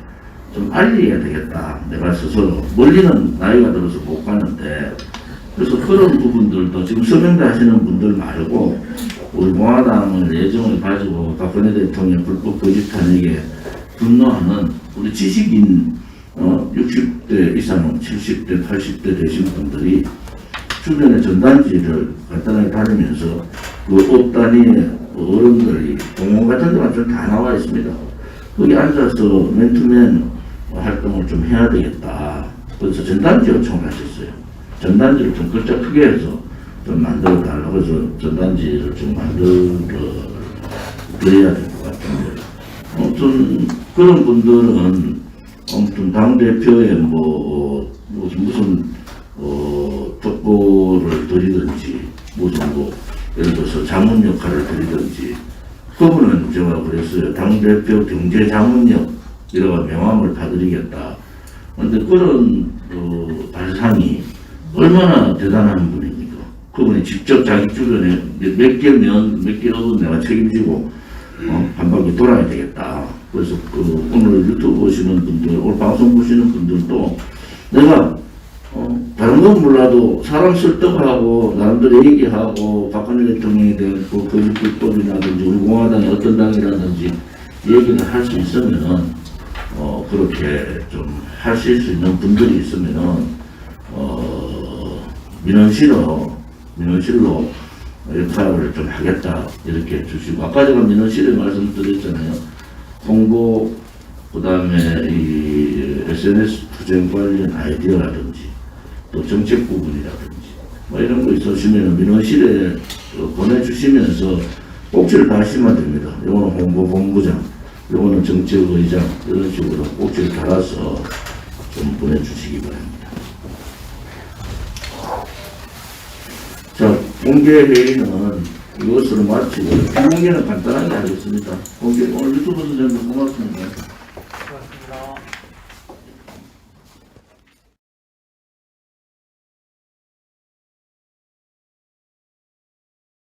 B: 좀 알려야 되겠다. 내가 스스로 멀리는 나이가 들어서 못 가는데 그래서 그런 부분들도 지금 서명대 하시는 분들 말고 우리 공화당을 예정을 가지고 박근혜 대통령 불법 거짓 탄핵에 분노하는 우리 지식인 60대 이상, 70대, 80대 되신 분들이 주변의 전단지를 간단하게 다니면서 그 업단위의 어른들이 공원 같은 데가 좀 다 나와 있습니다. 거기 앉아서 맨투맨 활동을 좀 해야 되겠다. 그래서 전단지 요청을 하셨어요. 전단지를 좀 글자 크게 해서 좀 만들어 달라고 해서 전단지를 좀 만들어 드려야 될 것 같은데. 아무튼 그런 분들은 아무튼 당대표에 무슨 족보를 드리든지 무슨 예를 들어서 자문 역할을 드리든지 그분은 제가 그랬어요. 당대표 경제자문역 이런 명함을 받으리겠다. 그런데 그런 발상이 얼마나 대단한 분입니까? 그분이 직접 자기 주변에 몇 개 업은 내가 책임지고 한 바퀴 돌아야 되겠다. 그래서 오늘 유튜브 보시는 분들, 오늘 방송 보시는 분들도 내가 다른 건 몰라도 사람 설득하고 나름대로 얘기하고 박근혜 대통령에 대한 그 불법이라든지 우리 공화당이 어떤 당이라든지 얘기를 할 수 있으면은 그렇게 좀 하실 수 있는 분들이 있으면은 민원실로 역할을 좀 하겠다 이렇게 주시고 아까 제가 민원실에 말씀드렸잖아요. 홍보 그다음에 이 SNS 투쟁 관련 아이디어라든지 또 정책 부분이라든지 뭐 이런 거 있으시면 민원실에 보내주시면서 꼭지를 다 하시면 됩니다. 요거는 홍보본부장, 요거는 정책의장 이런 식으로 꼭지를 달아서 좀 보내주시기 바랍니다. 자, 공개회의는 이것으로 마치고 비공개는 간단하게 하겠습니다. 공개 오늘 유튜브 선생님 고맙습니다.